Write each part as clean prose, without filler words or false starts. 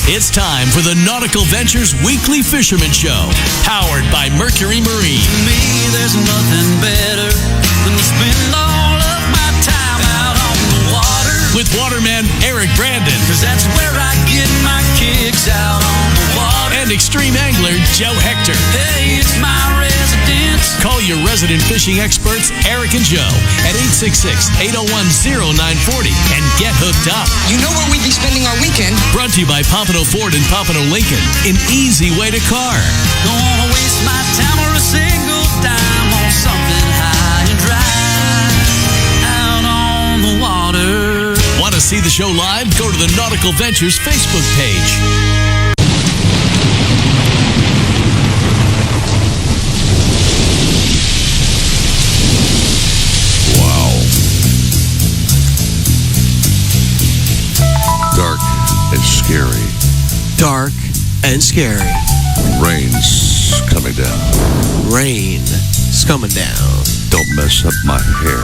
It's time for the Nautical Ventures Weekly Fisherman Show, powered by Mercury Marine. To me, there's nothing better than to spend all of my time out on the water. With waterman Eric Brandon. 'Cause that's where I get my kicks, out on the water. And extreme angler Joe Hector. Hey, it's my residence. Call your resident fishing experts, Eric and Joe, at 866-801-0940 and get hooked up. You know where we'd be spending our weekend. Brought to you by Pompano Ford and Pompano Lincoln. An easy way to car. Don't wanna waste my time or a single dime on something high and dry, out on the water. Want to see the show live? Go to the Nautical Ventures Facebook page. Dark and scary. Dark and scary. Rain's coming down. Rain is coming down. Don't mess up my hair.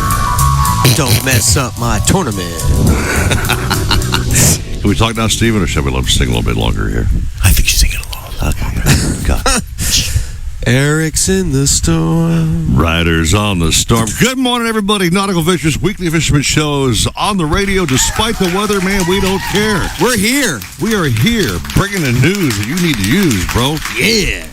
Don't mess up my tournament. Can we talk now, Steven, or should we let him sing a little bit longer here? I think she's singing along. Okay. God. Eric's in the storm. Riders on the storm. Good morning, everybody. Nautical Ventures Weekly Fisherman Shows on the radio. Despite the weather, man, we don't care. We're here. We are here bringing the news that you need to use, bro. Yeah.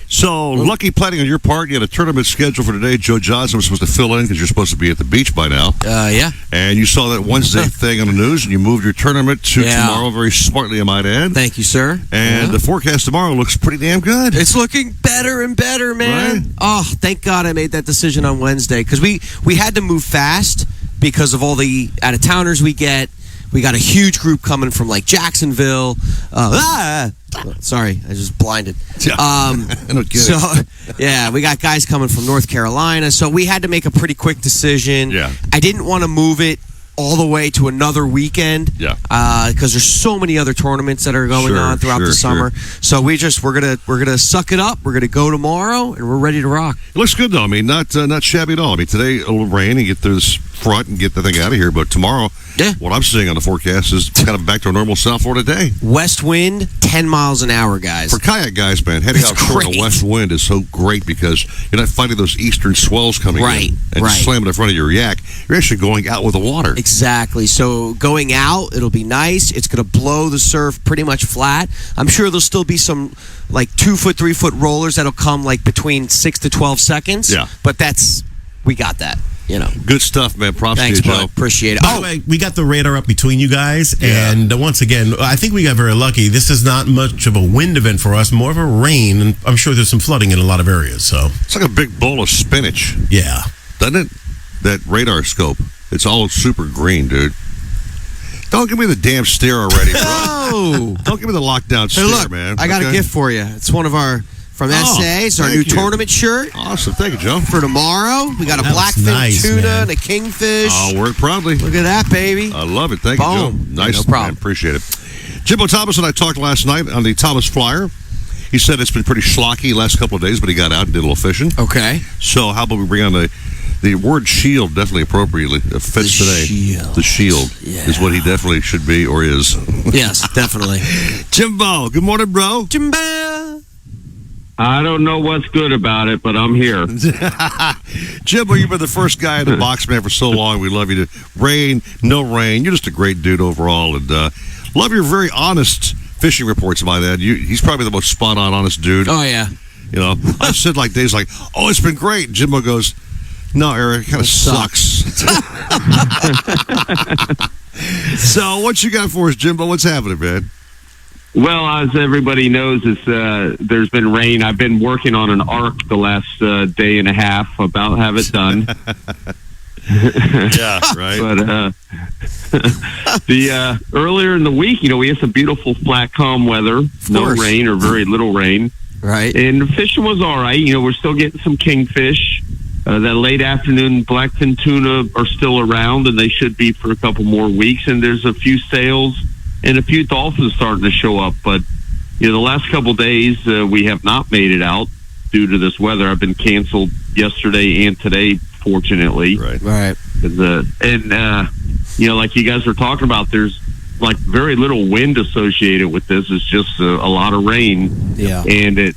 So, lucky planning on your part. You had a tournament scheduled for today. Joe Johnson was supposed to fill in because you're supposed to be at the beach by now. Yeah. And you saw that Wednesday thing on the news, and you moved your tournament to tomorrow very smartly, I might add. Thank you, sir. And the forecast tomorrow looks pretty damn good. It's looking better and better, man. Right. Oh, thank God I made that decision on Wednesday, because we had to move fast because of all the out-of-towners we get. We got a huge group coming from, like, Jacksonville. Sorry, I just blinded. No kidding. So, yeah, we got guys coming from North Carolina. So we had to make a pretty quick decision. Yeah. I didn't want to move it all the way to another weekend. Yeah. Because there's so many other tournaments that are going on throughout the summer. So we're gonna suck it up. We're gonna go tomorrow, and we're ready to rock. It looks good, though. I mean, not shabby at all. I mean, today it'll rain and get through this front and get the thing out of here. But tomorrow, what I'm seeing on the forecast is kind of back to a normal South Florida day. West wind, 10 miles an hour, guys. For kayak guys, man, heading out shore in a west wind is so great because you're not fighting those eastern swells coming in and slamming in front of your yak. You're actually going out with the water. Exactly. So going out, it'll be nice. It's going to blow the surf pretty much flat. I'm sure there'll still be some like 2-foot, 3-foot rollers that'll come like between 6 to 12 seconds. Yeah. But we got that. You know. Good stuff, man. Props Thanks, to you, Joe. Appreciate it. By the way, we got the radar up between you guys, and once again, I think we got very lucky. This is not much of a wind event for us, more of a rain, and I'm sure there's some flooding in a lot of areas. So it's like a big bowl of spinach. Yeah. Doesn't it? That radar scope. It's all super green, dude. Don't give me the damn stare already, bro. Oh. Don't give me the lockdown stare, look, man. I got a gift for you. It's one of our... From SA, it's our new tournament shirt. Awesome. Thank you, Joe. For tomorrow, we got a blackfin tuna and a kingfish. I'll wear it proudly. Look at that, baby. I love it. Thank you, Joe. Nice. No problem. Man. Appreciate it. Jimbo Thomas and I talked last night on the Thomas Flyer. He said it's been pretty schlocky last couple of days, but he got out and did a little fishing. Okay. So how about we bring on the word shield definitely appropriately fits today. The shield is what he definitely should be or is. Yes, definitely. Jimbo, good morning, bro. Jimbo. I don't know what's good about it, but I'm here. Jimbo, you've been the first guy in the box, man, for so long. We love you. Rain, no rain. You're just a great dude overall. And love your very honest fishing reports by that. He's probably the most spot-on, honest dude. Oh, yeah. You know, I said like days like, oh, it's been great. Jimbo goes, no, Eric, it kind of sucks. So what you got for us, Jimbo? What's happening, man? Well, as everybody knows, there's been rain. I've been working on an arc the last day and a half, about to have it done. Yeah, right. But earlier in the week, we had some beautiful flat, calm weather, no rain or very little rain. Right. And the fishing was all right. We're still getting some kingfish. That late afternoon blackfin tuna are still around, and they should be for a couple more weeks. And there's a few sails and a few dolphins starting to show up. But, the last couple of days, we have not made it out due to this weather. I've been canceled yesterday and today, fortunately. Right. Right. Like you guys were talking about, there's like very little wind associated with this. It's just a lot of rain. Yeah. And it,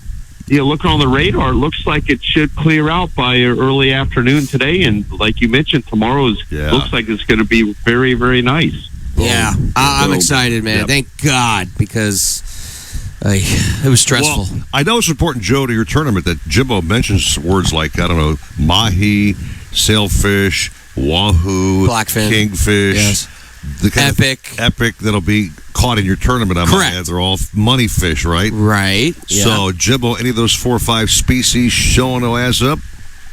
looking on the radar, it looks like it should clear out by early afternoon today. And like you mentioned, looks like it's going to be very, very nice. Yeah, I'm excited, man. Yep. Thank God, because it was stressful. Well, I know it's important, Joe, to your tournament that Jimbo mentions words like, I don't know, mahi, sailfish, wahoo, Blackfin. kingfish. Yes. The kind Epic. of epic that'll be caught in your tournament. Correct. They're all money fish, right? Right. Yeah. So, Jimbo, any of those 4 or 5 species showing no ass up?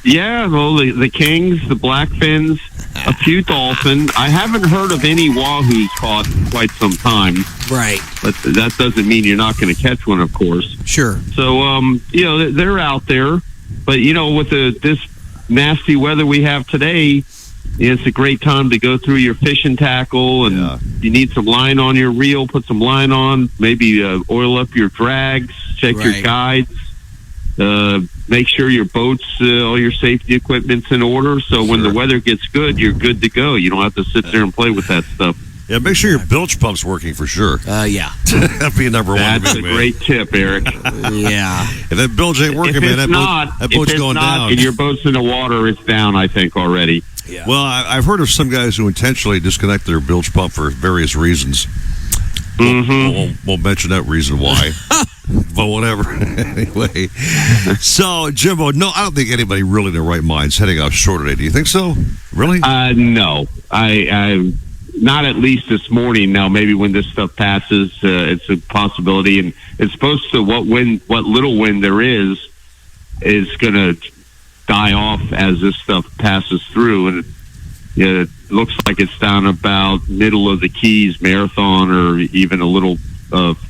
Yeah, well, the kings, the blackfins, a few dolphin. I haven't heard of any wahoos caught in quite some time. Right. But that doesn't mean you're not going to catch one, of course. Sure. So, they're out there. But, with this nasty weather we have today, it's a great time to go through your fishing tackle, and you need some line on your reel, put some line on, maybe oil up your drags, check your guides, make sure your boats, all your safety equipment's in order, so when the weather gets good, you're good to go. You don't have to sit there and play with that stuff. Yeah, make sure your bilge pump's working for sure. Yeah. That'd be number one. That's a great tip, Eric. Yeah. If that bilge ain't working, man, that boat's going down. And your boat's in the water, it's down, I think, already. Yeah. Well, I've heard of some guys who intentionally disconnect their bilge pump for various reasons. Won't mention that reason why. But whatever. Anyway. So, Jimbo, no, I don't think anybody really in their right mind is heading out short today. Do you think so? Really? No. I not at least this morning. Now, maybe when this stuff passes, it's a possibility. And it's supposed to, what little wind there is going to die off as this stuff passes through. And it looks like it's down about middle of the Keys, Marathon, or even a little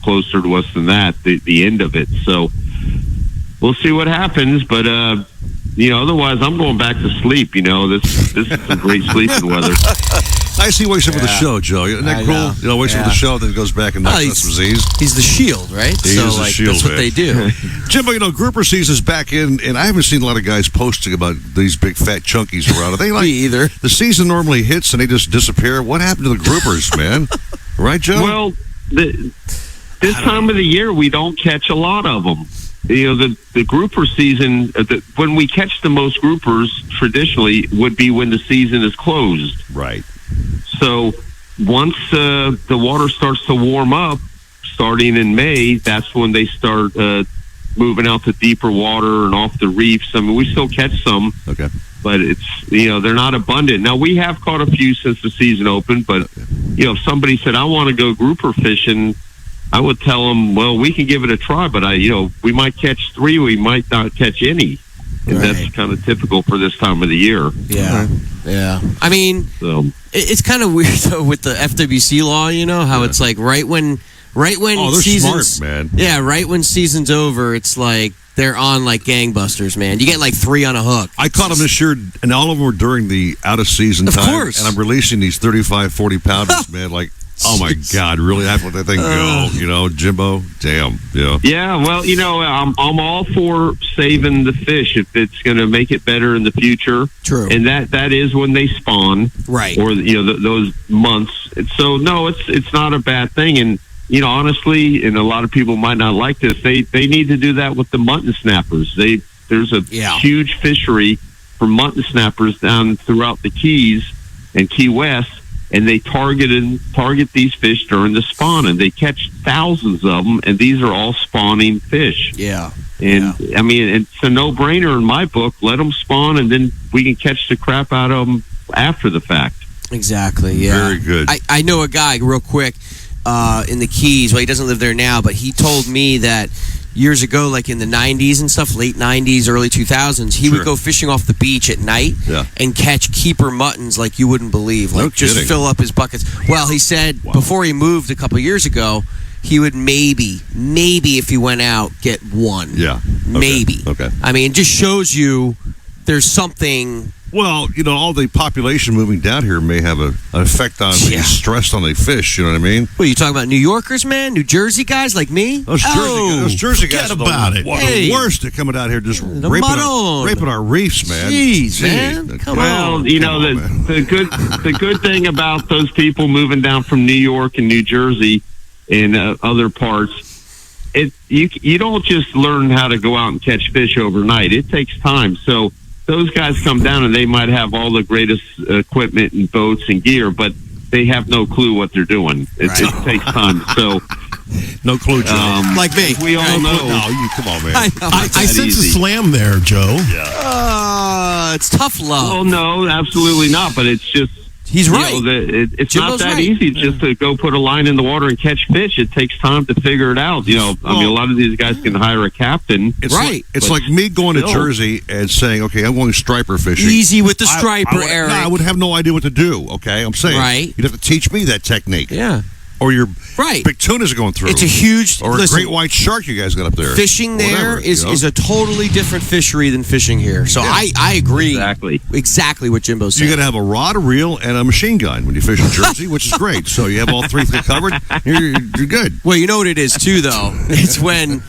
closer to us than that, the end of it. So we'll see what happens. But, otherwise I'm going back to sleep. This is some great sleeping weather. I see he wakes up with the show, Joe. Isn't that cool? Wakes up with the show, then goes back and knocks out some Z's. He's the shield, right? He is the shield, that's what man. they do. Jimbo, grouper season's back in, and I haven't seen a lot of guys posting about these big fat chunkies around. Are they like Me either. The season normally hits and they just disappear? What happened to the groupers, man? Right, Joe? Well, this time of the year, we don't catch a lot of them. The grouper season, when we catch the most groupers traditionally would be when the season is closed. Right. So once the water starts to warm up, starting in May, that's when they start moving out to deeper water and off the reefs. I mean, we still catch some, but it's they're not abundant. Now we have caught a few since the season opened, but if somebody said I want to go grouper fishing, I would tell them, well, we can give it a try, but we might catch 3, we might not catch any. And that's kind of typical for this time of the year. Yeah. Yeah. I mean, it's kind of weird, though, with the FWC law, how it's like right when they're season's smart, man. Yeah, right when season's over, it's like they're on like gangbusters, man. You get like 3 on a hook. I caught them this year, and all of them were during the out-of-season time. Of course. And I'm releasing these 35, 40-pounders, man, like, oh, my God, really? That's what that thing go, Jimbo? Damn, Yeah, well, I'm all for saving the fish if it's going to make it better in the future. True. And that is when they spawn. Right. Or, those months. So, no, it's not a bad thing. And, honestly, and a lot of people might not like this, they need to do that with the mutton snappers. There's a huge fishery for mutton snappers down throughout the Keys and Key West. And they target these fish during the spawn, and they catch thousands of them, and these are all spawning fish. Yeah. And, I mean, it's a no-brainer in my book. Let them spawn, and then we can catch the crap out of them after the fact. Exactly, yeah. Very good. I know a guy, real quick, in the Keys. Well, he doesn't live there now, but he told me that years ago, like in the 90s and stuff, late 90s, early 2000s, he would go fishing off the beach at night and catch keeper muttons like you wouldn't believe. Like, just fill up his buckets. Well, he said before he moved a couple years ago, he would maybe if he went out, get 1. Yeah. Maybe. Okay. I mean, it just shows you there's something Well, all the population moving down here may have an effect on the stress on the fish. You know what I mean? What are you talking about? New Yorkers, man? New Jersey guys like me? Those Jersey guys forget about it. The worst at coming out here just raping our reefs, man. Jeez, man. Come on. The good thing about those people moving down from New York and New Jersey and other parts, you don't just learn how to go out and catch fish overnight. It takes time. So those guys come down and they might have all the greatest equipment and boats and gear, but they have no clue what they're doing. It takes time. So no clue, Joe. Like me. We all know. No, come on, man. I sense a slam there, Joe. Yeah. It's tough love. Well, no, absolutely not. But it's just. He's right. It's Jimbo's not that right. easy just to go put a line in the water and catch fish. It takes time to figure it out. A lot of these guys can hire a captain. It's like me going to Jersey and saying, okay, I'm going striper fishing. Easy with the striper, Eric. I would have no idea what to do, okay? I'm saying you'd have to teach me that technique. Yeah. Or your big tunas are going through. It's a huge... Or a great white shark you guys got up there. Fishing there is a totally different fishery than fishing here. So I agree exactly what Jimbo said. You got to have a rod, a reel, and a machine gun when you fish in Jersey, which is great. So you have all three covered. You're good. Well, you know what it is too, though. It's when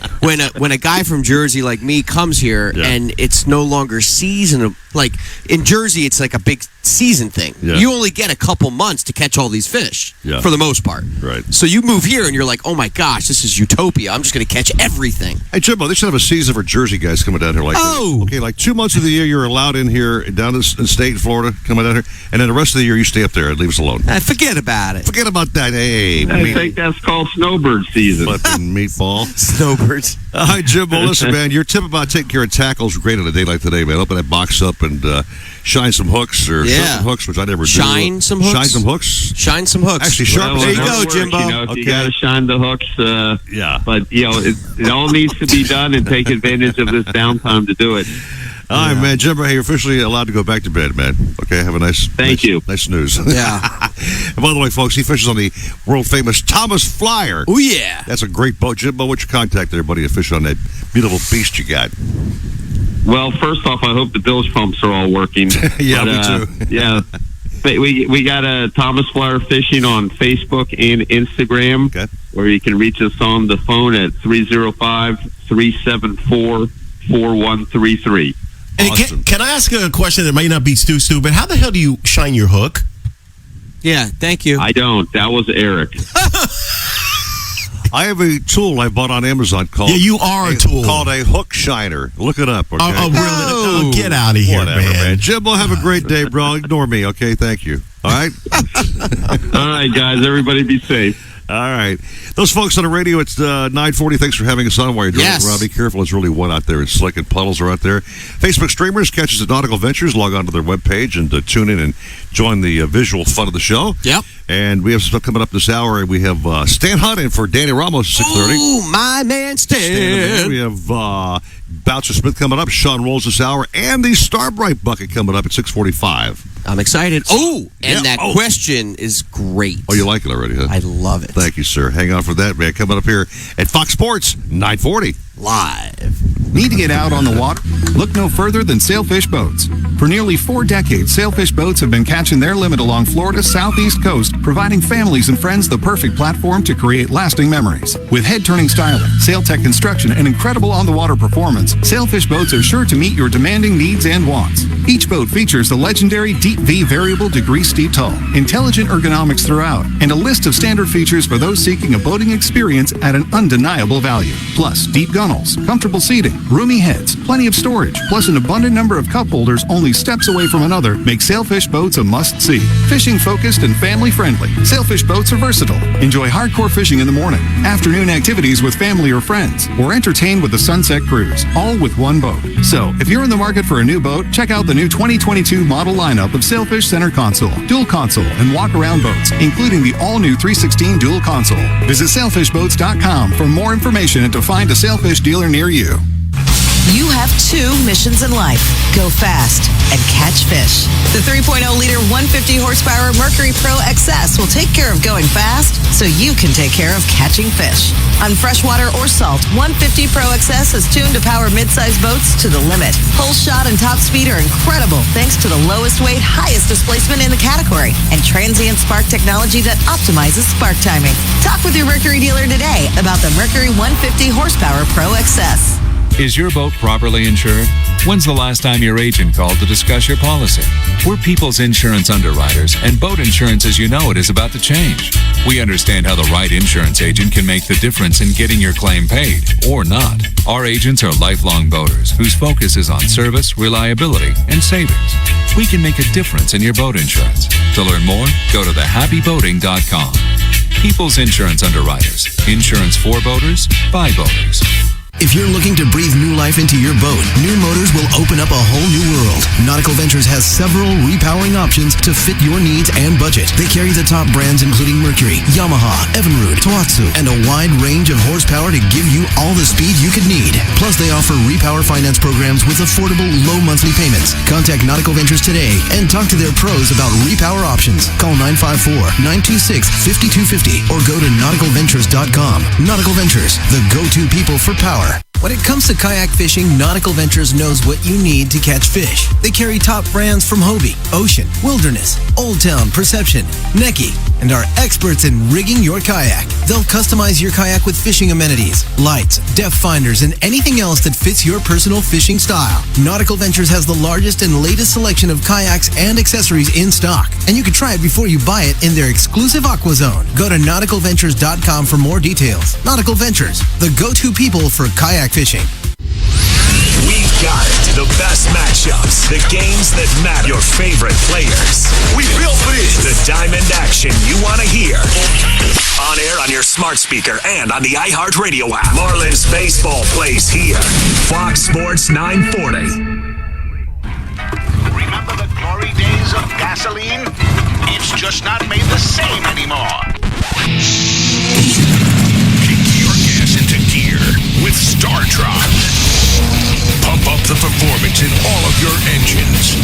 a guy from Jersey like me comes here and it's no longer seasonal. Like in Jersey, it's like a big season thing. Yeah. You only get a couple months to catch all these fish for the most part. Right. So you move here and you're like, oh my gosh, this is utopia. I'm just going to catch everything. Hey, Jimbo, they should have a season for Jersey guys coming down here. Like 2 months of the year you're allowed in here, down in state in Florida, coming down here, and then the rest of the year you stay up there and leave us alone. Forget about it. Forget about that. Hey, I think that's called snowbird season. Flipping meatball. Snowbirds. All right, Jimbo, listen, man, your tip about taking care of tackles is great on a day like today, man. Open that box up and shine some hooks or show some hooks, which I never do. Shine some hooks? Shine some hooks. Actually, sharp. There you go, Jimbo. You got to shine the hooks. But, it all needs to be done and take advantage of this downtime to do it. All right, man. Jimbo, hey, you're officially allowed to go back to bed, man. Okay, have a nice... Thank you. Nice snooze. Yeah. And by the way, folks, he fishes on the world-famous Thomas Flyer. Oh, yeah. That's a great boat. Jimbo, what's your contact there, buddy, to fish on that beautiful beast you got? Well, first off, I hope the bilge pumps are all working. Me too. Yeah. We got a Thomas Flyer Fishing on Facebook and Instagram, where you can reach us on the phone at 305-374-4133. Hey, Awesome. can I ask a question that might not be too stupid? How the hell do you shine your hook? Yeah, thank you. I don't. That was Eric. I have a tool I bought on Amazon called... Yeah, you are a tool. Called a hook shiner. Look it up, okay? Oh, really? Oh, get out of here, Whatever, man. Jimbo, have a great day, bro. Ignore me, okay? Thank you. All right? All right, guys. Everybody be safe. All right. Those folks on the radio, it's 9:40. Thanks for having us on while you're driving around. Be careful. It's really wet out there. It's slick and puddles are out there. Facebook streamers, catch us at Nautical Ventures. Log on to their webpage and tune in and join the visual fun of the show. Yep. And we have some stuff coming up this hour. We have Stan Hunt in for Danny Ramos at 6:30. Oh, my man Stan. We have Bouncer Smith coming up. Sean Rolls this hour. And the Starbright Bucket coming up at 6:45. I'm excited. Oh, and that question is great. Oh, you like it already, huh? I love it. Thank you, sir. Hang on for that, man. Coming up here at Fox Sports, 9:40. Live. Need to get out on the water? Look no further than Sailfish Boats. For nearly 4 decades, Sailfish Boats have been catching their limit along Florida's southeast coast, providing families and friends the perfect platform to create lasting memories. With head-turning styling, SailTech construction, and incredible on-the-water performance, Sailfish Boats are sure to meet your demanding needs and wants. Each boat features the legendary Deep V variable degree steep hull, intelligent ergonomics throughout, and a list of standard features for those seeking a boating experience at an undeniable value. Plus, deep gunnels, comfortable seating, roomy heads, plenty of storage, plus an abundant number of cup holders only steps away from another make Sailfish Boats a must-see. Fishing focused and family-friendly, Sailfish Boats are versatile. Enjoy hardcore fishing in the morning, afternoon activities with family or friends, or entertain with the Sunset Cruise, all with one boat. So, if you're in the market for a new boat, check out the new 2022 model lineup of Sailfish Center Console, Dual Console, and Walk-Around boats, including the all-new 316 Dual Console. Visit sailfishboats.com for more information and to find a Sailfish dealer near you. You have two missions in life. Go fast and catch fish. The 3.0-liter 150 horsepower Mercury Pro XS will take care of going fast so you can take care of catching fish. On freshwater or salt, 150 Pro XS is tuned to power mid-sized boats to the limit. Pull shot and top speed are incredible thanks to the lowest weight, highest displacement in the category and transient spark technology that optimizes spark timing. Talk with your Mercury dealer today about the Mercury 150 horsepower Pro XS. Is your boat properly insured? When's the last time your agent called to discuss your policy? We're People's Insurance Underwriters, and boat insurance as you know it is about to change. We understand how the right insurance agent can make the difference in getting your claim paid, or not. Our agents are lifelong boaters whose focus is on service, reliability, and savings. We can make a difference in your boat insurance. To learn more, go to thehappyboating.com. People's Insurance Underwriters. Insurance for boaters, by boaters. If you're looking to breathe new life into your boat, new motors will open up a whole new world. Nautical Ventures has several repowering options to fit your needs and budget. They carry the top brands including Mercury, Yamaha, Evinrude, Tohatsu, and a wide range of horsepower to give you all the speed you could need. Plus, they offer repower finance programs with affordable, low monthly payments. Contact Nautical Ventures today and talk to their pros about repower options. Call 954-926-5250 or go to nauticalventures.com. Nautical Ventures, the go-to people for power. When it comes to kayak fishing, Nautical Ventures knows what you need to catch fish. They carry top brands from Hobie, Ocean, Wilderness, Old Town, Perception, Necky, and are experts in rigging your kayak. They'll customize your kayak with fishing amenities, lights, depth finders, and anything else that fits your personal fishing style. Nautical Ventures has the largest and latest selection of kayaks and accessories in stock, and you can try it before you buy it in their exclusive Aqua Zone. Go to nauticalventures.com for more details. Nautical Ventures, the go-to people for kayak fishing. We've got it. The best matchups, the games that matter, your favorite players. We built this. The diamond action you want to hear. On air on your smart speaker and on the iHeartRadio app. Marlins baseball plays here. Fox Sports 940. Remember the glory days of gasoline? It's just not made the same anymore. Kick your gas into gear with StarTron. Pump up the performance in all of your engines.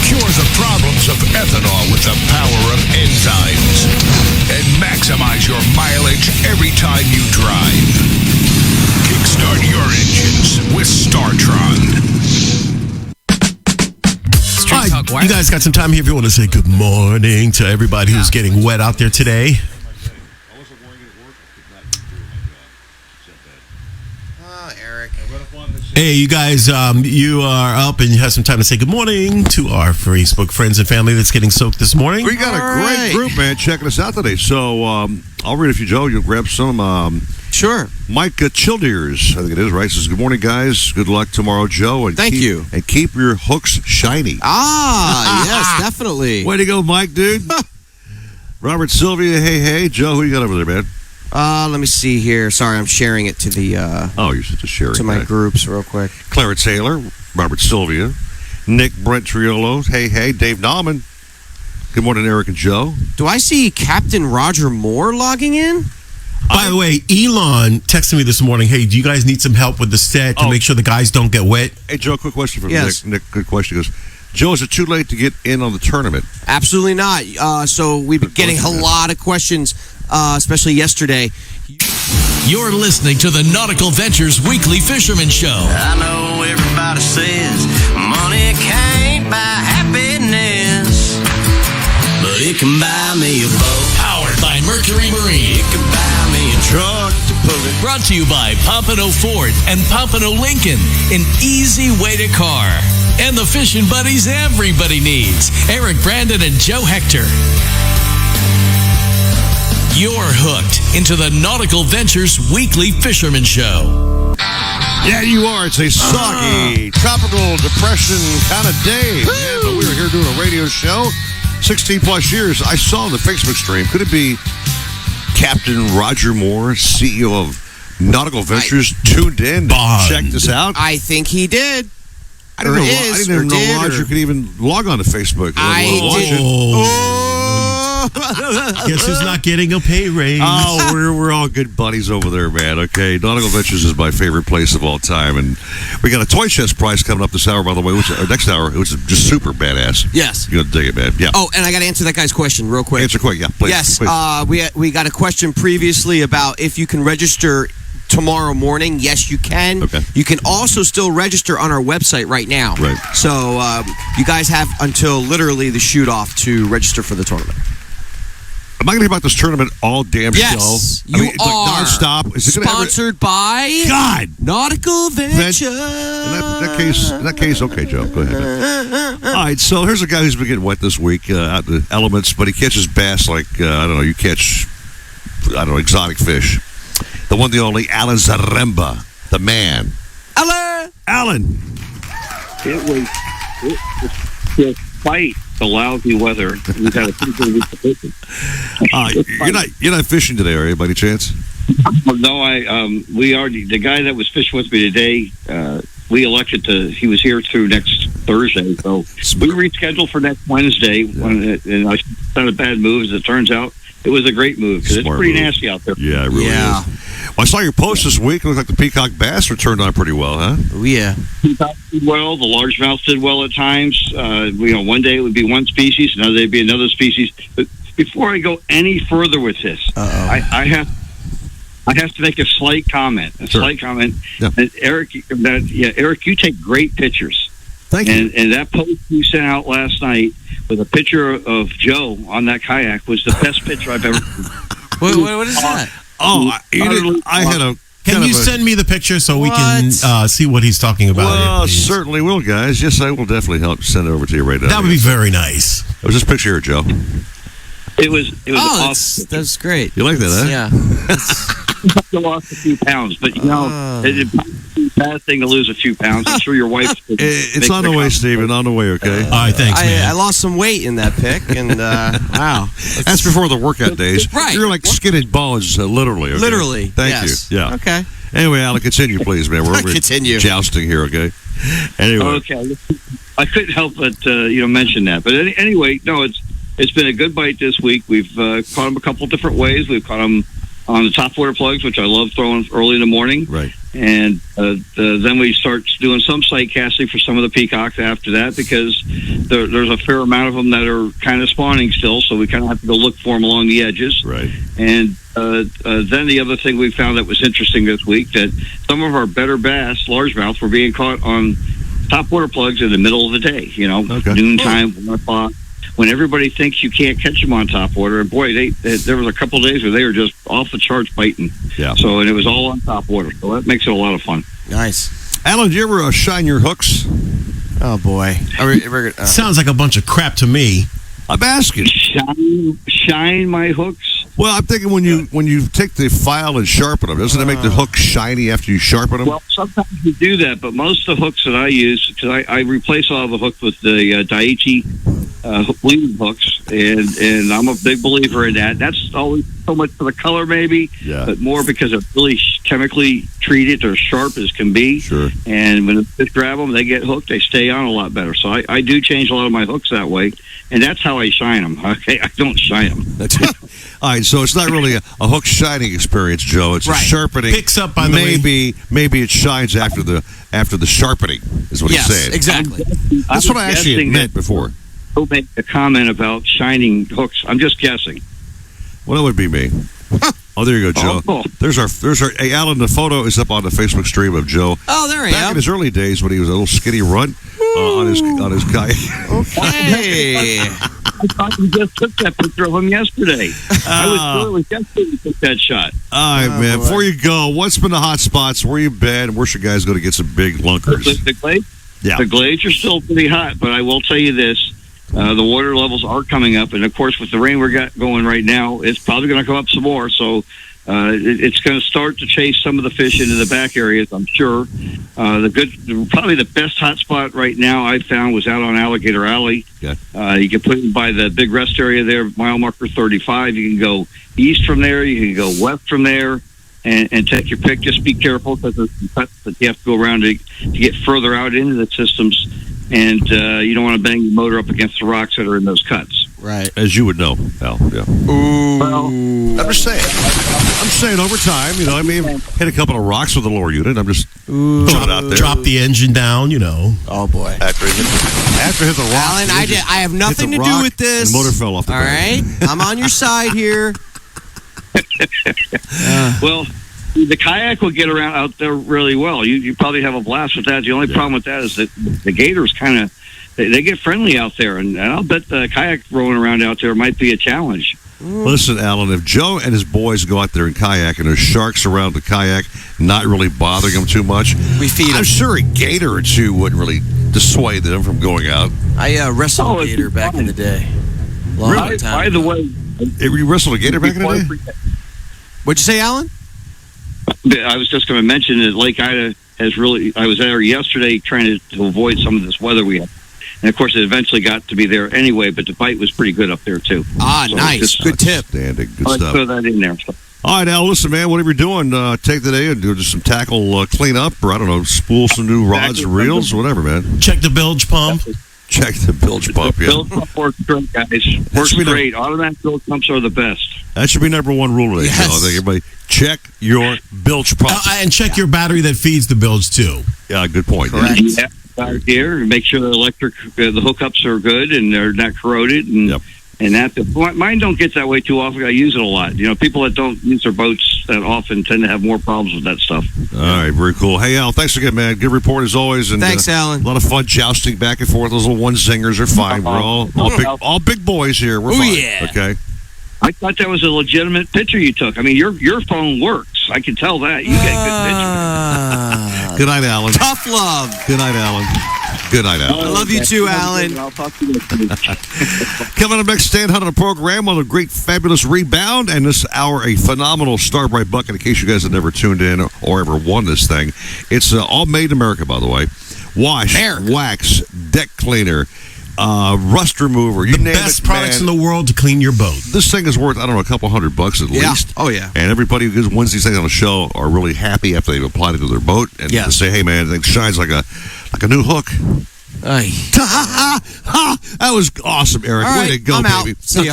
Cure the problems of ethanol with the power of enzymes. And maximize your mileage every time you drive. Kickstart your engines with StarTron. All right, you guys got some time here if you want to say good morning to everybody who's getting wet out there today. Hey, you guys, you are up and you have some time to say good morning to our Facebook friends and family that's getting soaked this morning. We got a great group, man, checking us out today. So I'll read a few, Joe. You'll grab some. Sure. Mike Childeers, I think it is, right? Says, good morning, guys. Good luck tomorrow, Joe. And Thank you. And keep your hooks shiny. Yes, definitely. Way to go, Mike, dude. Robert Sylvia, hey. Joe, who you got over there, man? Let me see here. Sorry, I'm sharing it to the you're such a sharing to my guy. groups real quick. Clarence Taylor, Robert Sylvia, Nick Brent Triolo, hey, Dave Nauman. Good morning, Eric and Joe. Do I see Captain Roger Moore logging in? By the way, Elon texted me this morning, hey, do you guys need some help with the set to make sure the guys don't get wet? Hey, Joe, quick question from Yes. Nick. Good question. He goes, Joe, is it too late to get in on the tournament? Absolutely not. So we've been getting a lot of questions, especially yesterday. You're listening to the Nautical Ventures Weekly Fisherman Show. I know everybody says money can't buy happiness, but it can buy me a boat. Powered by Mercury Marine. It can buy me a truck to pull it. Brought to you by Pompano Ford and Pompano Lincoln. An easy way to car. And the fishing buddies everybody needs. Eric Brandon and Joe Hector. You're hooked into the Nautical Ventures Weekly Fisherman Show. Yeah, you are. It's a soggy, tropical depression kind of day. Yeah, but we were here doing a radio show. 16 plus years. I saw the Facebook stream. Could it be Captain Roger Moore, CEO of Nautical Ventures, tuned in to check this out? I think he did. I didn't even know Roger could even log on to Facebook. Guess who's not getting a pay raise? Oh, we're all good buddies over there, man. Okay, Nautical Ventures is my favorite place of all time, and we got a toy chest prize coming up this hour, by the way, next hour, which is just super badass. Yes. You're gonna dig it, man. Yeah. Oh, and I got to answer that guy's question real quick. Answer quick, yeah, please. Yes, please. We got a question previously about if you can register tomorrow morning. Yes, you can. Okay. You can also still register on our website right now. Right. So you guys have until literally the shoot off to register for the tournament. Am I going to hear about this tournament all damn Yes, show? you it's are. like nonstop. Is it gonna Sponsored by God Nautical Ventures. In that case, okay, Joe, go ahead. All right, so here's a guy who's been getting wet this week out in the elements, but he catches bass like I don't know. You catch exotic fish. The one, the only, Alan Zaremba, the man. Alan. It was despite the lousy weather. We've had a pretty good week of fishing. You're not fishing today, are you, by any chance? No, we already, the guy that was fishing with me today, we elected he was here through next Thursday, so we rescheduled for next Wednesday, and I not a bad move, as it turns out. It was a great move, because it's pretty nasty out there. Yeah, it really is. Well, I saw your post this week. It looked like the peacock bass returned on pretty well, huh? Oh, yeah. Peacock did well. The largemouth did well at times. One day it would be one species, another day it would be another species. But before I go any further with this, I have to make a slight comment. Yeah. Eric, you take great pictures. Thank you. And that post you sent out last night with a picture of Joe on that kayak was the best picture I've ever seen. What is that? Oh, I had a... Can you send me the picture so we can see what he's talking about? Well, certainly will, guys. Yes, I will definitely help send it over to you right now. That would be very nice. It was this picture here, Joe. It was awesome. That's great. You like that, huh? Yeah. You lost a few pounds, but it's a bad thing to lose a few pounds. I'm sure your wife. It's on the way, Stephen. On the way, okay. All right, thanks, man. I lost some weight in that pic, and wow, that's before the workout days. Right. You're like skin and bones, literally. Okay? Literally. Thank you. Yeah. Okay. Anyway, Alan, continue, please, man. We're over jousting here, okay? Anyway. Okay. I couldn't help but mention that, but anyway, no, it's been a good bite this week. We've caught them a couple different ways. We've caught them on the topwater plugs, which I love throwing early in the morning. Right. And then we start doing some sight casting for some of the peacocks after that, because there's a fair amount of them that are kind of spawning still, so we kind of have to go look for them along the edges. Right. And then the other thing we found that was interesting this week, that some of our better bass, largemouth, were being caught on topwater plugs in the middle of the day, noontime, 1 o'clock. When everybody thinks you can't catch them on top water, and boy, there was a couple of days where they were just off the charts biting. Yeah. So, and it was all on top water. So that makes it a lot of fun. Nice. Alan, do you ever shine your hooks? Oh boy. Sounds like a bunch of crap to me. I'm asking. Shine my hooks. Well, I'm thinking when you take the file and sharpen them, doesn't it make the hook shiny after you sharpen them? Well, sometimes you do that, but most of the hooks that I use, because I replace all the hooks with the Daiichi bleeding hooks, and I'm a big believer in that. That's always so much for the color, maybe, but more because it's really chemically treated. They're sharp as can be. Sure. And when the fish grab them, they get hooked. They stay on a lot better. So I do change a lot of my hooks that way, and that's how I shine them. Okay, I don't shine them. All right, so it's not really a hook shining experience, Joe. It's a sharpening. Picks up by the way. Maybe it shines after the sharpening. Is what he's saying. Exactly. That's what I actually admit before. Don't make a comment about shining hooks. I'm just guessing. Well, that would be me. Oh, there you go, Joe. Oh. There's our. Hey, Alan. The photo is up on the Facebook stream of Joe. Oh, there he is. Back in his early days when he was a little skinny runt on his kayak. Okay. I thought you just took that picture of him yesterday. I was really yesterday you took that shot. All right, man. Boy. Before you go, what's been the hot spots? Where you been? Where's your guys going to get some big lunkers? The glades? Yeah. The glades are still pretty hot, but I will tell you this. The water levels are coming up, and of course, with the rain we're got going right now, it's probably going to come up some more. So it's going to start to chase some of the fish into the back areas, I'm sure. Probably the best hot spot right now I found was out on Alligator Alley. Yeah. You can put it by the big rest area there, mile marker 35. You can go east from there. You can go west from there. And take your pick. Just be careful, because there's some cuts that you have to go around to get further out into the systems, and you don't want to bang your motor up against the rocks that are in those cuts. Right. As you would know, Al. Yeah. Ooh. Well, I'm just saying. Over time, I may have hit a couple of rocks with the lower unit. I'm just throwing it out there. Drop the engine down, Oh, boy. After it hit the rock. Alan, I have nothing to do with this. And the motor fell off the All right? I'm on your side here. Well, the kayak will get around out there really well. You probably have a blast with that. The only problem with that is that the gators kind of they get friendly out there, and I'll bet the kayak rolling around out there might be a challenge. Listen, Alan, if Joe and his boys go out there and kayak and there's sharks around the kayak, not really bothering them too much, we feed them. I'm sure a gator or two wouldn't really dissuade them from going out. I wrestled a gator back in the day. Really? By the way, you wrestled a gator back in the day? What'd you say, Alan? I was just going to mention that Lake Ida has really. I was there yesterday trying to avoid some of this weather we had. And, of course, it eventually got to be there anyway, but the bite was pretty good up there, too. So nice. Good tip. Good I'll stuff. throw that in there. All right, Al, listen, man, whatever you're doing, take the day and do just some tackle cleanup or, I don't know, spool some new rods and reels, whatever, man. Check the bilge pump. Check the bilge pump, yeah. Bilge pump works great, guys. Works great. Automatic bilge pumps are the best. That should be number one rule today. Yes. So I think everybody check your bilge pump. And check your battery that feeds the bilge, too. Yeah, good point. Correct. Yeah. Out here and make sure the the hookups are good and they're not corroded and that mine don't get that way too often. I use it a lot. People that don't use their boats that often tend to have more problems with that stuff. All right, very cool. Hey, Al, thanks again, man. Good report as always. And thanks, Alan. A lot of fun jousting back and forth. Those little one zingers are fine. We're all big boys here. We're fine. Yeah. Okay. I thought that was a legitimate picture you took. I mean, your phone works. I can tell that. You get good pictures. Good night, Alan. Tough love. Good night, Alan. Good night, Alan. I love you too, Alan. I'll talk to you later. Coming up next, Stan Hunt on the program on a great, fabulous rebound. And this hour, a phenomenal Starbright bucket, in case you guys have never tuned in or ever won this thing. It's all made in America, by the way. Wash, wax, deck cleaner, rust remover. You name Best it, products man. in the world to clean your boat. This thing is worth, I don't know, a couple $100 at least. Oh, yeah. And everybody who wins these things on the show are really happy after they've applied it to their boat. And to say, hey, man, it shines like a new hook. That was awesome, Eric. All right, way to go, I'm baby. out. See ya.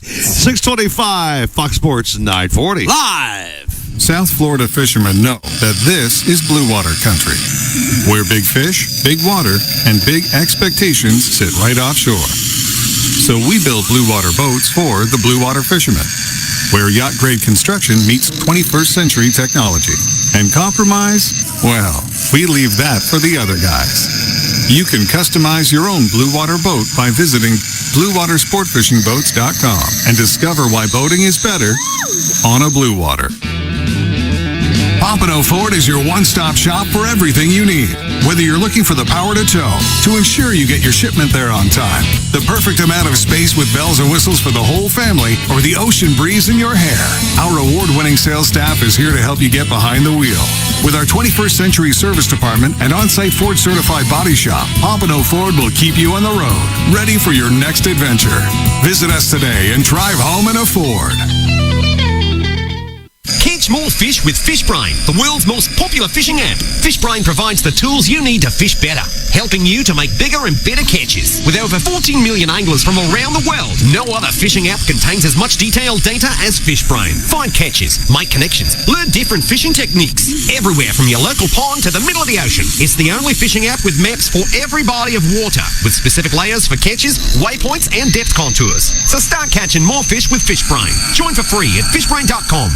625, Fox Sports 940. Live. South Florida fishermen know that this is blue water country, where big fish, big water, and big expectations sit right offshore. So we build blue water boats for the blue water fishermen, where yacht-grade construction meets 21st century technology. And compromise? Well, we leave that for the other guys. You can customize your own blue water boat by visiting BlueWaterSportFishingBoats.com and discover why boating is better on a blue water. Pompano Ford is your one-stop shop for everything you need. Whether you're looking for the power to tow, to ensure you get your shipment there on time, the perfect amount of space with bells and whistles for the whole family, or the ocean breeze in your hair, our award-winning sales staff is here to help you get behind the wheel. With our 21st century service department and on-site Ford-certified body shop, Pompano Ford will keep you on the road, ready for your next adventure. Visit us today and drive home in a Ford. Catch more fish with FishBrain, the world's most popular fishing app. FishBrain provides the tools you need to fish better, helping you to make bigger and better catches. With over 14 million anglers from around the world, no other fishing app contains as much detailed data as FishBrain. Find catches, make connections, learn different fishing techniques, everywhere from your local pond to the middle of the ocean. It's the only fishing app with maps for every body of water, with specific layers for catches, waypoints, and depth contours. So start catching more fish with FishBrain. Join for free at fishbrain.com.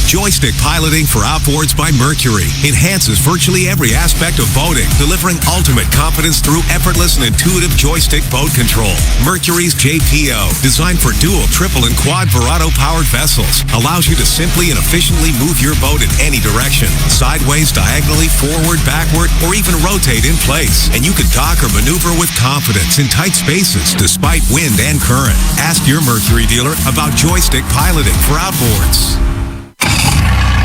Joystick piloting for outboards by Mercury enhances virtually every aspect of boating, delivering ultimate confidence through effortless and intuitive joystick boat control. Mercury's JPO, designed for dual, triple, and quad Verado-powered vessels, allows you to simply and efficiently move your boat in any direction, sideways, diagonally, forward, backward, or even rotate in place. And you can dock or maneuver with confidence in tight spaces despite wind and current. Ask your Mercury dealer about joystick piloting for outboards.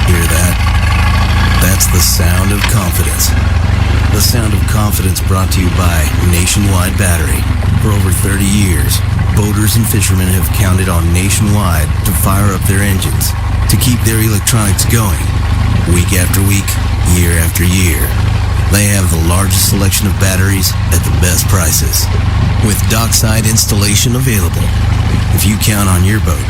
Hear that? That's the sound of confidence. The sound of confidence brought to you by Nationwide Battery. For over 30 years, boaters and fishermen have counted on Nationwide to fire up their engines, to keep their electronics going, week after week, year after year. They have the largest selection of batteries at the best prices, with dockside installation available. If you count on your boat,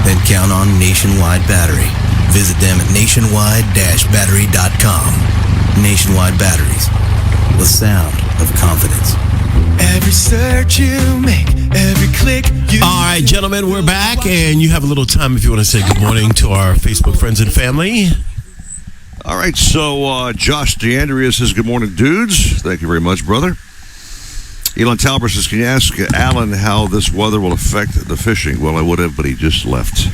then count on Nationwide Battery. Visit them at nationwide-battery.com. Nationwide Batteries, the sound of confidence. Every search you make, every click you... All right, gentlemen, we're back, and you have a little time if you want to say good morning to our Facebook friends and family. All right, so Josh DeAndrea says, good morning, dudes. Thank you very much, brother. Elon Talbert says, can you ask Alan how this weather will affect the fishing? Well, I would have, but he just left.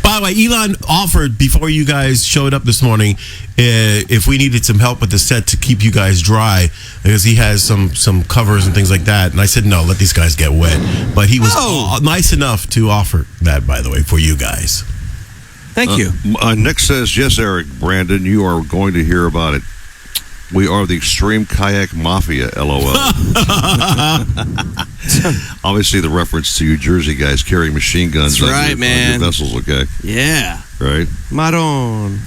By the way, Elon offered before you guys showed up this morning if we needed some help with the set to keep you guys dry, because he has some covers and things like that. And I said, no, let these guys get wet. But he was nice enough to offer that, by the way, for you guys. Thank you. Nick says, yes, Eric Brandon, you are going to hear about it. We are the Extreme Kayak Mafia, LOL. Obviously, the reference to you Jersey guys carrying machine guns on your vessels, okay? Yeah. Right? Maron.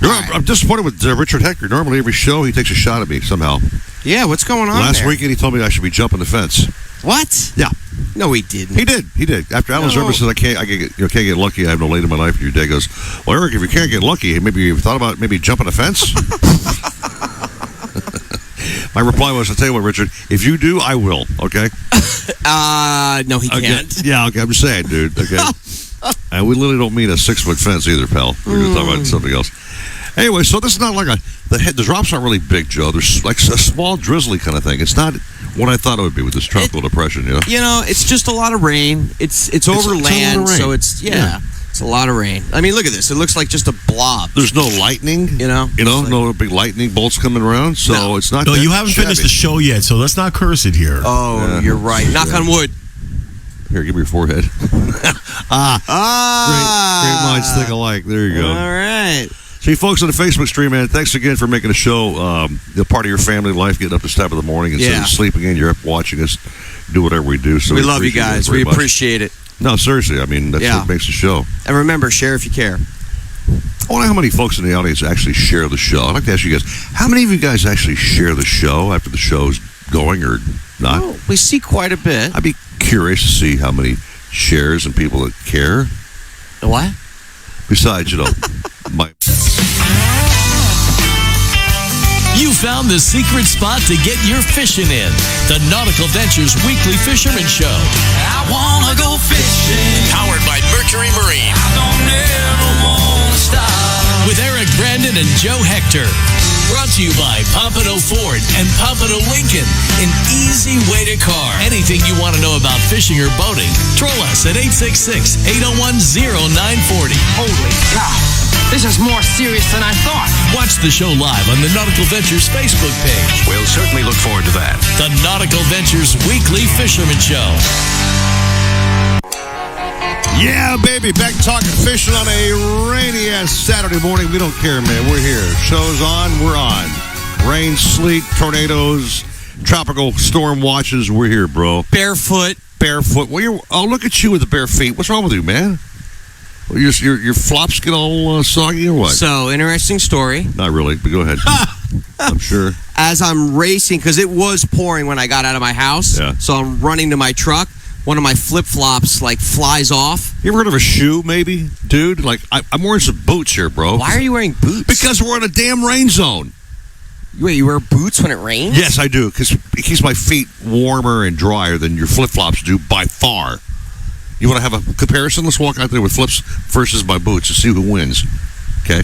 I'm disappointed with Richard Hector. Normally, every show, he takes a shot at me somehow. Yeah, what's going on Last there? weekend, he told me I should be jumping the fence. What? Yeah. No, he didn't. He did. After Alan's reference said, I can't get lucky. I have no late in my life. And your dad goes, well, Eric, if you can't get lucky, maybe you've thought about maybe jumping a fence? My reply was, I'll tell you what, Richard, if you do, I will, okay? No, he can't. Yeah, okay, I'm just saying, dude, okay? And we literally don't mean a 6-foot fence either, pal. We're just talking about something else. Anyway, so this is not like the drops aren't really big, Joe. There's like a small drizzly kind of thing. It's not what I thought it would be with this tropical depression, you know? You know, it's just a lot of rain. It's over land, so it's, it's a lot of rain. I mean, look at this. It looks like just a blob. There's no lightning, no big lightning bolts coming around, so it's not. No, you haven't finished the show yet, so let's not curse it here. Oh, you're right. Knock on wood. Here, give me your forehead. Great minds think alike. There you go. All right. See, folks on the Facebook stream, man, thanks again for making a show part of your family life, getting up this time of the morning instead of sleeping in. You're up watching us do whatever we do. So we love you guys. We appreciate it. No, seriously. I mean, that's what makes the show. And remember, share if you care. I wonder how many folks in the audience actually share the show. I'd like to ask you guys, how many of you guys actually share the show after the show's going or not? Oh, we see quite a bit. I'd be curious to see how many shares and people that care. What? Besides, my... You found the secret spot to get your fishing in. The Nautical Ventures Weekly Fisherman Show. I wanna go fishing. Powered by Mercury Marine. I don't ever wanna stop. With Eric Brandon and Joe Hector. Brought to you by Pompano Ford and Pompano Lincoln. An easy way to car. Anything you want to know about fishing or boating, troll us at 866-801-0940. Holy cow. This is more serious than I thought. Watch the show live on the Nautical Ventures Facebook page. We'll certainly look forward to that. The Nautical Ventures Weekly Fisherman Show. Yeah, baby, back talking fishing on a rainy-ass Saturday morning. We don't care, man. We're here. Show's on, we're on. Rain, sleet, tornadoes, tropical storm watches. We're here, bro. Barefoot. Well, look at you with the bare feet. What's wrong with you, man? Well, your flops get all soggy or what? So, interesting story. Not really, but go ahead. I'm sure. As I'm racing, because it was pouring when I got out of my house, so I'm running to my truck. One of my flip-flops, flies off. You ever heard of a shoe, maybe? Dude, I'm wearing some boots here, bro. Why are you wearing boots? Because we're in a damn rain zone. Wait, you wear boots when it rains? Yes, I do, because it keeps my feet warmer and drier than your flip-flops do by far. You want to have a comparison? Let's walk out there with flips versus my boots and see who wins. Okay?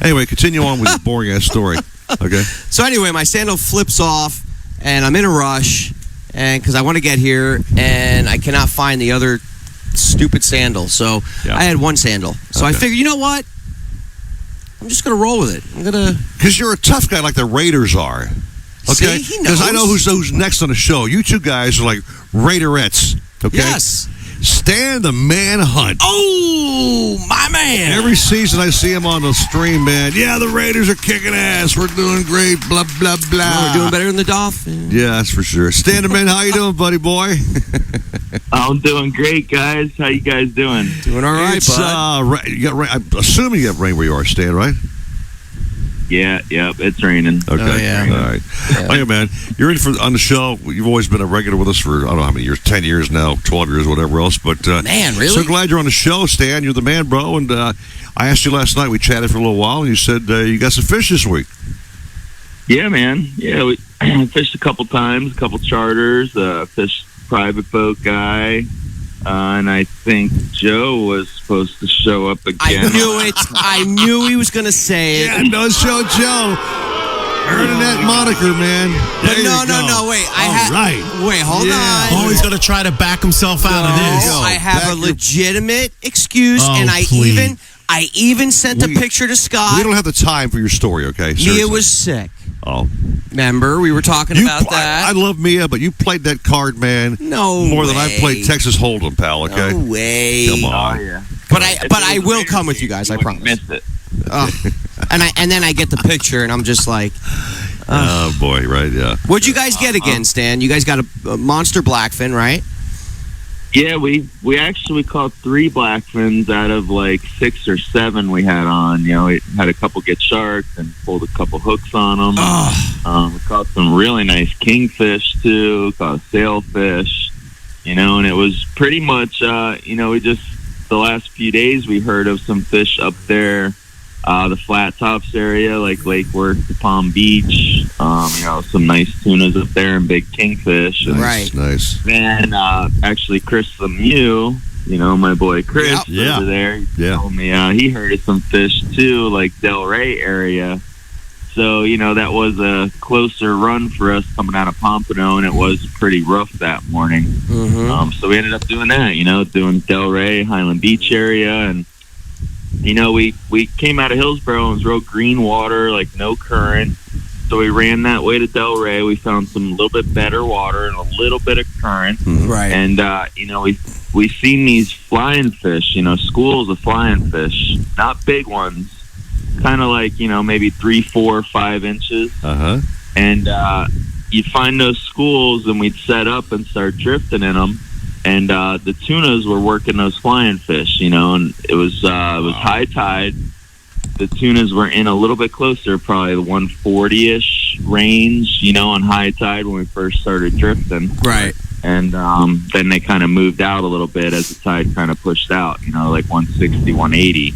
Anyway, continue on with the boring-ass story. Okay? So anyway, my sandal flips off, and I'm in a rush. And because I want to get here, and I cannot find the other stupid sandal. So I had one sandal. So I figured, you know what? I'm just going to roll with it. I'm going to... Because you're a tough guy like the Raiders are. Okay? See, he knows. Because I know who's next on the show. You two guys are like Raiderettes. Okay? Yes. Stan the Man Hunt. Oh, my man. Every season I see him on the stream, man. Yeah, the Raiders are kicking ass. We're doing great. Blah, blah, blah. Oh, we're doing better than the Dolphins. Yeah, that's for sure. Stan the Man, how you doing, buddy boy? I'm doing great, guys. How you guys doing? Doing all right, bud. You got rain. I'm assuming you have rain where you are, Stan, right? Yeah, it's raining. Okay. Oh, yeah. All right. Hey, man, you're in on the show. You've always been a regular with us for, I don't know how many years, 10 years now, 12 years, whatever else. But man, really? So glad you're on the show, Stan. You're the man, bro. And I asked you last night, we chatted for a little while, and you said you got some fish this week. Yeah, man. Yeah, we fished a couple times, a couple charters, fished private boat guy. And I think Joe was supposed to show up again. I knew it. I knew he was going to say it. Yeah, no show Joe. Earning that moniker, man. No. Wait. Wait, hold on. Oh, he's going to try to back himself out of this. I have a legitimate excuse, and please. I even sent a picture to Scott. We don't have the time for your story, okay? Mia was sick. Oh. Remember, we were talking about that. I love Mia, but you played that card, man. More than I played Texas Hold'em, pal, okay? No way. Come on. Oh, yeah. But I will come with you guys, I promise. Missed it. And then I get the picture, and I'm just like... oh, boy, right, yeah. What'd you guys get again, Stan? You guys got a monster blackfin, right? Yeah, we actually caught 3 blackfins out of like 6 or 7 we had on. You know, we had a couple get sharks and pulled a couple hooks on them. We caught some really nice kingfish too. Caught a sailfish. You know, and it was pretty much we just the last few days we heard of some fish up there, the Flat Tops area, like Lake Worth to Palm Beach. Some nice tunas up there and big kingfish. And Nice. then actually Chris Lemieux, my boy Chris over there, he told me he heard of some fish too, like Delray area. So, that was a closer run for us coming out of Pompano, and it was pretty rough that morning. Mm-hmm. So we ended up doing that, doing Delray, Highland Beach area, and we came out of Hillsborough and it was real green water, like no current. So we ran that way to Delray. We found some little bit better water and a little bit of current. Right. And, we've seen these flying fish, schools of flying fish, not big ones, kind of like, maybe 3, 4, 5 inches. Uh-huh. And you'd find those schools and we'd set up and start drifting in them. And the tunas were working those flying fish, and it was high tide. The tunas were in a little bit closer, probably the 140-ish range, on high tide when we first started drifting. Right. And then they kind of moved out a little bit as the tide kind of pushed out, like 160, 180,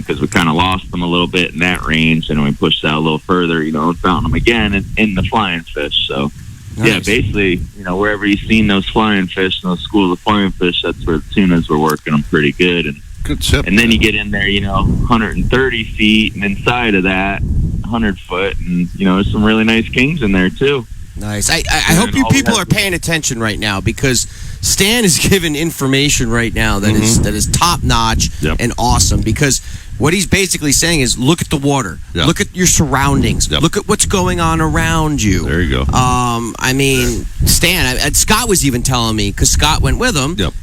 because we kind of lost them a little bit in that range, and we pushed out a little further, and found them again in the flying fish. So, yeah, basically, wherever you've seen those flying fish, those schools of flying fish, that's where the tunas were working them pretty good. And good tip. And then you get in there, 130 feet, and inside of that, 100 foot, and there's some really nice kings in there too. Nice. I hope you people are paying attention right now, because Stan is giving information right now that is top notch and awesome. Because what he's basically saying is, look at the water, look at your surroundings, look at what's going on around you. There you go. I mean, Stan, Scott was even telling me, because Scott went with him. Yep.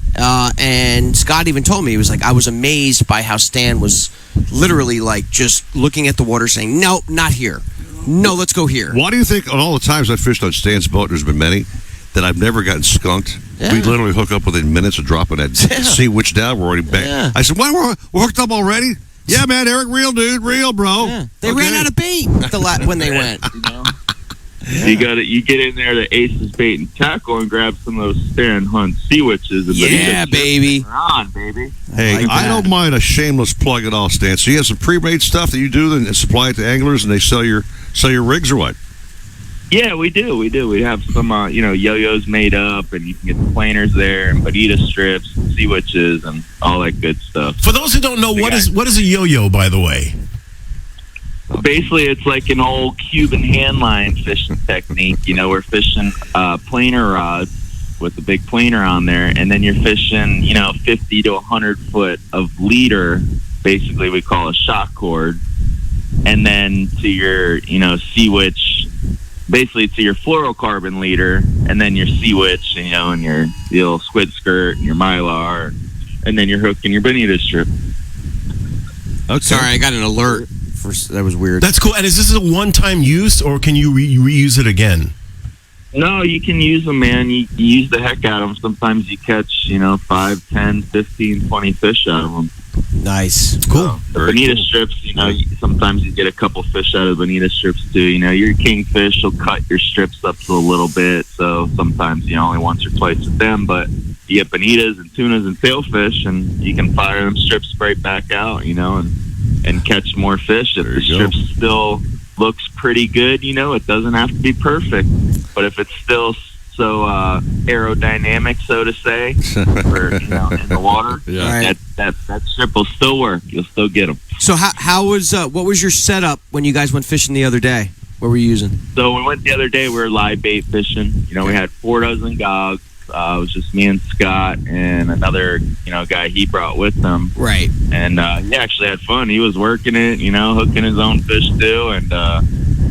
And Scott even told me, he was like, I was amazed by how Stan was literally like just looking at the water saying, no, not here. No, let's go here. Why do you think on all the times I fished on Stan's boat, there's been many, that I've never gotten skunked? Yeah. We literally hook up within minutes of dropping that sea witch down. We're already back. Yeah. I said, we're hooked up already? Yeah, man, Eric, real dude, real bro. Yeah. They ran out of bait when they went. You get in there to Ace's Bait and Tackle and grab some of those Stan Hunt sea witches. And baby. On, baby. Hey, like I don't mind a shameless plug at all, Stan. So you have some pre-made stuff that you do and supply it to anglers, and they sell your rigs or what? Yeah, we do. We have some, yo-yos made up, and you can get the planers there, and bonita strips, and sea witches, and all that good stuff. For those who don't know, what is a yo-yo, by the way? Basically, it's like an old Cuban hand line fishing technique. We're fishing planer rods with a big planer on there, and then you're fishing, 50 to 100 foot of leader, basically we call a shock cord, and then to your, sea witch, basically to your fluorocarbon leader, and then your sea witch, and your little squid skirt and your mylar, and then your hook and your bonita strip. Okay. Sorry, I got an alert. That was weird. That's cool. And is this a one-time use, or can you reuse it again? No, you can use them, man. You use the heck out of them. Sometimes you catch, 5, 10, 15, 20 fish out of them. Nice. Cool. The bonita strips, sometimes you get a couple fish out of the bonita strips too. Your kingfish will cut your strips up to a little bit, so sometimes only once or twice with them. But you get bonitas and tunas and sailfish, and you can fire them strips right back out, and catch more fish. If the strip still looks pretty good, it doesn't have to be perfect. But if it's still so aerodynamic, so to say, for, in the water, that strip will still work. You'll still get them. So what was your setup when you guys went fishing the other day? What were you using? So we went the other day, we were live bait fishing. We had 4 dozen gogs. It was just me and Scott and another, guy he brought with him. Right. And he actually had fun. He was working it, hooking his own fish too. And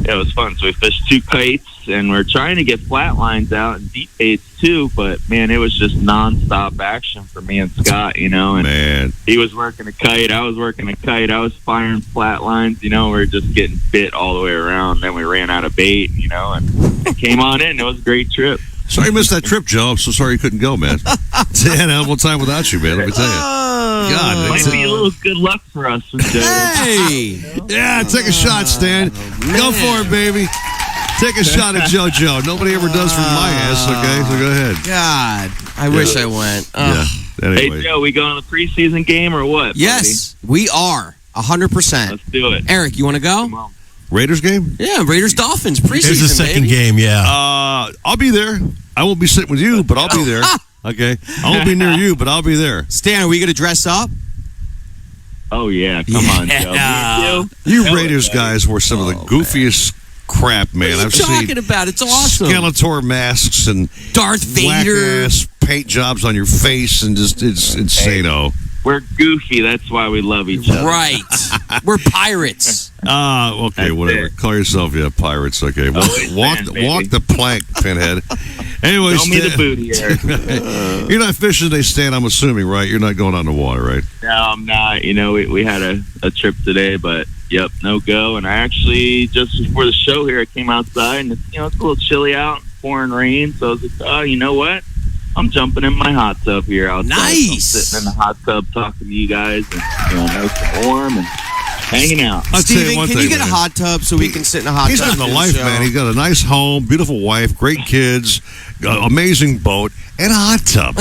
it was fun. So we fished 2 kites, and we're trying to get flat lines out and deep baits too. But man, it was just nonstop action for me and Scott, And man, he was working a kite, I was working a kite, I was firing flat lines. We were just getting bit all the way around. Then we ran out of bait, and it came on in. It was a great trip. Sorry you missed that trip, Joe. I'm so sorry you couldn't go, man. It's an animal time without you, man. Let me tell you. God, might be a little good luck for us. Hey! Yeah, take a shot, Stan. Go for it, baby. Take a shot at JoJo. Nobody ever does from my ass, okay? So go ahead. God, I wish I went. Yeah. Anyway. Hey, Joe, we going to the preseason game or what? Yes, we are. 100%. Let's do it. Eric, you want to go? Raiders game? Yeah, Raiders Dolphins preseason. It's the second baby. game, yeah. I'll be there. I won't be sitting with you, but I'll be there. Okay? I won't be near you, but I'll be there. Stan, are we going to dress up? Oh, yeah. Come on, Joe. You Raiders guys were some of the goofiest crap, man. What are you talking about? It's awesome. Skeletor masks and Darth Vader. Whack-ass paint jobs on your face, and just it's insane-o. We're goofy. That's why we love each other. Right. We're pirates. Okay, That's whatever. it. Call yourself, pirates. Okay, walk the plank, pinhead. Anyway, Show me the booty, Eric. You're not fishing today, Stan. I'm assuming, right? You're not going out in the water, right? No, I'm not. We had a trip today, but yep, no go. And I actually just before the show here, I came outside, and it's a little chilly out, pouring rain. So I was like, oh, you know what? I'm jumping in my hot tub here outside. Nice. I'm sitting in the hot tub talking to you guys, and nice and warm and hanging out. Steven, can you get a hot tub so we can sit in a hot He's tub? living the life, man. He's got a nice home, beautiful wife, great kids, amazing boat, and a hot tub.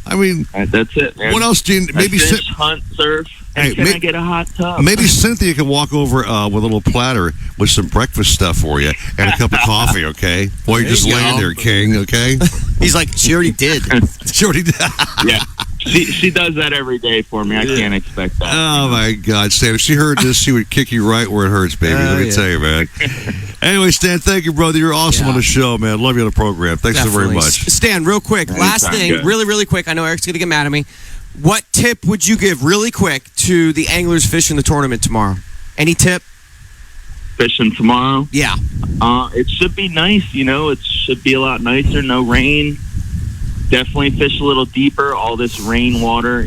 I mean, that's it, man. What else do you maybe fish, hunt, surf? Hey, can I get a hot tub? Maybe Cynthia can walk over with a little platter with some breakfast stuff for you and a cup of coffee, okay? Boy, you're just laying there, King, okay? He's like, she already did. She already did. Yeah. She does that every day for me. I can't expect that. Oh, my God, Stan. If she heard this, she would kick you right where it hurts, baby. Let me tell you, man. Anyway, Stan, thank you, brother. You're awesome on the show, man. Love you on the program. Thanks so very much. Stan, real quick. Last thing, really quick. I know Eric's going to get mad at me. What tip would you give really quick to the anglers fishing the tournament tomorrow? Any tip? Fishing tomorrow? Yeah. It should be nice, It should be a lot nicer. No rain. Definitely fish a little deeper. All this rainwater,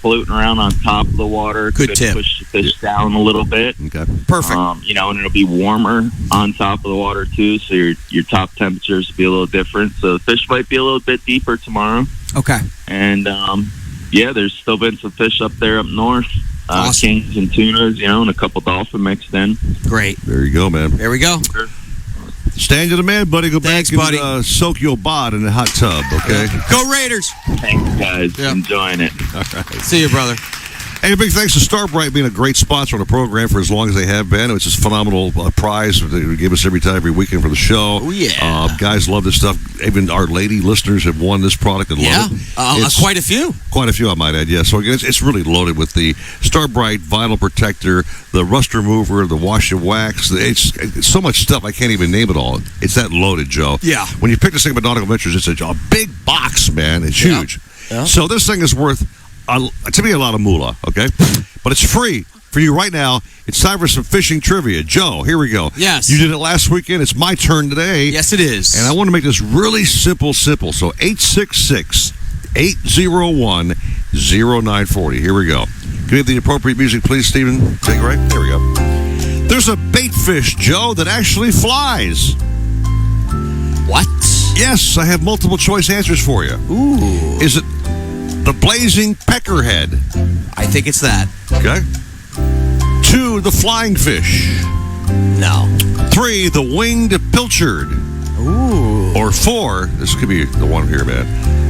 floating around on top of the water. Good tip. Push the fish down a little bit. Okay. Perfect. And it'll be warmer on top of the water too, so your top temperatures will be a little different. So the fish might be a little bit deeper tomorrow. Okay. And there's still been some fish up there up north. Awesome. Kings and tunas, and a couple dolphin mixed in. Great. There you go, man. There we go. Stand to the man, buddy. Go Thanks, back and buddy. Soak your bod in a hot tub, okay? Go Raiders. Thanks, guys. Enjoying it. All right. See you, brother. Hey, big thanks to Starbright being a great sponsor on the program for as long as they have been. It's just a phenomenal prize they give us every weekend for the show. Oh, yeah. Guys love this stuff. Even our lady listeners have won this product and love it. Quite a few. Quite a few, I might add, yeah. So again, it's really loaded with the Starbright Vinyl Protector, the Rust Remover, the Wash and Wax. It's so much stuff, I can't even name it all. It's that loaded, Joe. Yeah. When you pick this thing about Nautical Ventures, it's a big box, man. It's huge. Yeah. So this thing is worth, to me, a lot of moolah, okay? But it's free for you right now. It's time for some fishing trivia. Joe, here we go. Yes. You did it last weekend. It's my turn today. Yes, it is. And I want to make this really simple. So 866-801-0940. Here we go. Can you have the appropriate music, please, Stephen? Take it right. There we go. There's a bait fish, Joe, that actually flies. What? Yes, I have multiple choice answers for you. Ooh. Is it the blazing peckerhead? I think it's that. Okay. 2, the flying fish. No. 3, the winged pilchard. Ooh. Or 4, this could be the one here, man,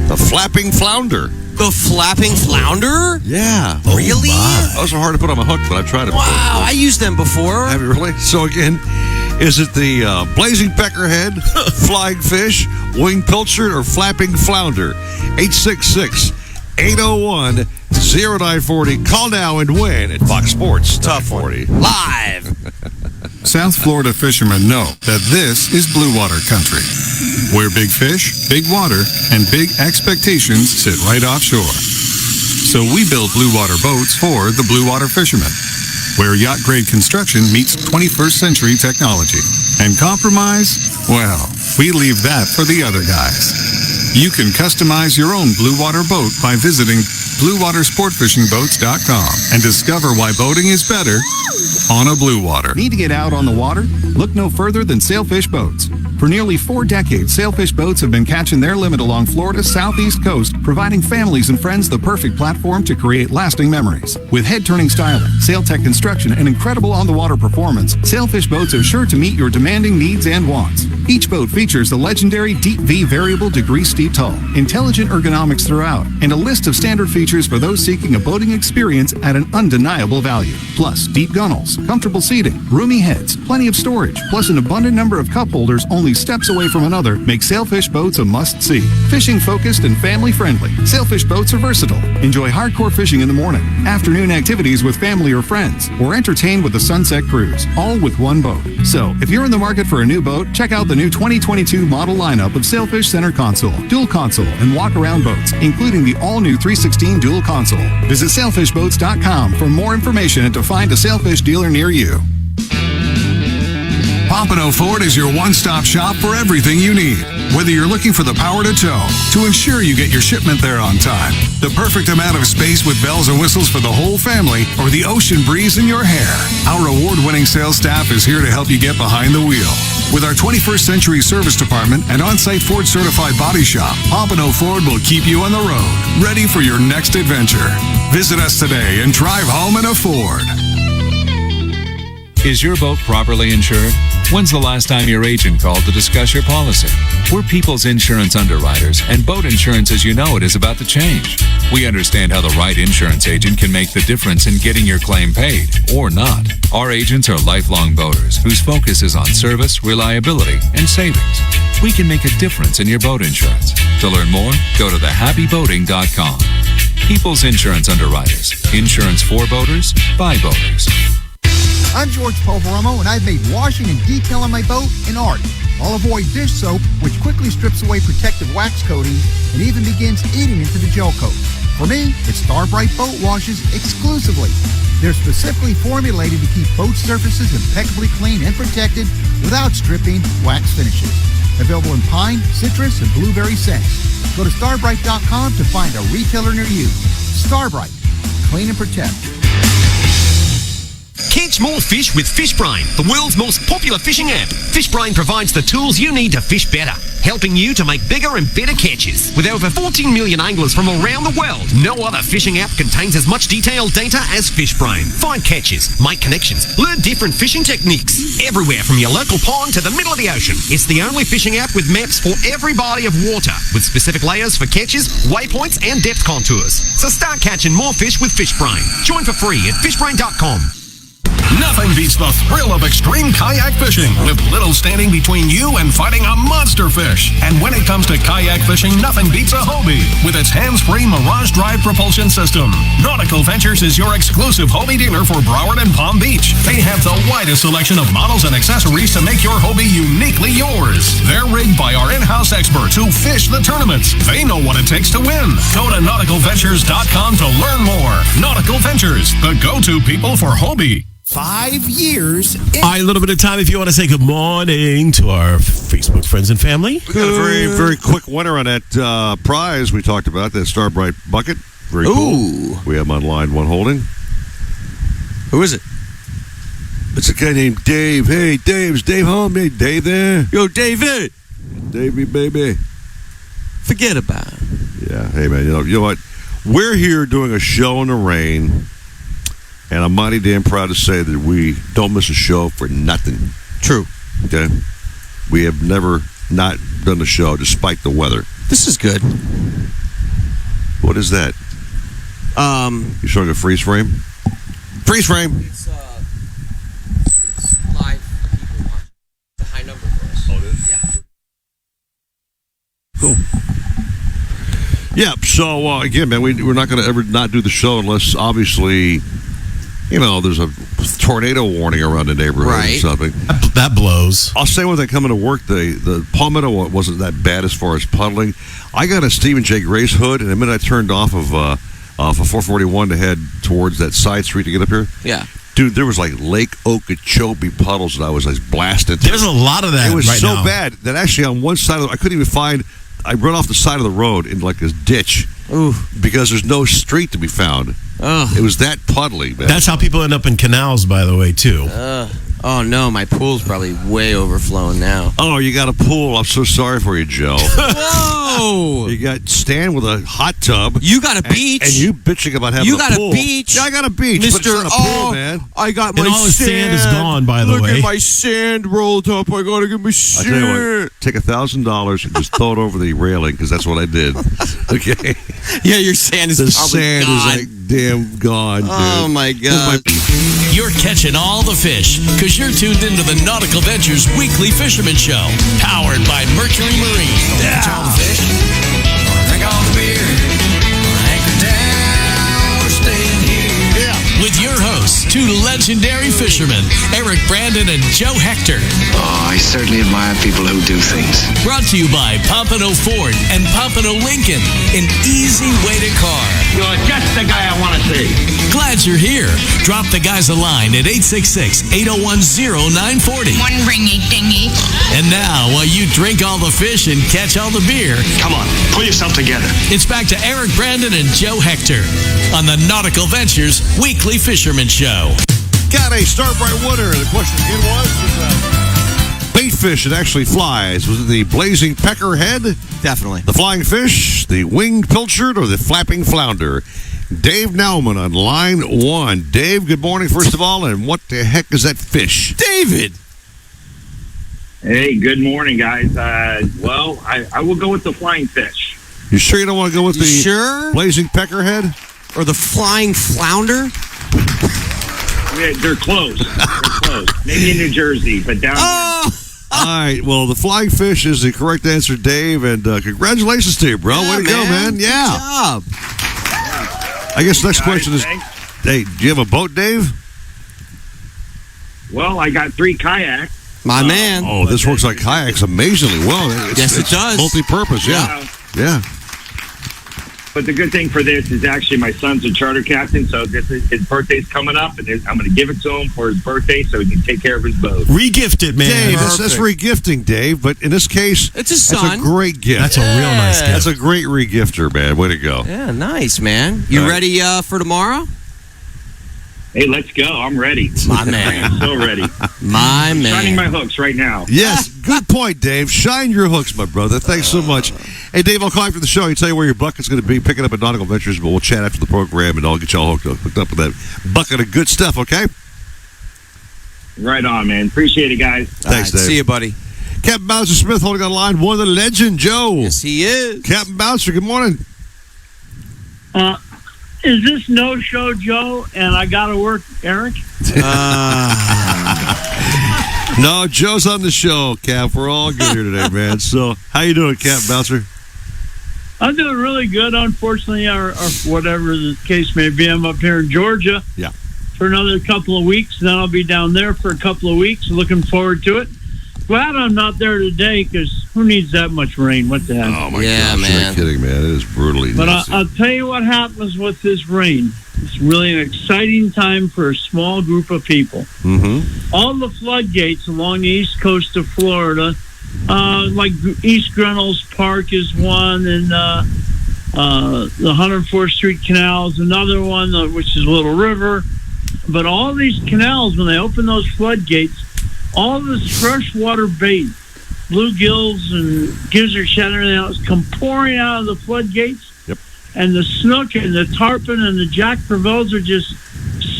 the flapping flounder. The flapping flounder? Yeah. Really? Those are hard to put on a hook, but I've tried it before. Wow, I used them before. Have you really? So again, is it the blazing peckerhead, flying fish, winged pilchard, or flapping flounder? 866-801-0940. Call now and win at Fox Sports. Tough 40. Live. South Florida fishermen know that this is blue water country, where big fish, big water, and big expectations sit right offshore. So we build blue water boats for the blue water fishermen, where yacht-grade construction meets 21st century technology. And compromise? Well, we leave that for the other guys. You can customize your own blue water boat by visiting BlueWaterSportFishingBoats.com and discover why boating is better on a blue water. Need to get out on the water? Look no further than Sailfish Boats. For nearly 4 decades, Sailfish Boats have been catching their limit along Florida's southeast coast, providing families and friends the perfect platform to create lasting memories. With head-turning styling, sail-tech construction, and incredible on-the-water performance, Sailfish Boats are sure to meet your demanding needs and wants. Each boat features the legendary Deep V variable degree steep hull, intelligent ergonomics throughout, and a list of standard features for those seeking a boating experience at an undeniable value. Plus, deep gunnels, comfortable seating, roomy heads, plenty of storage, plus an abundant number of cup holders only steps away from another make Sailfish Boats a must-see. Fishing-focused and family-friendly, Sailfish Boats are versatile. Enjoy hardcore fishing in the morning, afternoon activities with family or friends, or entertain with a sunset cruise, all with one boat. So, if you're in the market for a new boat, check out the new 2022 model lineup of Sailfish Center Console, Dual Console, and Walk-Around boats, including the all-new 316 Dual Console. Visit sailfishboats.com for more information and to find a Sailfish dealer near you. Pompano Ford is your one-stop shop for everything you need. Whether you're looking for the power to tow, to ensure you get your shipment there on time, the perfect amount of space with bells and whistles for the whole family, or the ocean breeze in your hair, our award-winning sales staff is here to help you get behind the wheel. With our 21st century service department and on-site Ford certified body shop, Pompano Ford will keep you on the road, ready for your next adventure. Visit us today and drive home in a Ford. Is your boat properly insured? When's the last time your agent called to discuss your policy? We're people's insurance underwriters, and boat insurance as you know it is about to change. We understand how the right insurance agent can make the difference in getting your claim paid, or not. Our agents are lifelong boaters whose focus is on service, reliability, and savings. We can make a difference in your boat insurance. To learn more, go to thehappyboating.com. People's Insurance Underwriters. Insurance for boaters, by boaters. I'm George Poveromo, and I've made washing and detailing my boat an art. I'll avoid dish soap, which quickly strips away protective wax coating and even begins eating into the gel coat. For me, it's Starbright Boat Washes exclusively. They're specifically formulated to keep boat surfaces impeccably clean and protected without stripping wax finishes. Available in pine, citrus, and blueberry scents. Go to starbright.com to find a retailer near you. Starbright. Clean and protect. Catch more fish with FishBrain, the world's most popular fishing app. FishBrain provides the tools you need to fish better, helping you to make bigger and better catches. With over 14 million anglers from around the world, no other fishing app contains as much detailed data as FishBrain. Find catches, make connections, learn different fishing techniques, everywhere from your local pond to the middle of the ocean. It's the only fishing app with maps for every body of water, with specific layers for catches, waypoints, and depth contours. So start catching more fish with FishBrain. Join for free at fishbrain.com. Nothing beats the thrill of extreme kayak fishing, with little standing between you and fighting a monster fish. And when it comes to kayak fishing, nothing beats a Hobie with its hands-free Mirage Drive propulsion system. Nautical Ventures is your exclusive Hobie dealer for Broward and Palm Beach. They have the widest selection of models and accessories to make your Hobie uniquely yours. They're rigged by our in-house experts who fish the tournaments. They know what it takes to win. Go to nauticalventures.com to learn more. Nautical Ventures, the go-to people for Hobie. 5 years. All right, a little bit of time if you want to say good morning to our Facebook friends and family. We got a very, very quick winner on that prize we talked about, that Starbright bucket. Very cool. We have him on line one holding. Who is it? It's a guy named Dave. Hey, Dave. Is Dave home? Hey, Dave there? Yo, David. Davey, baby. Forget about it. Yeah. Hey, man. You know what? We're here doing a show in the rain, and I'm mighty damn proud to say that we don't miss a show for nothing. True. Okay. We have never not done a show despite the weather. This is good. What is that? You showing a freeze frame? Freeze frame. It's live people watching. It's a high number for us. Oh, it is? Yeah. Cool. Yeah, so again, man, we're not going to ever not do the show unless, obviously, there's a tornado warning around the neighborhood or something. That blows. I'll say one thing, coming to work, the Palmetto wasn't that bad as far as puddling. I got a Stephen J. Grace hood, and the minute I turned off of 441 to head towards that side street to get up here, yeah, dude, there was like Lake Okeechobee puddles that I was blasting through. There's a lot of that. It was right so now. bad that actually on one side I couldn't even find. I run off the side of the road in like this ditch because there's no street to be found. It was that puddly, man. That's how people end up in canals, by the way, too. Oh, no, my pool's probably way overflowing now. Oh, you got a pool. I'm so sorry for you, Joe. Whoa! You got Stan with a hot tub. You got a beach. And you bitching about having you a got pool. a beach. Yeah, I got a beach. Mr. But it's not a pool, man. I got my And all the sand is gone, by the Look way. at my sand rolled up. I got to get my I sand. tell you what, take $1,000 and just throw it over the railing because that's what I did. Okay. Yeah, your sand is the probably sand gone. is like damn gone, dude. Oh, my God. You're catching all the fish because you're tuned into the Nautical Ventures Weekly Fisherman Show, powered by Mercury Marine. Catch all the fish, drink all the beer, anchor down, we're staying here. With your hosts, two legendary fishermen, Eric Brandon and Joe Hector. Oh, I certainly admire people who do things. Brought to you by Pompano Ford and Pompano Lincoln, an easy way to car. You're just the guy I want to see. Glad you're here. Drop the guys a line at 866-801-0940. One ringy dingy. And now, while you drink all the fish and catch all the beer, Come on, pull yourself together. it's back to Eric Brandon and Joe Hector on the Nautical Ventures Weekly Fisherman Show. Got a Starbright winner. The question again was bait fish that actually flies. Was it the blazing peckerhead? Definitely. The flying fish, the winged pilchard, or the flapping flounder? Dave Nauman on line one. Dave, good morning, first of all, and what the heck is that fish? David! Hey, good morning, guys. I will go with the flying fish. You sure you don't want to go with the blazing peckerhead? Or the flying flounder? Yeah, they're close. Maybe in New Jersey, but down here. All right, well, the flying fish is the correct answer, Dave, and congratulations to you, bro. Way to go, man. Yeah. Good job. I guess the next question is, thanks. hey, do you have a boat, Dave? Well, I got 3 kayaks. My man. Oh, this works like kayaks amazingly well. Yes, it does. Multi-purpose, yeah. But the good thing for this is actually my son's a charter captain, so this is his birthday's coming up, and I'm going to give it to him for his birthday so he can take care of his boat. Regift it, man. Dave, that's regifting, Dave. But in this case, it's his that's son. a great gift. That's a real nice gift. That's a great regifter, man. Way to go. Yeah, nice, man. You ready for tomorrow? Hey, let's go. I'm ready. My man. I'm so ready. My man. Shining my hooks right now. Yes, good point, Dave. Shine your hooks, my brother. Thanks so much. Hey, Dave, I'll call you after the show and tell you where your bucket's going to be. Pick it up at Nautical Ventures, but we'll chat after the program, and I'll get y'all hooked up with that bucket of good stuff, okay? Right on, man. Appreciate it, guys. Thanks, Dave. See you, buddy. Captain Bouncer Smith holding on line one, the legend, Joe. Yes, he is. Captain Bouncer, good morning. Is this no show, Joe? And I got to work, Eric? No, Joe's on the show, Cap. We're all good here today, man. So, how you doing, Captain Bouncer? I'm doing really good. Unfortunately, or whatever the case may be, I'm up here in Georgia for another couple of weeks. Then I'll be down there for a couple of weeks. Looking forward to it. Glad I'm not there today because who needs that much rain? What the heck? Oh, my gosh. man. You're not kidding, man. It is brutally But nasty. I'll tell you what happens with this rain. It's really an exciting time for a small group of people. Mm-hmm. All the floodgates along the east coast of Florida, like East Grinnell's Park is one, and the 104th Street Canal is another one, which is Little River. But all these canals, when they open those floodgates, all this freshwater bait bluegills and gizzard shad and everything else come pouring out of the floodgates. Yep. And the snook and the tarpon and the jack crevalles are just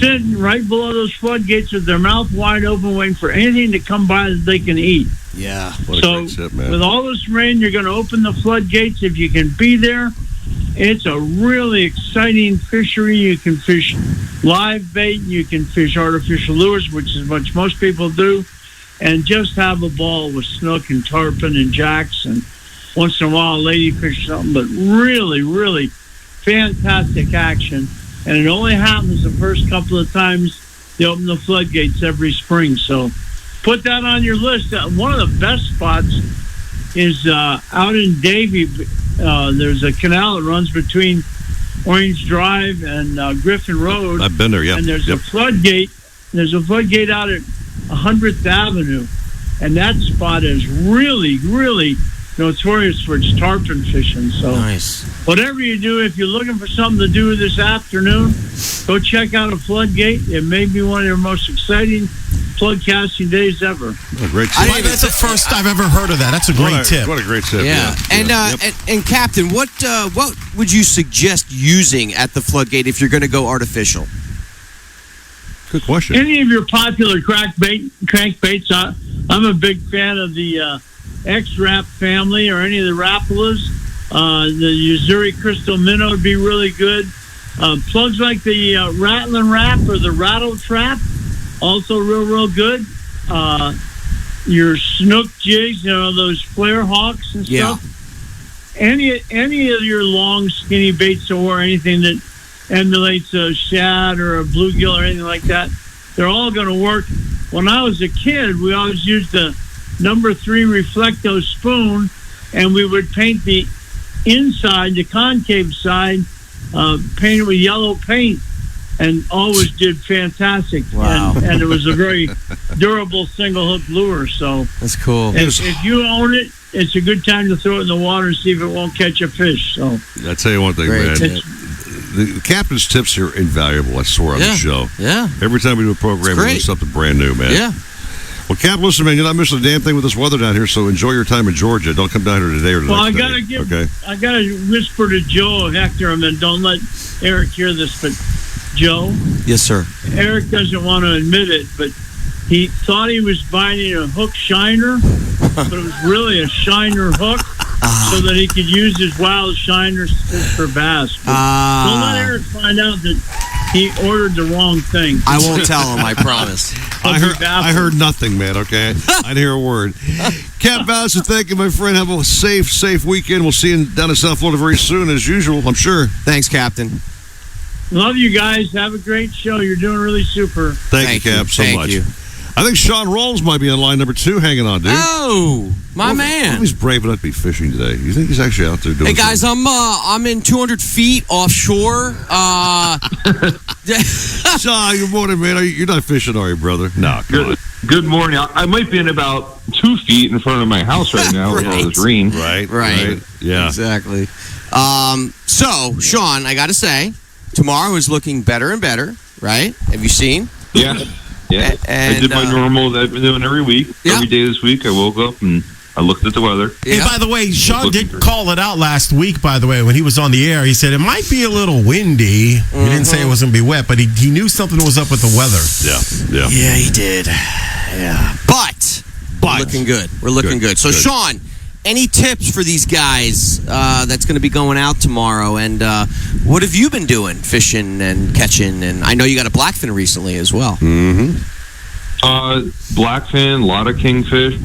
sitting right below those floodgates with their mouth wide open, waiting for anything to come by that they can eat. Yeah. What a So great tip, man. with all this rain, you're going to open the floodgates. If you can be there, it's a really exciting fishery. You can fish live bait. You can fish artificial lures, which is what most people do, and just have a ball with snook and tarpon and jacks, and once in a while a ladyfish or something. But really, really fantastic action. And it only happens the first couple of times they open the floodgates every spring. So put that on your list. One of the best spots is out in Davie. There's a canal that runs between Orange Drive and Griffin Road. I've been there, yeah. And there's a floodgate. There's a floodgate out at 100th Avenue. And that spot is really, really notorious for its tarpon fishing. So nice. Whatever you do, if you're looking for something to do this afternoon, go check out a floodgate. It may be one of your most exciting flood casting days ever. Oh, great tip. That's the first I've ever heard of that. That's a great tip. What a great tip. Yeah. And Captain, what would you suggest using at the floodgate if you're going to go artificial? Good question. Any of your popular crankbaits. I'm a big fan of the X-Rap family or any of the Rapalas. The Uzuri Crystal Minnow would be really good. Plugs like the Rattling Rap or the Rattle Trap, also real good. Your snook jigs, those flare hawks and stuff. Any of your long, skinny baits or anything that emulates a shad or a bluegill or anything like that, they're all going to work. When I was a kid, we always used the number 3 Reflecto spoon, and we would paint the inside, the concave side, painted with yellow paint, and always did fantastic. Wow. And it was a very durable single hook lure. So that's cool. If you own it, it's a good time to throw it in the water and see if it won't catch a fish. So I tell you one thing, Great man. tip. The captain's tips are invaluable, I swear, on the show. Yeah. Every time we do a program, we do something brand new, man. Yeah. Well, Cap, listen, man, you're not missing a damn thing with this weather down here, so enjoy your time in Georgia. Don't come down here today or the Well, next I gotta whisper to Joe Hector, and don't let Eric hear this, but Joe, Yes, sir. Eric doesn't want to admit it, but he thought he was buying a hook shiner, but it was really a shiner hook, so that he could use his wild shiners to fish for bass. But don't let Eric find out that he ordered the wrong thing. I won't tell him, I promise. I heard nothing, man, okay? I didn't hear a word. Cap Bassett, thank you, my friend. Have a safe weekend. We'll see you down in South Florida very soon, as usual, I'm sure. Thanks, Captain. Love you guys. Have a great show. You're doing really super. Thank you, Cap, so Thank much. you. I think Sean Rolls might be on line number 2 hanging on, dude. Oh, my man. He's brave enough to be fishing today. You think he's actually out there doing Hey guys, I'm in 200 feet offshore. Sean, good morning, man. You're not fishing, are you, brother? No, come on. Good morning. I might be in about 2 feet in front of my house right now with all this rain. Right. Yeah. Exactly. So, Sean, I got to say, tomorrow is looking better and better, right? Have you seen? Yeah. And, I did my normal that I've been doing every week. Every day this week, I woke up and I looked at the weather. Hey, by the way, Sean did call it out last week, by the way, when he was on the air. He said it might be a little windy. He didn't say it was going to be wet, but he knew something was up with the weather. Yeah. Yeah, he did. Yeah. But we're looking good. We're looking good. So, Sean, any tips for these guys that's going to be going out tomorrow? And what have you been doing, fishing and catching? And I know you got a blackfin recently as well. Mm-hmm. Blackfin, a lot of kingfish.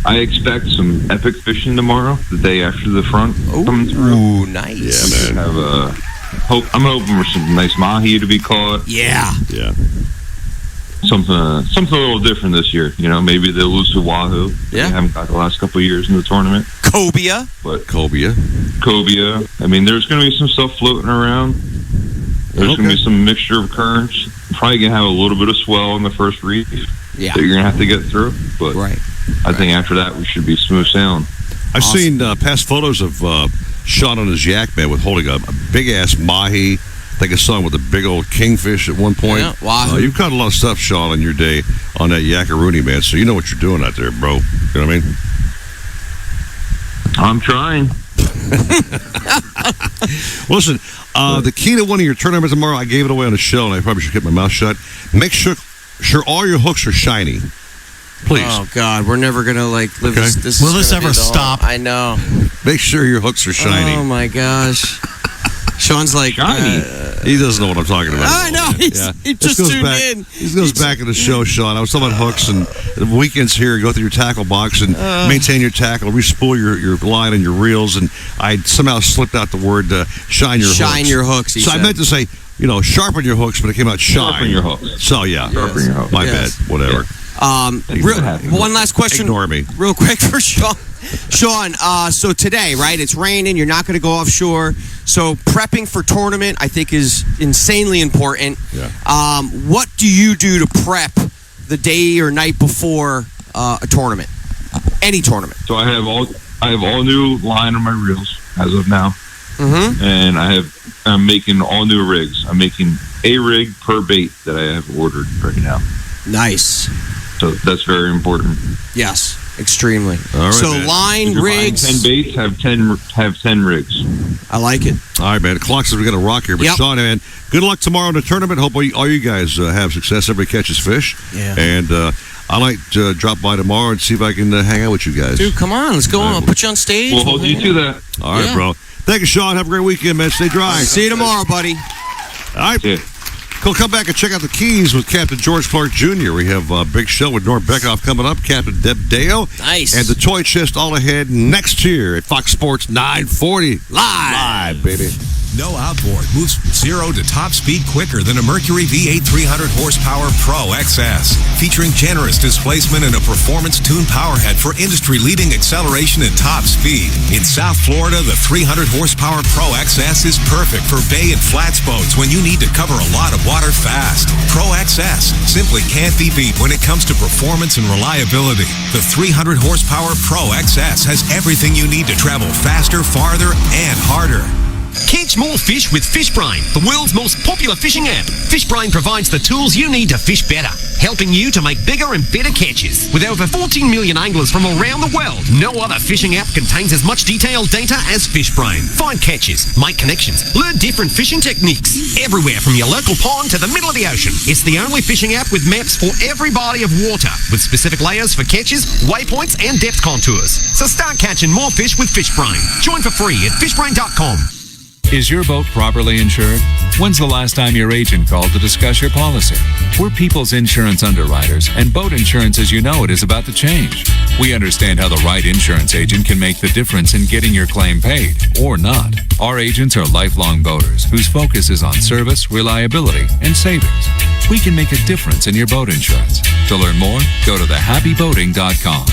I expect some epic fishing tomorrow, the day after the front coming through. Ooh, nice. Yeah, man. I'm hoping for some nice mahi to be caught. Yeah. Something a little different this year. Maybe the elusive wahoo. Yeah. We haven't got the last couple of years in the tournament. Cobia. Cobia. I mean, there's going to be some stuff floating around. There's going to be some mixture of currents. Probably going to have a little bit of swell in the first reef that you're going to have to get through. But I think after that, we should be smooth sailing. I've seen past photos of Sean on his yak, man, with holding a big-ass mahi. I think I saw him with a big old kingfish at one point. Yeah, wahoo. You've caught a lot of stuff, Sean, in your day on that Yakarooney, man. So you know what you're doing out there, bro. You know what I mean? I'm trying. Listen, the key to winning your tournament tomorrow, I gave it away on the show, and I probably should keep my mouth shut. Make sure all your hooks are shiny. Please. Oh, God. We're never going to, live Okay. this. Will this ever stop? I know. Make sure your hooks are shiny. Oh, my gosh. Sean's like... he doesn't know what I'm talking about. I know. He just tuned in. He goes back in the show, Sean. I was talking about hooks and the weekends here. Go through your tackle box and maintain your tackle. Re-spool your line and your reels. And I somehow slipped out the word shine your hooks. Shine your hooks, he So said. I meant to say, sharpen your hooks, but it came out shine. Sharpen your hooks. So, yeah. Sharpen your hooks. My bad. Whatever. One last question. Ignore me. Real quick for Sean. Sean, so today, right, it's raining. You're not going to go offshore. So prepping for tournament, I think, is insanely important. Yeah. What do you do to prep the day or night before a tournament? Any tournament. So I have all new line on my reels as of now. Mm-hmm. And I'm making all new rigs. I'm making a rig per bait that I have ordered right now. Nice. So that's very important. Yes, extremely. All right, so man. line, If you're buying rigs. 10 baits, have 10 rigs. I like it. All right, man. The clock says we're going to rock here. But, Sean, man, good luck tomorrow in the tournament. Hope all you guys have success. Everybody catches fish. Yeah. And I might drop by tomorrow and see if I can hang out with you guys. Dude, come on. Let's go on. I'll put you on stage. We'll hold you to that. All right, Yeah. bro. Thank you, Sean. Have a great weekend, man. Stay dry. See you tomorrow, buddy. All right. Yeah. Go come back and check out the Keys with Captain George Clark Jr. We have a big show with Norm Beckoff coming up, Captain Deb Deo. Nice. And the Toy Chest all ahead next year at Fox Sports 940. Live, baby. No outboard moves from 0 to top speed quicker than a Mercury V8 300 horsepower Pro XS. Featuring generous displacement and a performance-tuned powerhead for industry-leading acceleration and top speed. In South Florida, the 300 horsepower Pro XS is perfect for bay and flats boats when you need to cover a lot of water fast. Pro XS simply can't be beat when it comes to performance and reliability. The 300 horsepower Pro XS has everything you need to travel faster, farther, and harder. Catch more fish with FishBrain, the world's most popular fishing app. FishBrain provides the tools you need to fish better, helping you to make bigger and better catches. With over 14 million anglers from around the world, no other fishing app contains as much detailed data as FishBrain. Find catches, make connections, learn different fishing techniques, everywhere from your local pond to the middle of the ocean. It's the only fishing app with maps for every body of water, with specific layers for catches, waypoints, and depth contours. So start catching more fish with FishBrain. Join for free at fishbrain.com. Is your boat properly insured? When's the last time your agent called to discuss your policy? We're People's Insurance Underwriters, and boat insurance as you know it is about to change. We understand how the right insurance agent can make the difference in getting your claim paid, or not. Our agents are lifelong boaters whose focus is on service, reliability, and savings. We can make a difference in your boat insurance. To learn more, go to thehappyboating.com.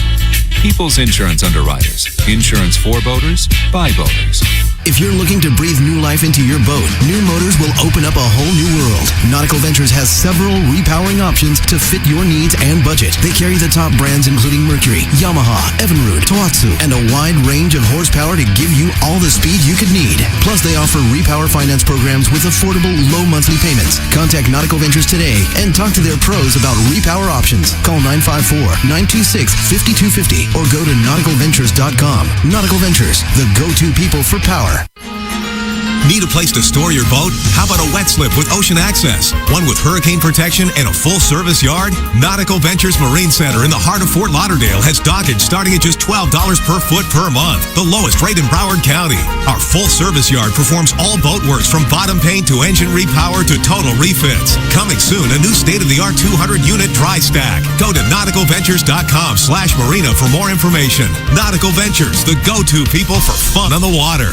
People's Insurance Underwriters. Insurance for boaters, by boaters. If you're looking to breathe new life into your boat, new motors will open up a whole new world. Nautical Ventures has several repowering options to fit your needs and budget. They carry the top brands including Mercury, Yamaha, Evinrude, Tohatsu, and a wide range of horsepower to give you all the speed you could need. Plus, they offer repower finance programs with affordable, low monthly payments. Contact Nautical Ventures today and talk to their pros about repower options. Call 954-926-5250 or go to nauticalventures.com. Nautical Ventures, the go-to people for power. Need a place to store your boat? How about a wet slip with ocean access? One with hurricane protection and a full-service yard? Nautical Ventures Marine Center in the heart of Fort Lauderdale has dockage starting at just $12 per foot per month, the lowest rate in Broward County. Our full-service yard performs all boat works from bottom paint to engine repower to total refits. Coming soon, a new state-of-the-art 200-unit dry stack. Go to nauticalventures.com/marina for more information. Nautical Ventures, the go-to people for fun on the water.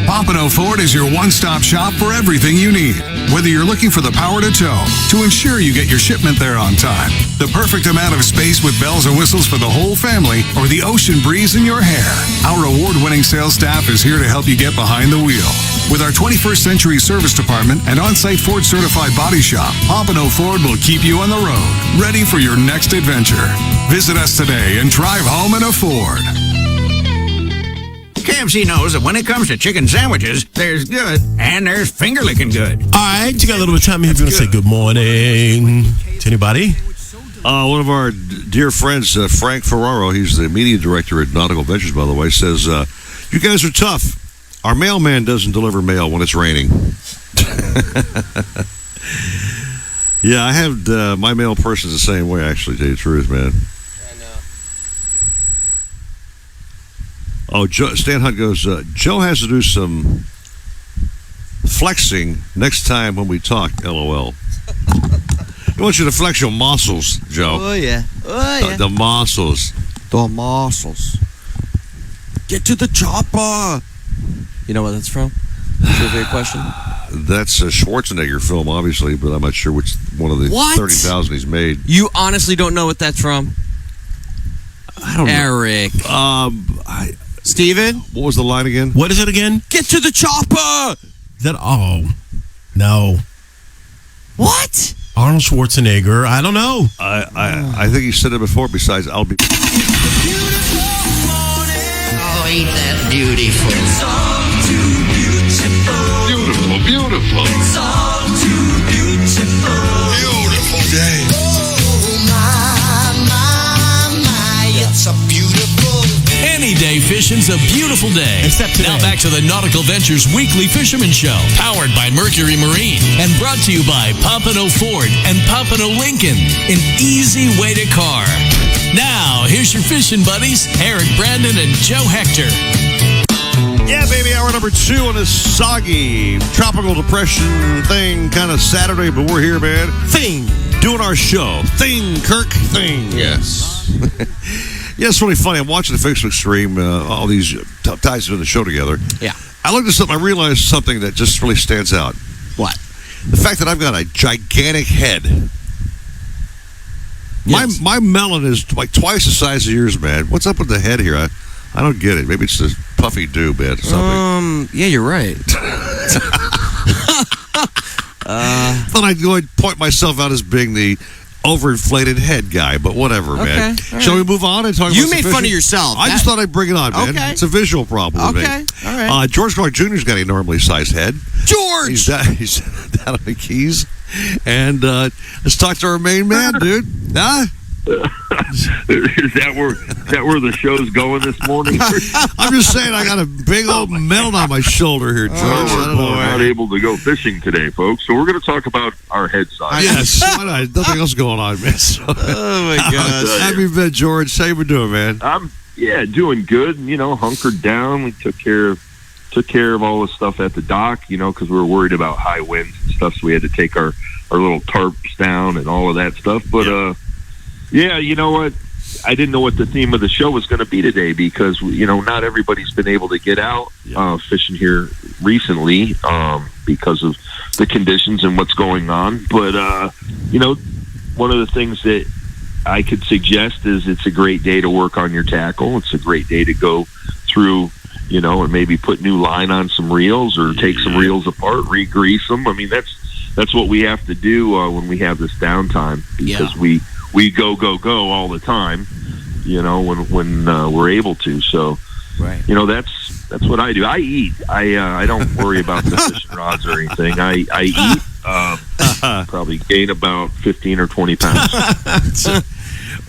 Pompano Ford is your one-stop shop for everything you need. Whether you're looking for the power to tow, to ensure you get your shipment there on time, the perfect amount of space with bells and whistles for the whole family, or the ocean breeze in your hair, our award-winning sales staff is here to help you get behind the wheel. With our 21st century service department and on-site Ford certified body shop, Pompano Ford will keep you on the road, ready for your next adventure. Visit us today and drive home in a Ford. KFC knows that when it comes to chicken sandwiches, there's good and there's finger-licking good. All right, you got a little bit of time here if you want to say good morning to anybody. One of our dear friends, Frank Ferraro, he's the media director at Nautical Ventures, by the way, says, you guys are tough. Our mailman doesn't deliver mail when it's raining. Yeah, I have my mail person's the same way, actually, to tell you the truth, man. Oh, Stan Hunt goes, Joe has to do some flexing next time when we talk, LOL. I want you to flex your muscles, Joe. Oh, yeah. Oh, yeah. The muscles. The muscles. Get to the chopper. You know what that's from? Trivia question. That's a Schwarzenegger film, obviously, but I'm not sure which one of the 30,000 he's made. You honestly don't know what that's from? I don't know. Eric. Steven? What was the line again? What is it again? Get to the chopper! No. What? Arnold Schwarzenegger. I don't know. I think he said it before, besides I'll be... Oh, ain't that beautiful? It's all too beautiful. Beautiful. It's all too beautiful. Beautiful day. Oh, my, it's a beautiful day. Any day fishing's a beautiful day. Except today. Now back to the Nautical Ventures Weekly Fisherman Show, powered by Mercury Marine and brought to you by Pompano Ford and Pompano Lincoln, an easy way to car. Now, here's your fishing buddies, Eric Brandon and Joe Hector. Yeah, baby, hour number 2 on this soggy tropical depression thing, kind of Saturday, but we're here, man. Thing. Doing our show. Thing, Kirk, thing. Yes. Yeah, it's really funny. I'm watching the Facebook stream, all these guys doing the show together. Yeah. I looked at something, I realized something that just really stands out. What? The fact that I've got a gigantic head. Yes. My melon is like twice the size of yours, man. What's up with the head here? I don't get it. Maybe it's the puffy do bit or something. Yeah, you're right. Thought I'd go and point myself out as being the overinflated head guy, but whatever, man. Shall we move on and talk about You some made fishing? fun of yourself. I just thought I'd bring it on, man. Okay. It's a visual problem with me. Okay, all right. George Clark Jr.'s got a normally sized head. George! He's down on the Keys. And let's talk to our main man, dude. Huh? Is that where the show's going this morning? I'm just saying, I got a big old melon on my shoulder here, George. I don't know, We're not able to go fishing today, folks. So we're going to talk about our head size. Yes, why not? Nothing else going on, man. So, oh my gosh! How have you been, George? How you been doing, man? I'm doing good. You know, hunkered down. We took care of all the stuff at the dock. You know, because we were worried about high winds and stuff, so we had to take our little tarps down and all of that stuff. But yeah, you know what? I didn't know what the theme of the show was going to be today because, you know, not everybody's been able to get out fishing here recently because of the conditions and what's going on. But, you know, one of the things that I could suggest is it's a great day to work on your tackle. It's a great day to go through, you know, and maybe put new line on some reels or take some reels apart, re-grease them. I mean, that's what we have to do when we have this downtime because we go all the time, you know, when we're able to. So, right. You know, that's what I do. I eat. I don't worry about the fishing rods or anything. I eat. Probably gain about 15 or 20 pounds.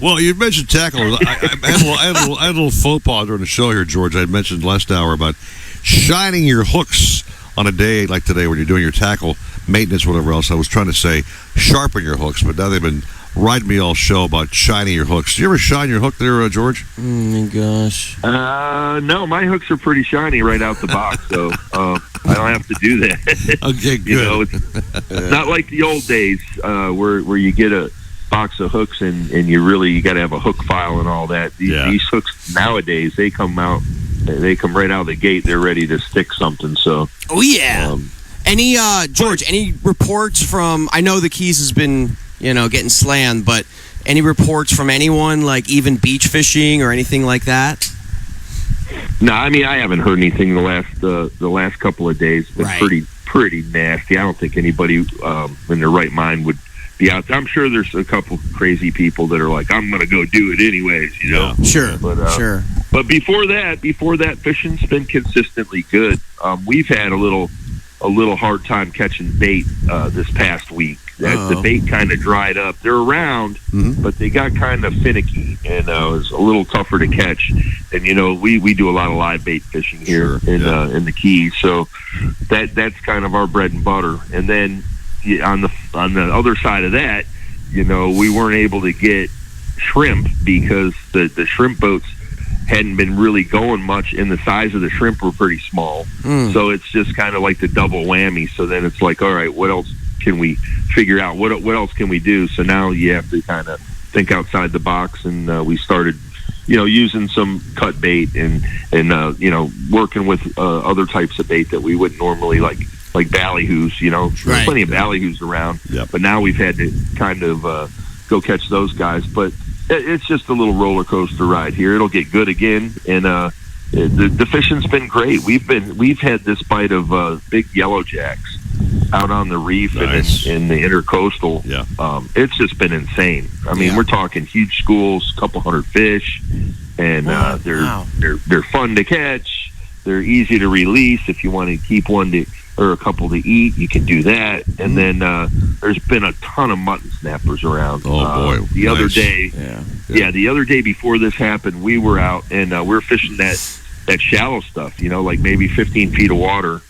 Well, you mentioned tackle. I had a little faux pas during the show here, George. I mentioned last hour about shining your hooks on a day like today when you're doing your tackle maintenance, whatever else. I was trying to say sharpen your hooks, but now they've been riding me all show about shining your hooks. Do you ever shine your hook there, George? Oh my gosh. No, my hooks are pretty shiny right out the box, so I don't have to do that. Okay, good. You know, it's not like the old days where you get a box of hooks and you got to have a hook file and all that. These hooks nowadays, they come right out of the gate. They're ready to stick something. So. Oh yeah. Any George? Any reports from? I know the Keys has been, you know, getting slammed, but any reports from anyone, like even beach fishing or anything like that? No, I mean I haven't heard anything the last couple of days. It's been pretty nasty. I don't think anybody in their right mind would be out there. I'm sure there's a couple crazy people that are like, I'm going to go do it anyways. You know, sure, but sure. But before that, fishing's been consistently good. We've had a little hard time catching bait this past week. The bait kind of dried up. They're around, but they got kind of finicky, and it was a little tougher to catch. And we do a lot of live bait fishing here in the Keys, so that's kind of our bread and butter. And then on the other side of that, we weren't able to get shrimp because the shrimp boats hadn't been really going much, and the size of the shrimp were pretty small. So it's just kind of like the double whammy. So then it's like, all right, what else can we figure out? What else can we do? So now you have to kind of think outside the box, and we started, using some cut bait and working with other types of bait that we wouldn't normally like ballyhoos. There's plenty of ballyhoos around, but now we've had to kind of go catch those guys. But it's just a little roller coaster ride here. It'll get good again, and the fishing's been great. We've had this bite of big yellow jacks out on the reef and in the intercoastal. It's just been insane. I mean, we're talking huge schools, a couple hundred fish, and they're fun to catch. They're easy to release. If you want to keep one or a couple to eat, you can do that. And then there's been a ton of mutton snappers around. The other day, the other day before this happened, we were out and we were fishing that shallow stuff, like maybe 15 feet of water,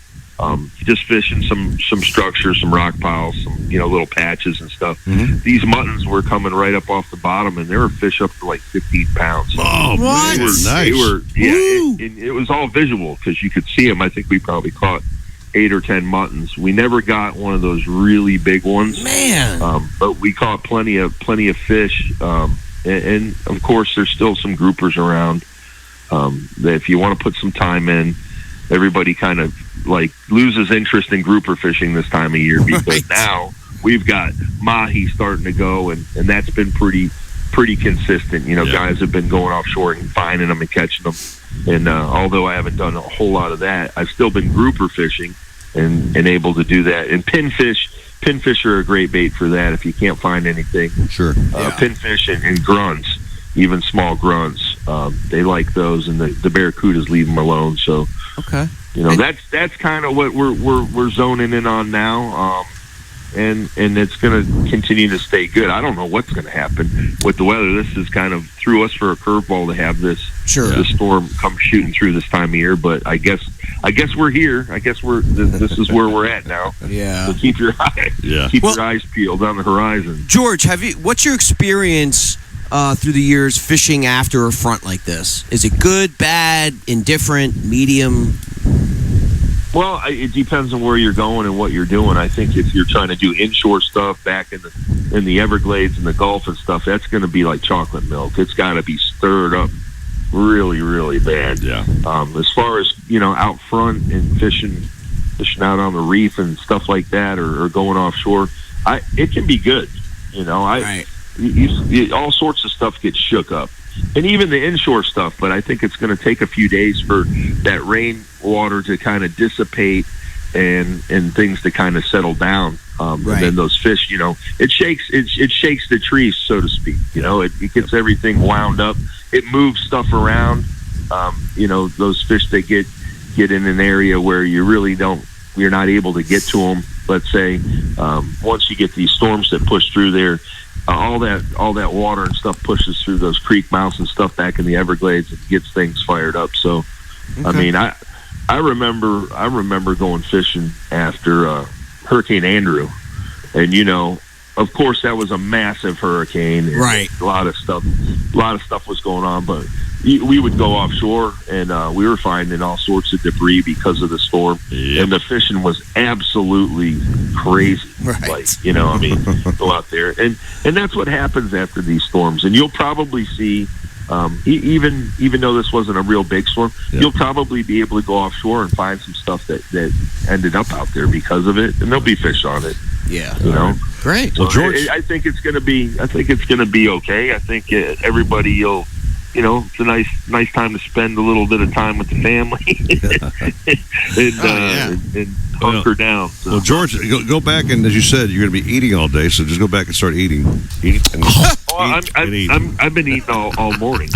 just fishing some structures, some rock piles, some little patches and stuff. These muttons were coming right up off the bottom, and there were fish up to like 15 pounds. Oh, what? They were it was all visual because you could see them. I think we probably caught 8 or 10 muttons. We never got one of those really big ones, but we caught plenty of fish, and of course there's still some groupers around that if you want to put some time in, everybody kind of like loses interest in grouper fishing this time of year because now we've got Mahi starting to go, and that's been pretty consistent. Guys have been going offshore and finding them and catching them. And although I haven't done a whole lot of that, I've still been grouper fishing and able to do that. And pinfish are a great bait for that if you can't find anything. Pinfish and grunts, even small grunts, they like those, and the barracudas leave them alone. So that's kind of what we're zoning in on now. And it's going to continue to stay good. I don't know what's going to happen with the weather. This is kind of threw us for a curveball to have this storm come shooting through this time of year. But I guess we're here. I guess this is where we're at now. So keep your eyes peeled on the horizon. George, what's your experience through the years fishing after a front like this? Is it good, bad, indifferent, medium? Well, it depends on where you're going and what you're doing. I think if you're trying to do inshore stuff back in the Everglades and the Gulf and stuff, that's going to be like chocolate milk. It's got to be stirred up really, really bad. As far as out front and fishing out on the reef and stuff like that, or going offshore, it can be good. All sorts of stuff gets shook up. And even the inshore stuff, but I think it's going to take a few days for that rainwater to kind of dissipate and things to kind of settle down. And then those fish, it shakes the trees, so to speak. It gets everything wound up. It moves stuff around. Those fish that get in an area where you're not able to get to them. Let's say once you get these storms that push through there. All that water and stuff pushes through those creek mouths and stuff back in the Everglades and gets things fired up. So, I mean, I remember going fishing after Hurricane Andrew, and of course that was a massive hurricane. Right. A lot of stuff was going on, but we would go offshore and we were finding all sorts of debris because of the storm, and the fishing was absolutely crazy. Go out there, and that's what happens after these storms. And you'll probably see, even though this wasn't a real big storm, you'll probably be able to go offshore and find some stuff that ended up out there because of it, and there'll be fish on it. Great. So George, I think it's going to be okay. I think everybody will. It's a nice time to spend a little bit of time with the family and hunker down. So. Well, George, go back, and as you said, you're going to be eating all day, so just go back and start eating. I've been eating all morning.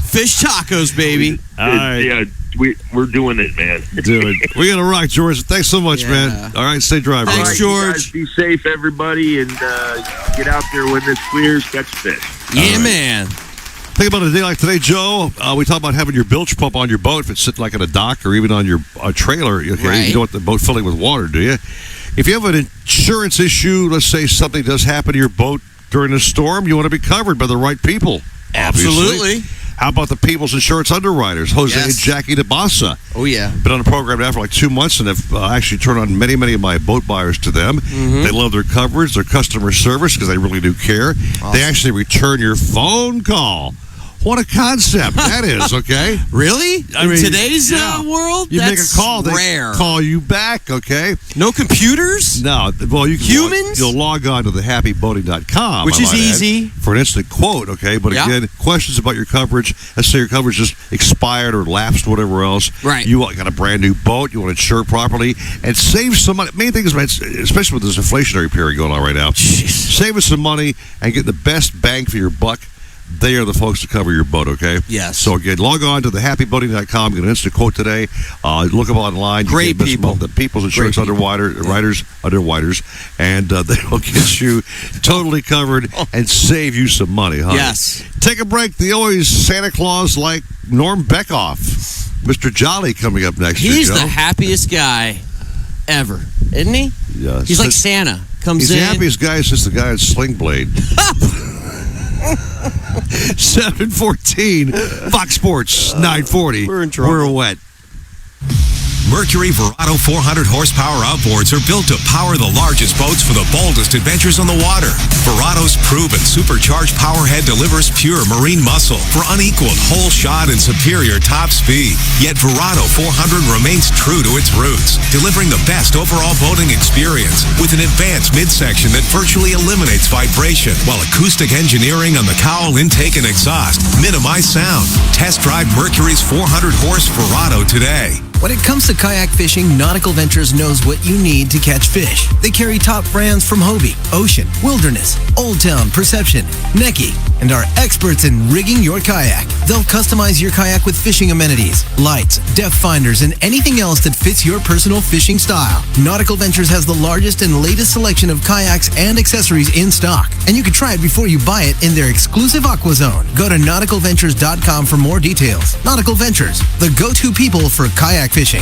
Fish tacos, baby. All right. Yeah, we're doing it, man. Do it. We got to rock, George. Thanks so much, man. All right, stay dry, bro. All right, you guys be safe, everybody, and get out there when this clears, catch fish. Yeah, man. Think about a day like today, Joe. We talk about having your bilge pump on your boat if it's sitting like in a dock or even on your trailer. Okay, Right. You don't want the boat filling with water, do you? If you have an insurance issue, let's say something does happen to your boat during a storm, you want to be covered by the right people. Absolutely. Obviously. How about the People's Insurance Underwriters, Jose and Jackie DeBassa? Oh, yeah. Been on the program now for like 2 months and have actually turned on many of my boat buyers to them. Mm-hmm. They love their coverage, their customer service, because they really do care. Awesome. They actually return your phone call. What a concept that is, okay? Really? In today's world? You make a That's call, they rare. call you back, okay? No computers? No. Well, you can Humans? you'll log on to thehappyboating.com. Which I is might add, easy. for an instant quote, okay? But Yeah. again, questions about your coverage. Let's say your coverage just expired or lapsed, whatever else. Right. You got a brand new boat. You want to insure it properly and save some money. Main thing is, especially with this inflationary period going on right now, saving some money and get the best bang for your buck. They are the folks to cover your boat, okay? Yes. So, again, log on to thehappyboating.com. Get an instant quote today. Look them online. You Great can't miss people. The People's Insurance Underwriters, and they will get you totally covered and save you some money, huh? Yes. Take a break. The always Santa Claus-like Norm Beckoff, Mr. Jolly, coming up next year, He's Joe. the happiest guy ever, isn't he? Yeah, He's like Santa. Comes He's in. the happiest guy since the guy in Sling Blade. 7:14, Fox Sports 940. We're in trouble. We're wet. Mercury Verado 400 horsepower outboards are built to power the largest boats for the boldest adventures on the water. Verado's proven supercharged powerhead delivers pure marine muscle for unequaled whole shot and superior top speed. Yet Verado 400 remains true to its roots, delivering the best overall boating experience with an advanced midsection that virtually eliminates vibration, while acoustic engineering on the cowl intake and exhaust minimize sound. Test drive Mercury's 400 horse Verado today. When it comes to kayak fishing, Nautical Ventures knows what you need to catch fish. They carry top brands from Hobie, Ocean, Wilderness, Old Town, Perception, Necky, and are experts in rigging your kayak. They'll customize your kayak with fishing amenities, lights, depth finders, and anything else that fits your personal fishing style. Nautical Ventures has the largest and latest selection of kayaks and accessories in stock, and you can try it before you buy it in their exclusive Aqua Zone. Go to nauticalventures.com for more details. Nautical Ventures, the go-to people for kayak fishing.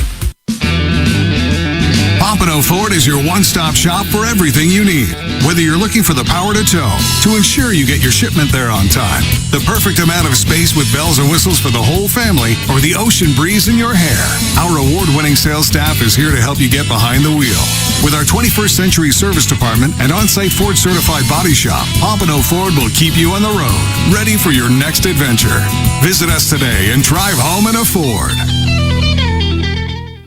Pompano Ford is your one-stop shop for everything you need. Whether you're looking for the power to tow, to ensure you get your shipment there on time, the perfect amount of space with bells and whistles for the whole family, or the ocean breeze in your hair, our award-winning sales staff is here to help you get behind the wheel. With our 21st century service department and on-site Ford certified body shop, Pompano Ford will keep you on the road, ready for your next adventure. Visit us today and drive home in a Ford.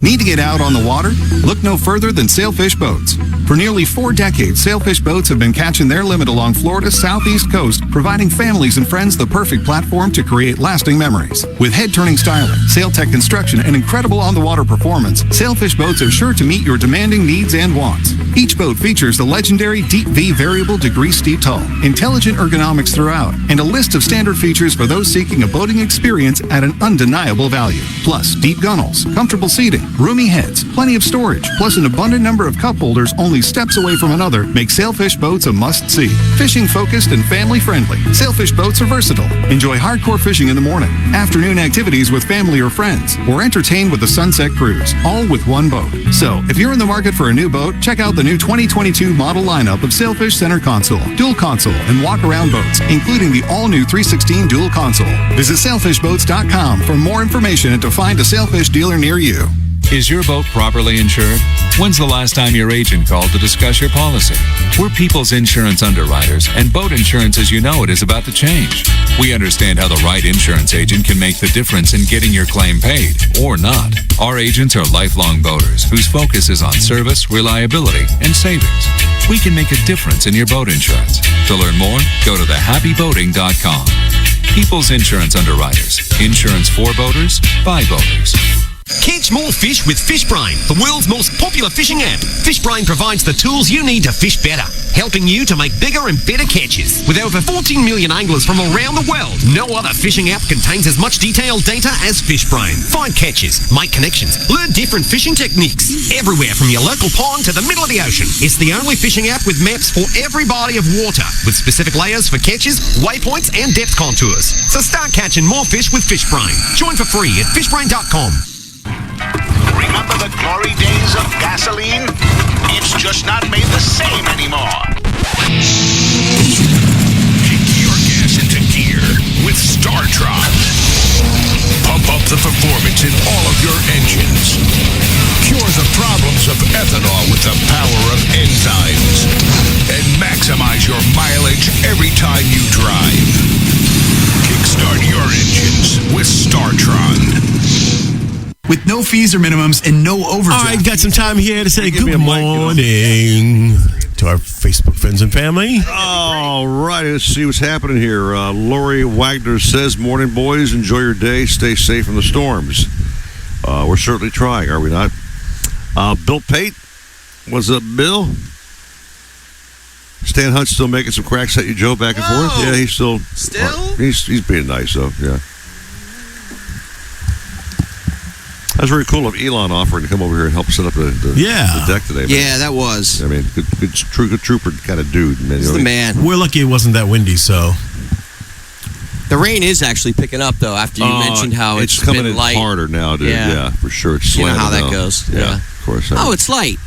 Need to get out on the water? Look no further than Sailfish Boats. For nearly 4 decades, Sailfish Boats have been catching their limit along Florida's southeast coast, providing families and friends the perfect platform to create lasting memories. With head-turning styling, SailTech construction, and incredible on-the-water performance, Sailfish Boats are sure to meet your demanding needs and wants. Each boat features the legendary Deep V variable degree steep hull, intelligent ergonomics throughout, and a list of standard features for those seeking a boating experience at an undeniable value. Plus, deep gunnels, comfortable seating, roomy heads, plenty of storage, plus an abundant number of cup holders only steps away from another make Sailfish Boats a must-see. Fishing focused and family-friendly, Sailfish Boats are versatile. Enjoy hardcore fishing in the morning, afternoon activities with family or friends, or entertain with the Sunset Cruise, all with one boat. So, if you're in the market for a new boat, check out the new 2022 model lineup of Sailfish Center Console, Dual Console, and Walk-Around boats, including the all-new 316 Dual Console. Visit sailfishboats.com for more information and to find a Sailfish dealer near you. Is your boat properly insured? When's the last time your agent called to discuss your policy? We're People's Insurance Underwriters, and boat insurance as you know it is about to change. We understand how the right insurance agent can make the difference in getting your claim paid, or not. Our agents are lifelong boaters whose focus is on service, reliability, and savings. We can make a difference in your boat insurance. To learn more, go to thehappyboating.com. People's Insurance Underwriters. Insurance for boaters, by boaters. Catch more fish with FishBrain, the world's most popular fishing app. FishBrain provides the tools you need to fish better, helping you to make bigger and better catches. With over 14 million anglers from around the world, no other fishing app contains as much detailed data as FishBrain. Find catches, make connections, learn different fishing techniques, everywhere from your local pond to the middle of the ocean. It's the only fishing app with maps for every body of water, with specific layers for catches, waypoints, and depth contours. So start catching more fish with FishBrain. Join for free at fishbrain.com. Remember the glory days of gasoline? It's just not made the same anymore. Kick your gas into gear with StarTron. Pump up the performance in all of your engines. Cure the problems of ethanol with the power of enzymes. And maximize your mileage every time you drive. Kickstart your engines with StarTron. With no fees or minimums and no overdraft. All right, got some time here to say good morning to our Facebook friends and family. All right, let's see what's happening here. Lori Wagner says, morning, boys. Enjoy your day. Stay safe from the storms. We're certainly trying, are we not? Bill Pate. What's up, Bill? Stan Hunt's still making some cracks at you, Joe, back and forth. Yeah, he's still? He's being nice, though, yeah. That was very cool of Elon offering to come over here and help set up the deck today. Man. Yeah, that was. I mean, good trooper kind of dude. Man. He's the man. We're lucky it wasn't that windy, so. The rain is actually picking up, though, after you mentioned how it's coming been in light. harder now, dude. Yeah, for sure. It's you know slamming how that down. goes. Yeah, of course. Oh, it's light.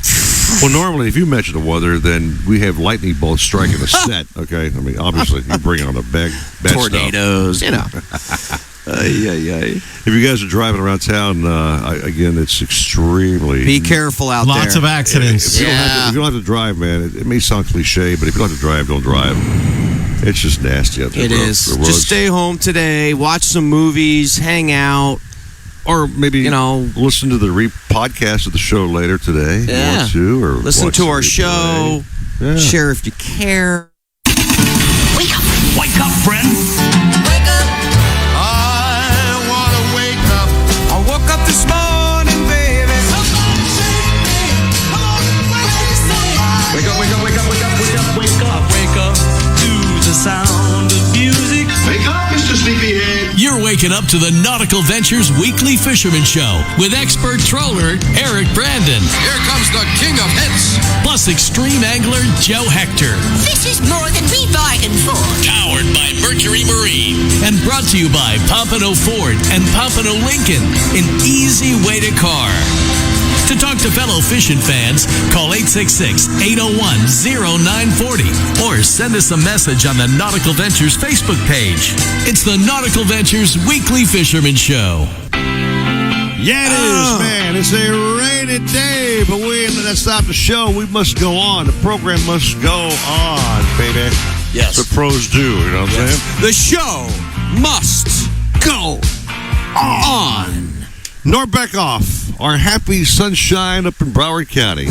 Well, normally, if you mention the weather, then we have lightning bolts striking the set, okay? I mean, obviously, you bring on the bad tornadoes, stuff. you know. If you guys are driving around town, again, it's extremely... Be careful out there. Lots of accidents. If you don't have to drive, man, it may sound cliche, but if you don't have to drive, don't drive. It's just nasty out there. It is. Just stay home today, watch some movies, hang out. Or maybe, listen to the podcast of the show later today. Yeah. You want to, or listen to our show. Yeah. Share if you care. Wake up, friend. Wake up. I want to wake up. I woke up this morning, baby. Somebody shake me. Come on, somebody. Wake up, wake up, wake up, wake up, wake up, wake up. I wake up to the sound of music. Wake up, Mr. Sleepyhead. You're waking up to the Nautical Ventures Weekly Fisherman Show with expert troller Eric Brandon. Here comes the king of hits. Plus extreme angler Joe Hector. This is more than we bargained for. Powered by Mercury Marine. And brought to you by Pompano Ford and Pompano Lincoln. An easy way to car. To talk to fellow fishing fans, call 866-801-0940 or send us a message on the Nautical Ventures Facebook page. It's the Nautical Ventures Weekly Fisherman Show. Yeah, it is, man. It's a rainy day, but we ain't gonna stop the show. We must go on. The program must go on, baby. Yes. That's what pros do, you know what I'm saying? The show must go on. Norbekoff, our happy sunshine up in Broward County.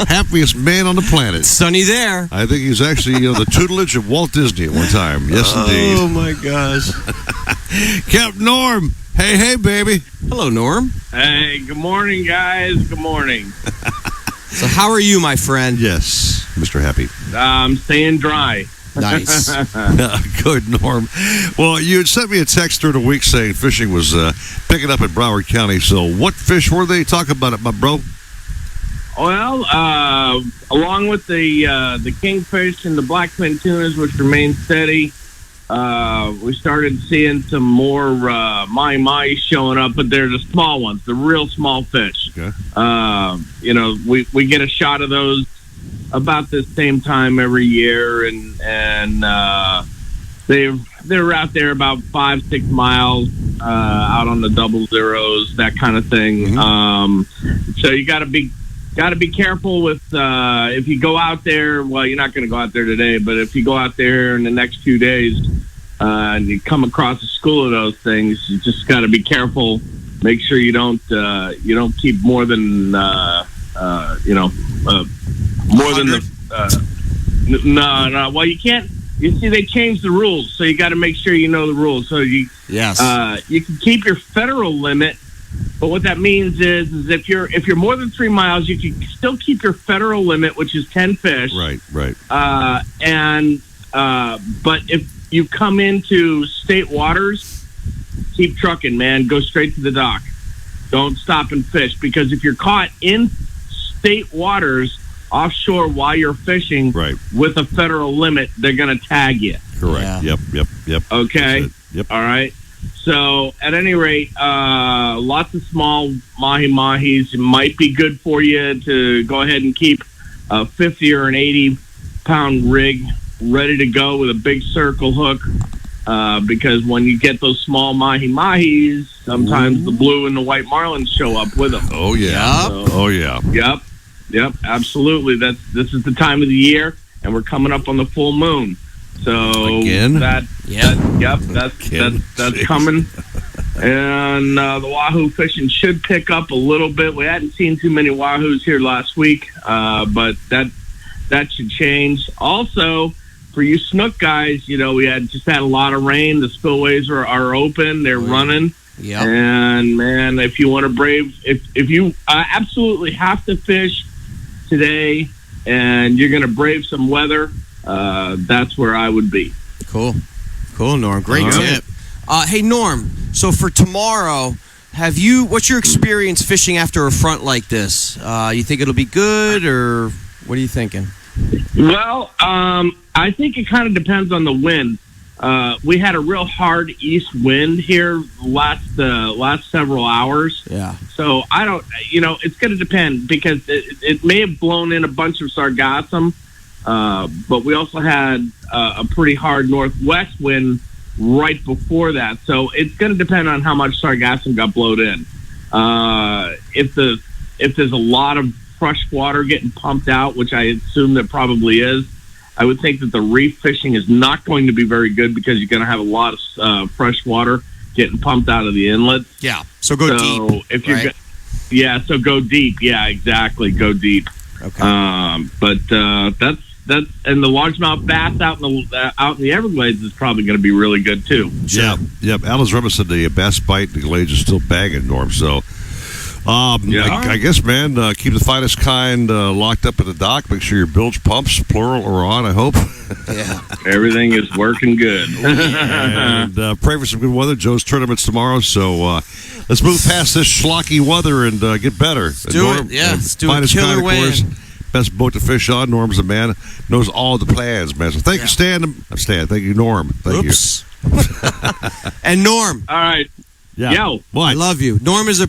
Happiest man on the planet. Sunny there. I think he's actually the tutelage of Walt Disney at one time. Yes, indeed. Oh, my gosh. Captain Norm. Hey, baby. Hello, Norm. Hey, good morning, guys. Good morning. So how are you, my friend? Yes, Mr. Happy. I'm staying dry. Nice. Good, Norm. Well, you had sent me a text during the week saying fishing was picking up in Broward County. So what fish were they? Talk about it, my bro. Well, along with the kingfish and the blackfin tunas, which remain steady, we started seeing some more Mahi Mahi showing up, but they're the small ones, the real small fish. Okay. We get a shot of those about this same time every year, and they're out there about 5-6 miles out on the 00s, that kind of thing. Mm-hmm. So you got to be careful with if you go out there. Well, you're not going to go out there today, but if you go out there in the next 2 days and you come across a school of those things, you just got to be careful. Make sure you don't keep more than more than the no. Well, you can't. You see, they changed the rules, so you got to make sure you know the rules. So you can keep your federal limit, But what that means is if you're more than 3 miles, you can still keep your federal limit, which is 10 fish. Right. But if you come into state waters, keep trucking, man. Go straight to the dock. Don't stop and fish, because if you're caught in state waters offshore while you're fishing with a federal limit, they're going to tag you. Correct. Yeah. Yep. Okay. Yep. All right. So, at any rate, lots of small mahi-mahis. It might be good for you to go ahead and keep a 50 or an 80-pound rig ready to go with a big circle hook, because when you get those small mahi-mahis, sometimes the blue and the white marlins show up with them. Oh, yeah. Yep, absolutely. This is the time of the year, and we're coming up on the full moon. So Again? that's coming. And the wahoo fishing should pick up a little bit. We hadn't seen too many wahoos here last week, but that should change. Also, for you snook guys, we just had a lot of rain. The spillways are open. They're running. Yeah. And man, if you want to brave, if you absolutely have to fish today, and you're going to brave some weather, that's where I would be. Cool, Norm. Great tip. Hey, Norm. So for tomorrow, what's your experience fishing after a front like this? You think it'll be good, or what are you thinking? Well, I think it kind of depends on the wind. We had a real hard east wind here last several hours. Yeah. So I don't, it's going to depend, because it may have blown in a bunch of sargassum, but we also had a pretty hard northwest wind right before that. So it's going to depend on how much sargassum got blown in. If there's a lot of fresh water getting pumped out, which I assume there probably is, I would think that the reef fishing is not going to be very good, because you're going to have a lot of fresh water getting pumped out of the inlets. Yeah. So go deep. If you're so go deep. Yeah, exactly. Go deep. Okay. But that's and the largemouth bass out in the Everglades is probably going to be really good too. Yep. Alan's Rubber said the bass bite in the Glades is still bagging, Norm. So, I guess, man, keep the finest kind locked up at the dock. Make sure your bilge pumps, plural, are on, I hope. Yeah. Everything is working good. And pray for some good weather. Joe's tournament's tomorrow, so let's move past this schlocky weather and get better. Let's do it. Yeah, let's do a killer win. Best boat to fish on. Norm's a man, knows all the plans, man. So thank you, Stan. Thank you, Norm. Thank you. And Norm. All right. Yeah. Yo. What? I love you. Norm is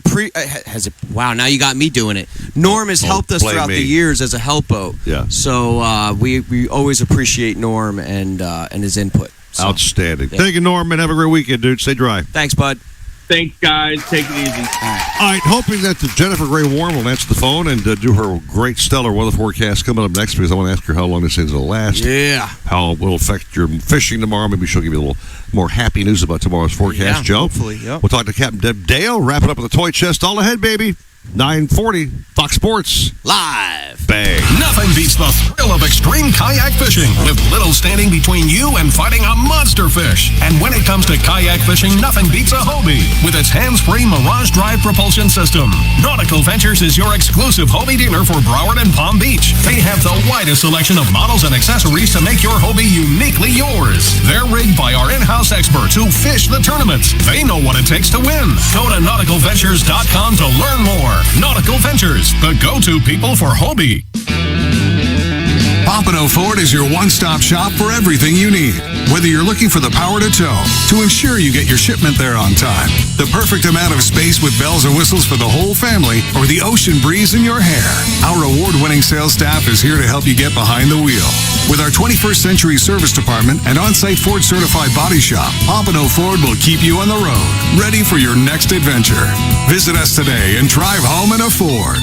wow, now you got me doing it. Norm has helped us throughout the years as a help boat. Yeah. So we always appreciate Norm and his input. So, outstanding. Yeah. Thank you, Norm, and have a great weekend, dude. Stay dry. Thanks, bud. Thanks, guys. Take it easy. All right, hoping that Jennifer Gray Warren will answer the phone and do her great stellar weather forecast coming up next, because I want to ask her how long this thing's going to last. Yeah. How it will affect your fishing tomorrow. Maybe she'll give you a little more happy news about tomorrow's forecast, Yeah, Joe. hopefully, yep. We'll talk to Captain Deb Dale, wrap it up with a toy chest all ahead, baby. 9:40, Fox Sports. Live. Bang. Nothing beats the thrill of extreme kayak fishing, with little standing between you and fighting a monster fish. And when it comes to kayak fishing, nothing beats a Hobie with its hands-free Mirage Drive propulsion system. Nautical Ventures is your exclusive Hobie dealer for Broward and Palm Beach. They have the widest selection of models and accessories to make your Hobie uniquely yours. They're rigged by our in-house experts who fish the tournaments. They know what it takes to win. Go to nauticalventures.com to learn more. Nautical Ventures, the go-to people for Hobie. Pompano Ford is your one-stop shop for everything you need. Whether you're looking for the power to tow, to ensure you get your shipment there on time, the perfect amount of space with bells and whistles for the whole family, or the ocean breeze in your hair, our award-winning sales staff is here to help you get behind the wheel. With our 21st century service department and on-site Ford certified body shop, Pompano Ford will keep you on the road, ready for your next adventure. Visit us today and drive home in a Ford.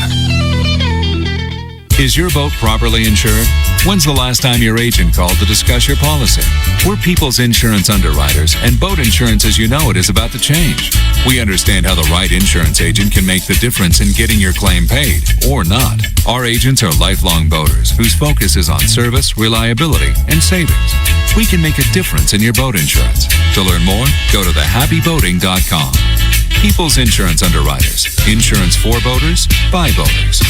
Is your boat properly insured? When's the last time your agent called to discuss your policy? We're people's insurance underwriters, and boat insurance as you know it is about to change. We understand how the right insurance agent can make the difference in getting your claim paid, or not. Our agents are lifelong boaters whose focus is on service, reliability, and savings. We can make a difference in your boat insurance. To learn more, go to thehappyboating.com. People's Insurance Underwriters. Insurance for boaters, by boaters.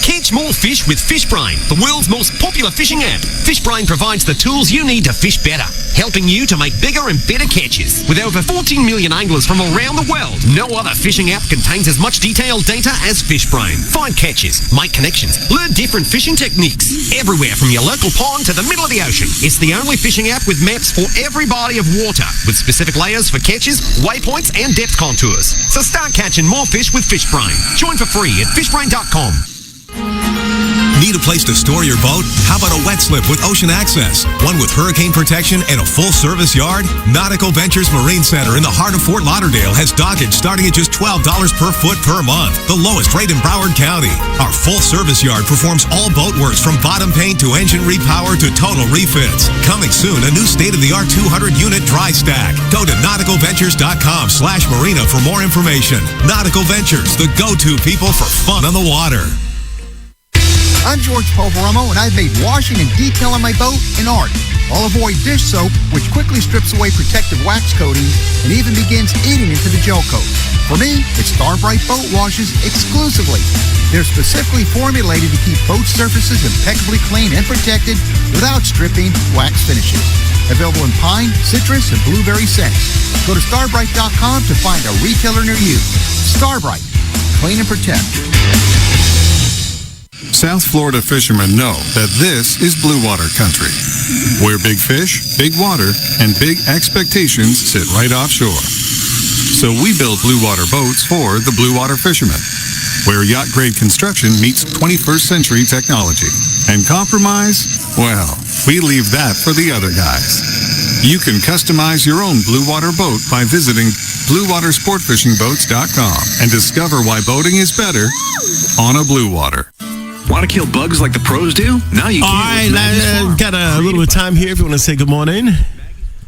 Catch more fish with Fish Brine, the world's most popular fishing app. Fish Brine provides the tools you need to fish better, helping you to make bigger and better catches. With over 14 million anglers from around the world, no other fishing app contains as much detailed data as Fish Brine. Find catches, make connections, learn different fishing techniques, everywhere from your local pond to the middle of the ocean. It's the only fishing app with maps for every body of water, with specific layers for catches, waypoints, and depth contours. So start catching more fish with Fish Brine. Join for free at fishbrine.com. Need a place to store your boat? How about a wet slip with ocean access? One with hurricane protection and a full-service yard? Nautical Ventures Marine Center in the heart of Fort Lauderdale has dockage starting at just $12 per foot per month, the lowest rate in Broward County. Our full-service yard performs all boat works from bottom paint to engine repower to total refits. Coming soon, a new state-of-the-art 200-unit dry stack. Go to nauticalventures.com/marina for more information. Nautical Ventures, the go-to people for fun on the water. I'm George Poveromo, and I've made washing and detailing my boat an art. I'll avoid dish soap, which quickly strips away protective wax coatings and even begins eating into the gel coat. For me, it's Starbright Boat Washes exclusively. They're specifically formulated to keep boat surfaces impeccably clean and protected without stripping wax finishes. Available in pine, citrus, and blueberry scents. Go to starbright.com to find a retailer near you. Starbright. Clean and protect. South Florida fishermen know that this is blue water country, where big fish, big water, and big expectations sit right offshore. So we build blue water boats for the blue water fishermen, where yacht-grade construction meets 21st century technology. And compromise? Well, we leave that for the other guys. You can customize your own blue water boat by visiting bluewatersportfishingboats.com and discover why boating is better on a blue water. Want to kill bugs like the pros do? Now you can. All right, got a little bit of time here if you want to say good morning.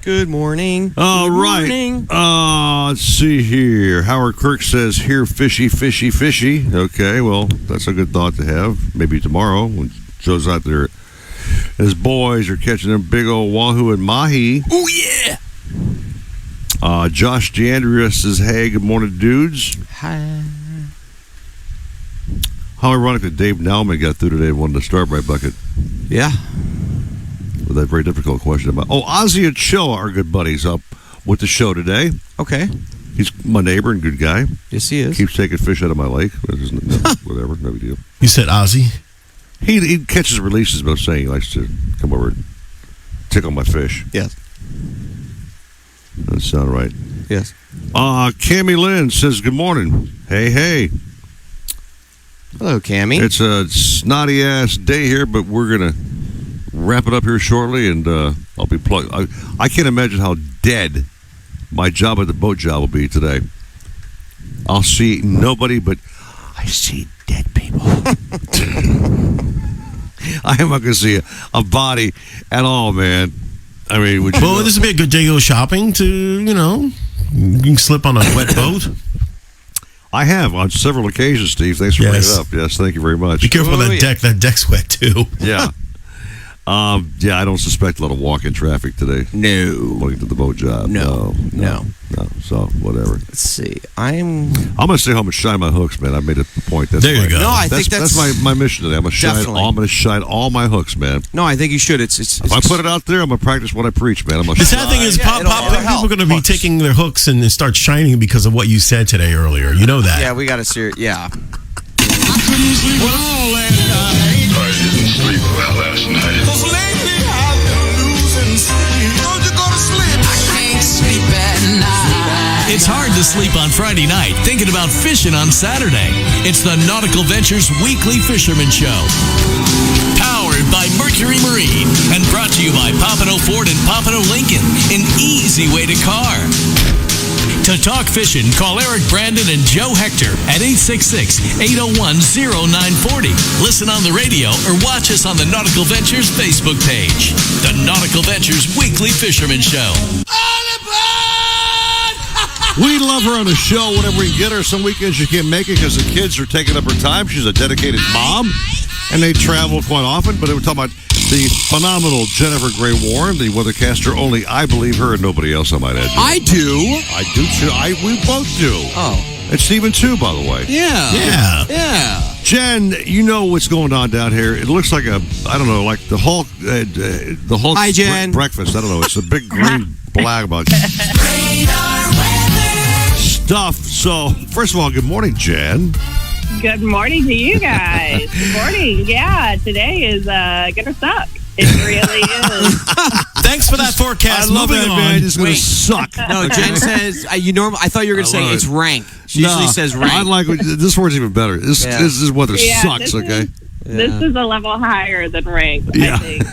Good morning. All Good right. morning. Let's see here. Howard Kirk says, here, fishy, fishy, fishy. Okay, well, that's a good thought to have. Maybe tomorrow when Joe's out there. His boys are catching them big old wahoo and mahi. Oh, yeah. Josh DeAndrea says, hey, good morning, dudes. Hi. How ironic that Dave Nauman got through today and won the Starbright bucket. Yeah. With that very difficult question about. Oh, Ozzy and Chill are good buddies up with the show today. Okay. He's my neighbor and good guy. Yes, he is. Keeps taking fish out of my lake. Whatever, no big deal. You said Ozzy? He catches releases, but I'm saying he likes to come over and tickle my fish. Yes. That sound right. Yes. Cammie Lynn says, good morning. Hey. Hello, Cammie. It's a snotty ass day here, but we're gonna wrap it up here shortly, and I'll be plugged. I can't imagine how dead my job at the boat job will be today. I'll see nobody, but I see dead people. I am not gonna see a body at all, man. I mean, would you well, this would be a good day to go shopping. To you can slip on a wet boat. I have on several occasions, Steve. Thanks for bringing it up. Yes, thank you very much. Be careful with that deck. That deck's wet too. Yeah. Yeah, I don't suspect a lot of walk-in traffic today. No. Going to the boat job. No. So, whatever. Let's see. I'm going to stay home and shine my hooks, man. I made it a point. That's there you go. No, I think that's my mission today. I'm going to shine all my hooks, man. No, I think you should. It's if I put it out there, I'm going to practice what I preach, man. The sad thing is, people are going to be taking their hooks and start shining because of what you said today earlier. You know that. Yeah, we got to see it. Yeah. I didn't sleep well last night. Cause lately I've been losing sleep. Don't you go to sleep? I can't sleep at night. It's hard to sleep on Friday night thinking about fishing on Saturday. It's the Nautical Ventures Weekly Fisherman Show. Powered by Mercury Marine and brought to you by Pompano Ford and Pompano Lincoln. An easy way to car. To talk fishing, call Eric Brandon and Joe Hector at 866-801-0940. Listen on the radio or watch us on the Nautical Ventures Facebook page. The Nautical Ventures Weekly Fisherman Show. We love her on the show whenever we can get her. Some weekends she can't make it because the kids are taking up her time. She's a dedicated mom. and they travel quite often. But they were talking about the phenomenal Jennifer Gray Warren, the weathercaster. Only I believe her and nobody else, I might add. I do. I do too. We both do. Oh. And Steven too, by the way. Yeah. Jen, you know what's going on down here. It looks like like the Hulk, Hi, Jen. breakfast. I don't know. It's a big green blag about stuff. So, first of all, good morning, Jen. Good morning to you guys. Good morning. Yeah, today is gonna suck. It really is. Thanks for that forecast. I love Moving that, on. man. It's going to suck. No, Jen says, I thought you were going to say it's rank. She usually says rank. I like this word's even better. This weather sucks, okay? This is a level higher than rank, I think.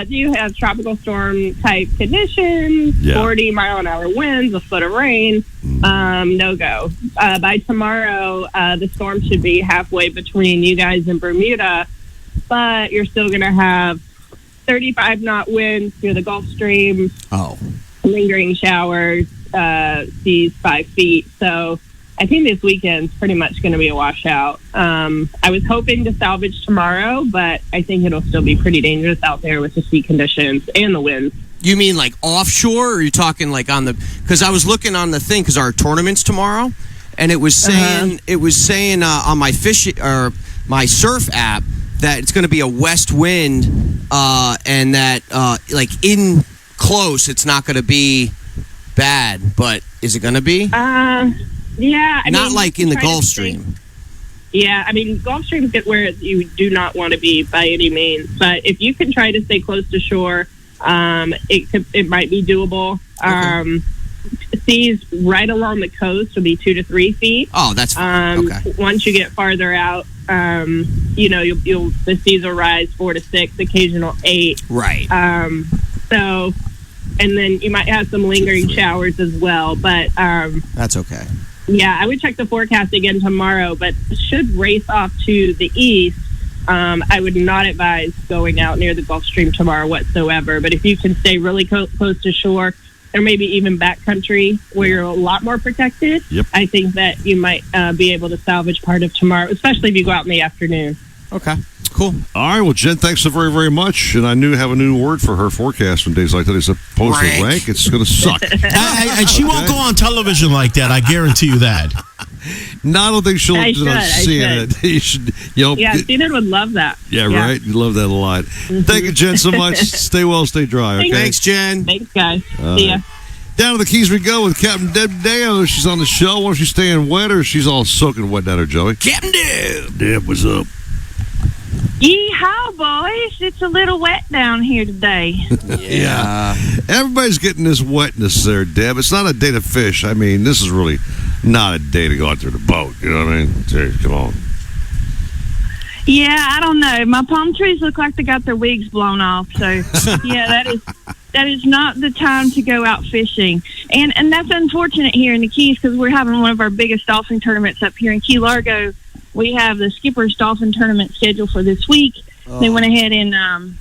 You have tropical storm type conditions, 40 mile an hour winds, a foot of rain. No go. By tomorrow, the storm should be halfway between you guys and Bermuda, but you're still going to have 35 knot winds through the Gulf Stream. Lingering showers, seas 5 feet. So I think this weekend's pretty much going to be a washout. I was hoping to salvage tomorrow, but I think it'll still be pretty dangerous out there with the sea conditions and the winds. You mean like offshore, or are you talking like on the? Because I was looking on the thing because our tournament's tomorrow, and it was saying on my my surf app that it's going to be a west wind, and that like in close, it's not going to be bad. But is it going to be? Yeah, not like in the Gulf Stream. Yeah, I mean, Gulf Stream is where you do not want to be by any means. But if you can try to stay close to shore, it might be doable. Seas right along the coast will be 2 to 3 feet. Oh, that's fine. Okay. Once you get farther out, the seas will rise 4 to 6, occasional 8. Right. So, and then you might have some lingering showers as well. But that's okay. Yeah, I would check the forecast again tomorrow, but it should race off to the east. I would not advise going out near the Gulf Stream tomorrow whatsoever. But if you can stay really close to shore, or maybe even backcountry where you're a lot more protected, I think that you might be able to salvage part of tomorrow, especially if you go out in the afternoon. Okay. Cool. All right. Well, Jen, thanks so very, very much. And I have a new word for her forecast on days like that. It's opposed to rank. It's going to suck. And she won't go on television like that. I guarantee you that. No, I don't think she'll see it. You should, CNN would love that. Yeah, right. You love that a lot. Thank you, Jen, so much. Stay well, stay dry. Okay. Thanks, Jen. Thanks, guys. See ya. Down to the Keys we go with Captain Deb Deo. She's on the show. Whether she's staying wet or she's all soaking wet down there, Joey. Captain Deb. Deb, what's up? Yeehaw, boys. It's a little wet down here today. Yeah. Everybody's getting this wetness there, Deb. It's not a day to fish. I mean, this is really not a day to go out there to boat. You know what I mean? Seriously, come on. Yeah, I don't know. My palm trees look like they got their wigs blown off. So, yeah, that is not the time to go out fishing. And that's unfortunate here in the Keys because we're having one of our biggest dolphin tournaments up here in Key Largo. We have the Skipper's Dolphin Tournament scheduled for this week. They went ahead and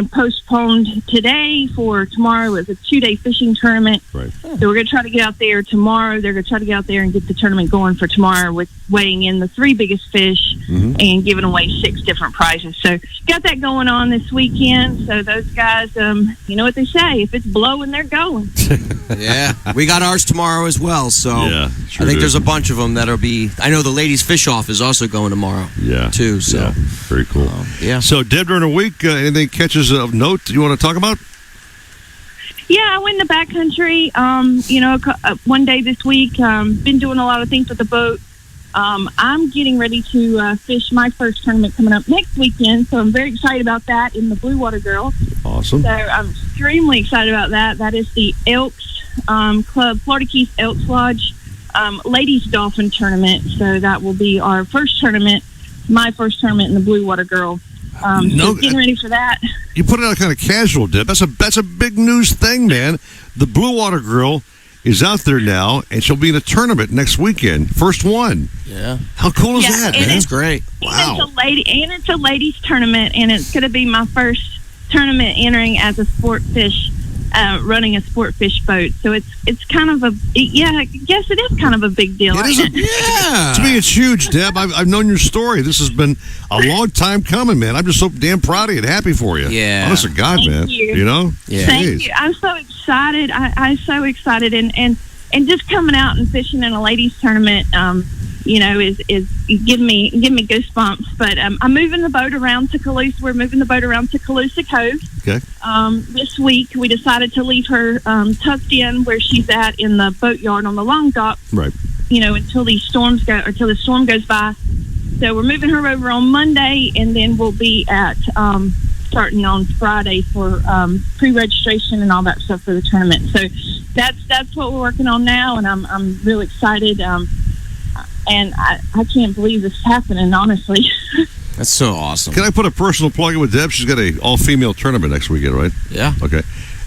postponed today for tomorrow. It's a 2-day fishing tournament. Right. So we're going to try to get out there tomorrow. They're going to try to get out there and get the tournament going for tomorrow with weighing in the 3 biggest fish and giving away 6 different prizes. So got that going on this weekend. So those guys, you know what they say, if it's blowing, they're going. Yeah, we got ours tomorrow as well. So I think there's a bunch of them that'll be. I know the ladies fish off is also going tomorrow. Yeah, too. So very cool. So Deb, during the week, anything catches of note you want to talk about? Yeah, I went in the backcountry. One day this week. Been doing a lot of things with the boat. I'm getting ready to fish my first tournament coming up next weekend, so I'm very excited about that in the Blue Water Girl. Awesome. So I'm extremely excited about that. That is the Elks Club, Florida Keys Elks Lodge Ladies Dolphin Tournament. So that will be our first tournament, my first tournament in the Blue Water Girl. So getting ready for that. You put it out kind of casual, Deb. That's a big news thing, man. The Blue Water Girl is out there now, and she'll be in a tournament next weekend. First one. Yeah. How cool is that, man? That's great. Wow. It's a ladies tournament, and it's going to be my first tournament entering as a sport fish running a sport fish boat. So it's kind of I guess it is kind of a big deal. It is to me, it's huge, Deb. I've known your story. This has been a long time coming, man. I'm just so damn proud of you and happy for you. Yeah. Honest to God, Thank man. you. know? Yeah. Thank you. I'm so excited. I'm so excited, and just coming out and fishing in a ladies tournament, is giving me goosebumps. But I'm moving the boat around to Calusa. We're moving the boat around to Calusa Cove. Okay. This week we decided to leave her tucked in where she's at in the boat yard on the long dock. Right. Until the storm goes by. So we're moving her over on Monday, and then we'll be at starting on Friday for pre-registration and all that stuff for the tournament. So that's what we're working on now, and I'm really excited. And I can't believe this is happening, honestly. That's so awesome. Can I put a personal plug in with Deb? She's got a all-female tournament next weekend, right? Yeah. Okay.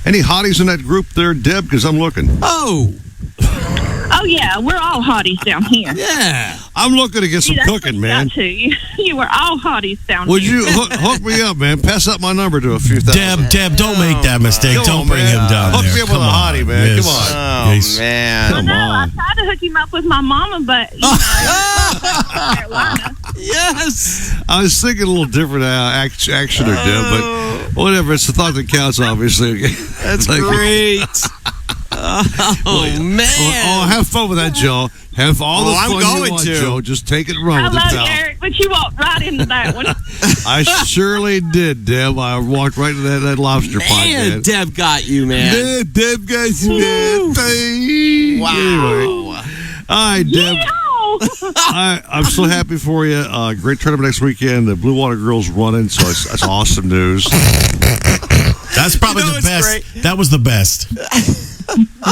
Any hotties in that group there, Deb? Because I'm looking. Oh, yeah, we're all hotties down here. Yeah. I'm looking to get some That's cooking, what man. You were all hotties down Would here. you hook me up, man? Pass up my number to a few thousand. Deb, don't make that mistake. Don't bring him down Hook there. me up with a hottie, man. Yes. Come on. Oh, man. Come I on. tried to hook him up with my mama, but, Carolina. Yes. I was thinking a little different action there, Deb, but whatever. It's the thought that counts, obviously. That's great. Oh, man. Oh, have fun with that, Joe. Have all the I'm fun going you want, to. Joe. Just take it and run I with it, love you, pal. Eric, but you walked right into that one. I surely did, Deb. I walked right into that lobster pot, man. Deb got you, man. Yeah, Deb got you, man. Wow. Anyway. All right, Deb. I'm so happy for you. Great tournament next weekend. The Blue Water Girls running, so that's awesome news. That's probably the best. Great. That was the best.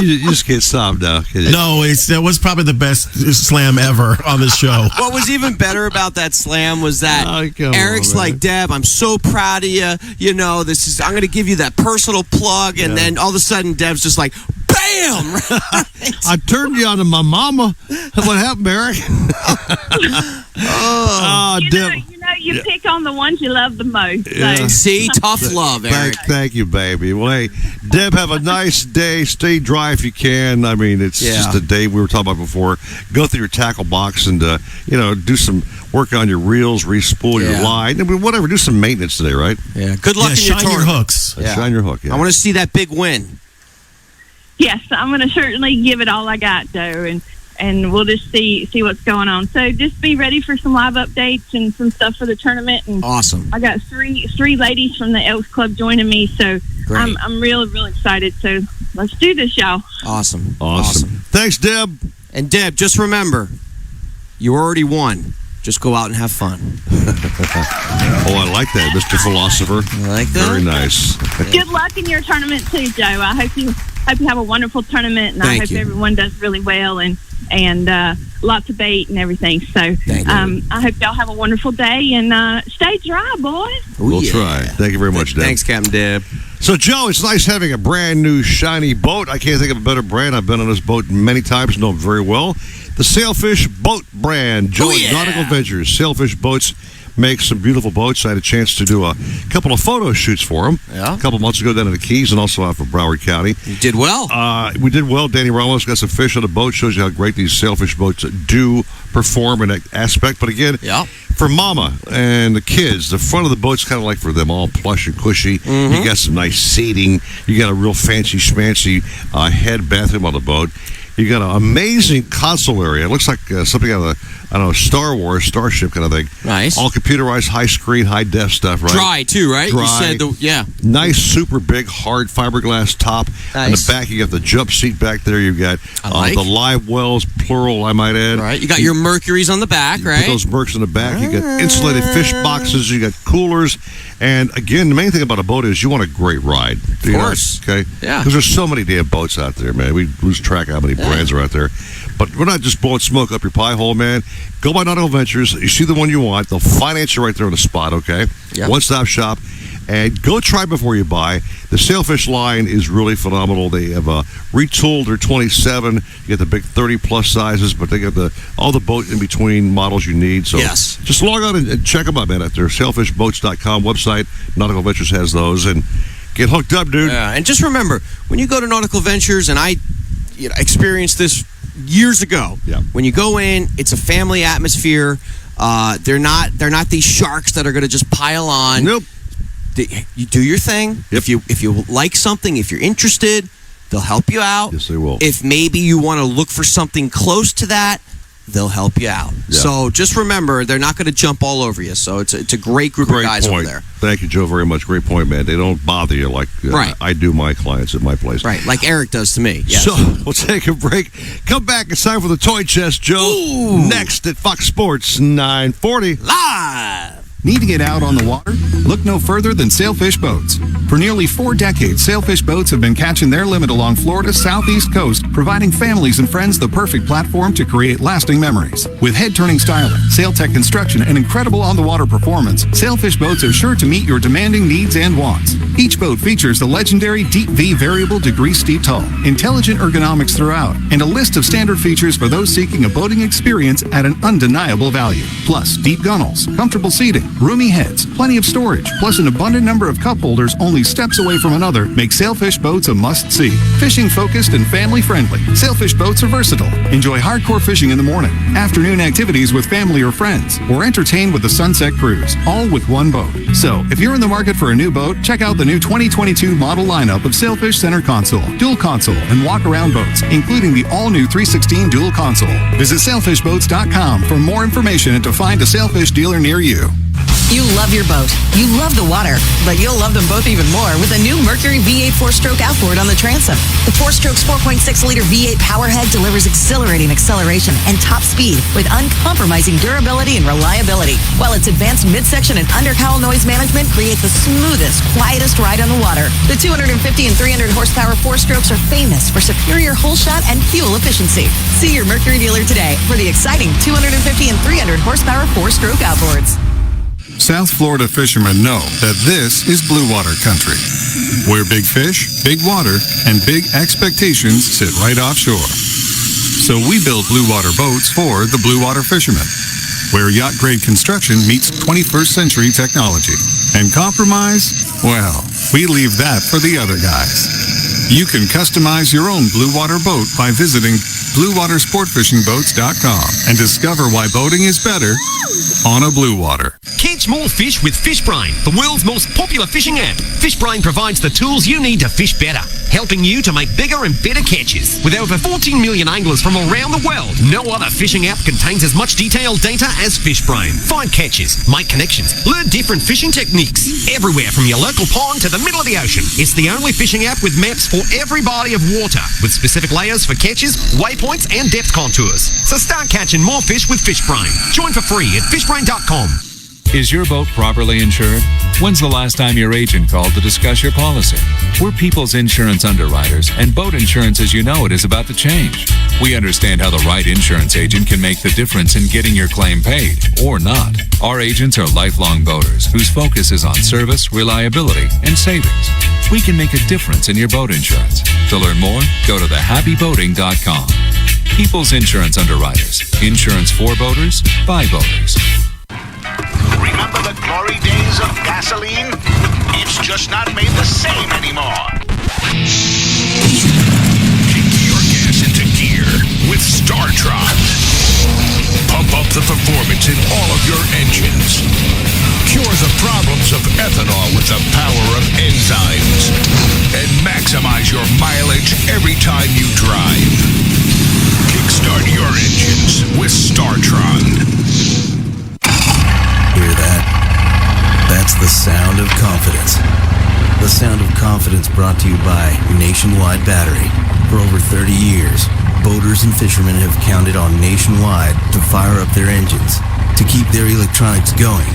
You just can't stop now, can you? No, that was probably the best slam ever on the show. What was even better about that slam was that Eric's like, Deb, I'm so proud of you. I'm going to give you that personal plug, and then all of a sudden, Deb's just like, bam! I turned you on to my mama. What happened, Eric? Deb. You pick on the ones you love the most. So. Yeah. See, tough love, Eric. Thank you, baby. Well, hey, Deb, have a nice day. Stay dry if you can. I mean, it's just a day we were talking about before. Go through your tackle box and, do some work on your reels, re-spool your line. I mean, whatever. Do some maintenance today, right? Yeah. Good luck in your shine your tournament. hooks. Yeah. Shine your hook, yeah. I want to see that big win. Yes, I'm going to certainly give it all I got, Joe, and we'll just see what's going on. So just be ready for some live updates and some stuff for the tournament. And awesome. I got three ladies from the Elks Club joining me, so I'm really, really excited. So let's do this, y'all. Awesome. Thanks, Deb. And Deb, just remember, you already won. Just go out and have fun. Oh, I like that, Mr. Philosopher. I like that. Very nice. Good luck in your tournament too, Joe. I hope you have a wonderful tournament, and I hope everyone does really well and lots of bait and everything. So I hope y'all have a wonderful day and stay dry, boys. We'll try. Thank you very much, Deb. Thanks, Captain Deb. So, Joe, it's nice having a brand new shiny boat. I can't think of a better brand. I've been on this boat many times, know it very well. The Sailfish Boat brand, Joe at Nautical Ventures. Sailfish Boats make some beautiful boats. I had a chance to do a couple of photo shoots for them a couple months ago down in the Keys and also out for Broward County. You did well. We did well. Danny Ramos got some fish on the boat. Shows you how great these sailfish boats do perform in that aspect. But again, for Mama and the kids, the front of the boat's kind of like for them, all plush and cushy. Mm-hmm. You got some nice seating. You got a real fancy schmancy head bathroom on the boat. You got an amazing console area. It looks like something out of Star Wars, Starship kind of thing. Nice. All computerized, high screen, high def stuff, right? Dry too, right? Dry. You said Nice, super big, hard fiberglass top. Nice. On the back, you got the jump seat back there. You've got the live wells, plural, I might add. Right. You got your Mercuries on the back, You right? put those Mercs in the back. You got insulated fish boxes. You got coolers. And again, the main thing about a boat is you want a great ride. Of course. Okay? Yeah. Because there's so many damn boats out there, man. We lose track of how many brands are out there. But we're not just blowing smoke up your pie hole, man. Go by Nautical Ventures. You see the one you want. They'll finance you right there on the spot, okay? Yep. One-stop shop. And go try before you buy. The Sailfish line is really phenomenal. They have retooled their 27. You get the big 30-plus sizes, but they got all the boat in between models you need. So just log on and check them out, man, at their sailfishboats.com website. Nautical Ventures has those. And Get hooked up, dude. Yeah, and just remember, when you go to Nautical Ventures, and I experienced this years ago. Yeah. When you go in, it's a family atmosphere. They're not these sharks that are going to just pile on. Nope. You do your thing. Yep. If you like something, if you're interested, they'll help you out. Yes, they will. If maybe you want to look for something close to that, they'll help you out. Yeah. So just remember, they're not going to jump all over you. So it's a great group of guys over there. Thank you, Joe, very much. Great point, man. They don't bother you like Right. I do my clients at my place. Right, like Eric does to me. Yes. So we'll take a break. Come back. It's time for the Toy Chest, Joe. Ooh. Next at Fox Sports 940. Live! Need to get out on the water? Look no further than Sailfish Boats. For nearly 4 decades, Sailfish Boats have been catching their limit along Florida's southeast coast, providing families and friends the perfect platform to create lasting memories. With head-turning styling, SailTech construction, and incredible on-the-water performance, Sailfish Boats are sure to meet your demanding needs and wants. Each boat features the legendary Deep V variable degree steep hull, intelligent ergonomics throughout, and a list of standard features for those seeking a boating experience at an undeniable value. Plus, deep gunnels, comfortable seating, roomy heads, plenty of storage, plus an abundant number of cup holders only steps away from another make Sailfish Boats a must-see. Fishing-focused and family-friendly, Sailfish Boats are versatile. Enjoy hardcore fishing in the morning, afternoon activities with family or friends, or entertain with a sunset cruise, all with one boat. So, if you're in the market for a new boat, check out the new 2022 model lineup of Sailfish Center Console, Dual Console, and Walk-Around boats, including the all-new 316 Dual Console. Visit sailfishboats.com for more information and to find a Sailfish dealer near you. You love your boat. You love the water. But you'll love them both even more with a new Mercury V8 4-stroke outboard on the transom. The 4-stroke's 4.6-liter V8 powerhead delivers exhilarating acceleration and top speed with uncompromising durability and reliability, while its advanced midsection and undercowl noise management create the smoothest, quietest ride on the water. The 250 and 300 horsepower 4-strokes are famous for superior hull shot and fuel efficiency. See your Mercury dealer today for the exciting 250 and 300 horsepower 4-stroke outboards. South Florida fishermen know that this is blue water country, where big fish, big water, and big expectations sit right offshore. So we build blue water boats for the blue water fishermen, where yacht-grade construction meets 21st century technology. And compromise? Well, we leave that for the other guys. You can customize your own blue water boat by visiting BlueWaterSportFishingBoats.com and discover why boating is better on a blue water. Catch more fish with FishBrain, the world's most popular fishing app. FishBrain provides the tools you need to fish better, helping you to make bigger and better catches. With over 14 million anglers from around the world, no other fishing app contains as much detailed data as FishBrain. Find catches, make connections, learn different fishing techniques, everywhere from your local pond to the middle of the ocean. It's the only fishing app with maps for every body of water, with specific layers for catches, waypoints, and depth contours. So start catching more fish with FishBrain. Join for free at fishbrain.com. Is your boat properly insured? When's the last time your agent called to discuss your policy? We're People's Insurance Underwriters, and boat insurance as you know it is about to change. We understand how the right insurance agent can make the difference in getting your claim paid, or not. Our agents are lifelong boaters whose focus is on service, reliability, and savings. We can make a difference in your boat insurance. To learn more, go to thehappyboating.com. People's Insurance Underwriters. Insurance for boaters, by boaters. Remember the glory days of gasoline? It's just not made the same anymore. Kick your gas into gear with StarTron. Pump up the performance in all of your engines. Cure the problems of ethanol with the power of enzymes. And maximize your mileage every time you drive. Kickstart your engines with StarTron. Hear that? That's the sound of confidence. The sound of confidence brought to you by Nationwide Battery. For over 30 years, boaters and fishermen have counted on Nationwide to fire up their engines, to keep their electronics going.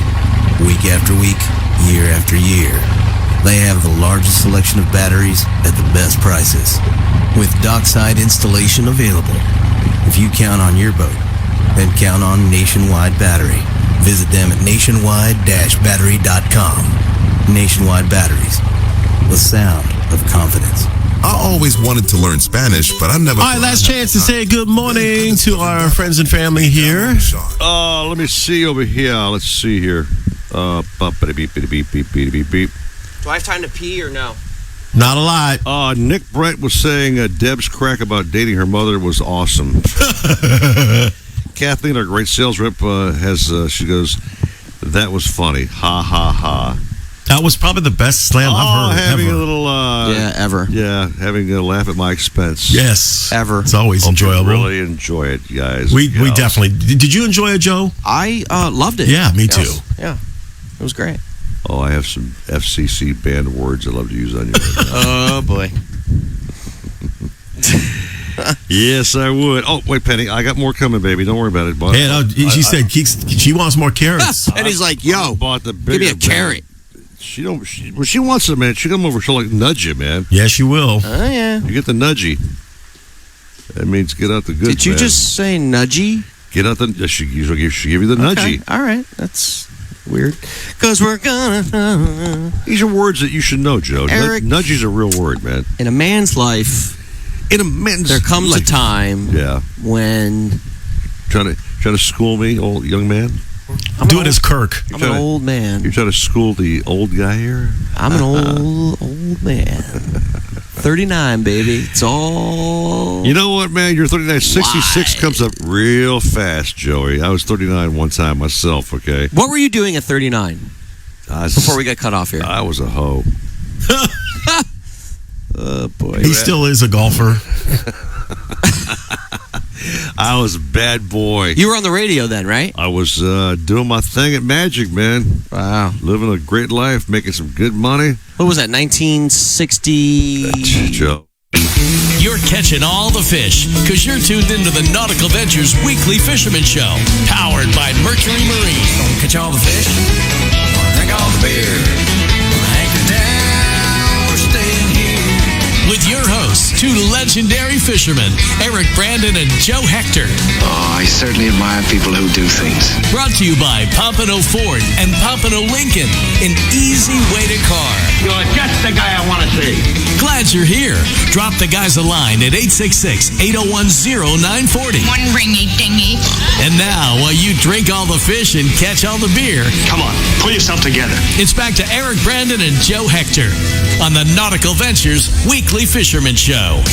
Week after week, year after year. They have the largest selection of batteries at the best prices, with dockside installation available. If you count on your boat, then count on Nationwide Battery. Visit them at nationwide-battery.com. Nationwide Batteries, the sound of confidence. I always wanted to learn Spanish, but I never... All right, last chance to say good morning to our friends and family here. Let me see over here. Let's see here. Beep. Do I have time to pee or no? Not a lot. Nick Brett was saying Deb's crack about dating her mother was awesome. Kathleen, our great sales rep, she goes, that was funny. Ha, ha, ha. That was probably the best slam I've heard having ever. a little... ever. Yeah, having a laugh at my expense. Yes. Ever. It's always Hope you enjoyable. really enjoy it, guys. We definitely... Did you enjoy it, Joe? I loved it. Yeah, me too. Yeah. It was great. Oh, I have some FCC banned words I love to use on you right now. Oh, boy. Yes, I would. Oh, wait, Penny, I got more coming, baby. Don't worry about it. But she said she wants more carrots. And he's like, yo, give me a carrot. When she wants it, man, she'll come over. She'll like nudge you, man. Yes, she will. Oh, yeah. You get the nudgy. That means get out the goods. Did you man. just say nudgy? Get out the. She give you the nudgy. All right. That's weird. Because we're gonna. These are words that you should know, Joe. Eric, nudgy's a real word, man. In a man's life, there comes a time when trying to school me, old young man. Do it as Kirk. I'm an old man. You're trying to school the old guy here? I'm an old man. 39, baby. It's all... You know what, man? You're 39. 66 comes up real fast, Joey. I was 39 one time myself, okay? What were you doing at 39? Before we got cut off here. I was a hoe. Oh, boy. He still is a golfer. I was a bad boy. You were on the radio then, right? I was doing my thing at Magic, man. Wow. Living a great life, making some good money. What was that, 1960? Joe. You're catching all the fish because you're tuned into the Nautical Ventures Weekly Fisherman Show, powered by Mercury Marine. Catch all the fish, drink all the beer, anchor down, we're staying here. With your hosts, two legendary fishermen, Eric Brandon and Joe Hector. Oh, I certainly admire people who do things. Brought to you by Pompano Ford and Pompano Lincoln, an easy way to car. You're just the guy I want to see. Glad you're here. Drop the guys a line at 866-801-0940. One ringy dingy. And now, while you drink all the fish and catch all the beer, Come on, pull yourself together. it's back to Eric Brandon and Joe Hector on the Nautical Ventures Weekly Fisherman Show.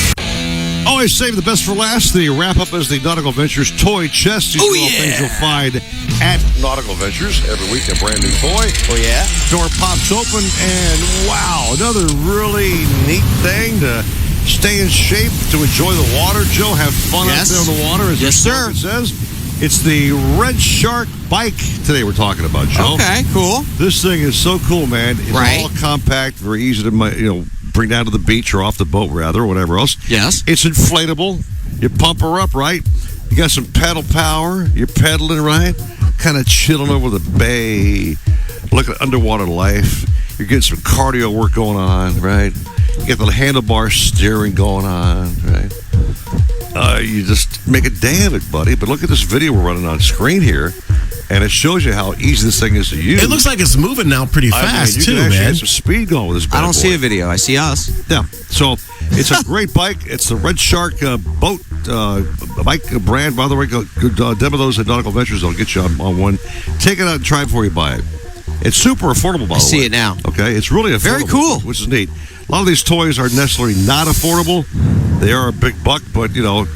Always save the best for last. The wrap-up is the Nautical Ventures toy chest. These are all things you'll find at Nautical Ventures. Every week, a brand new toy. Oh, yeah? Door pops open, and wow, another really neat thing to stay in shape, to enjoy the water. Joe, have fun out there on the water. As Yes, sir. It says. It's the Red Shark bike today we're talking about, Joe. Okay, cool. This thing is so cool, man. It's all compact, very easy to bring down to the beach or off the boat, rather, or whatever else. Yes. It's inflatable. You pump her up, right? You got some pedal power. You're pedaling, right? Kind of chilling over the bay, looking at underwater life. You're getting some cardio work going on, right? You got the handlebar steering going on, right? You just make a day of it, buddy. But look at this video we're running on screen here, and it shows you how easy this thing is to use. It looks like it's moving now pretty fast, you too, can actually man. get some speed going with this bad I don't see boy. a video. I see us. Yeah. So it's a great bike. It's the Red Shark boat bike brand. By the way, go demo those at Nautical Ventures. I'll get you on one. Take it out and try it before you buy it. It's super affordable, by the way. I see it now. Okay. It's really affordable. Very cool. Which is neat. A lot of these toys are necessarily not affordable. They are a big buck, but, you got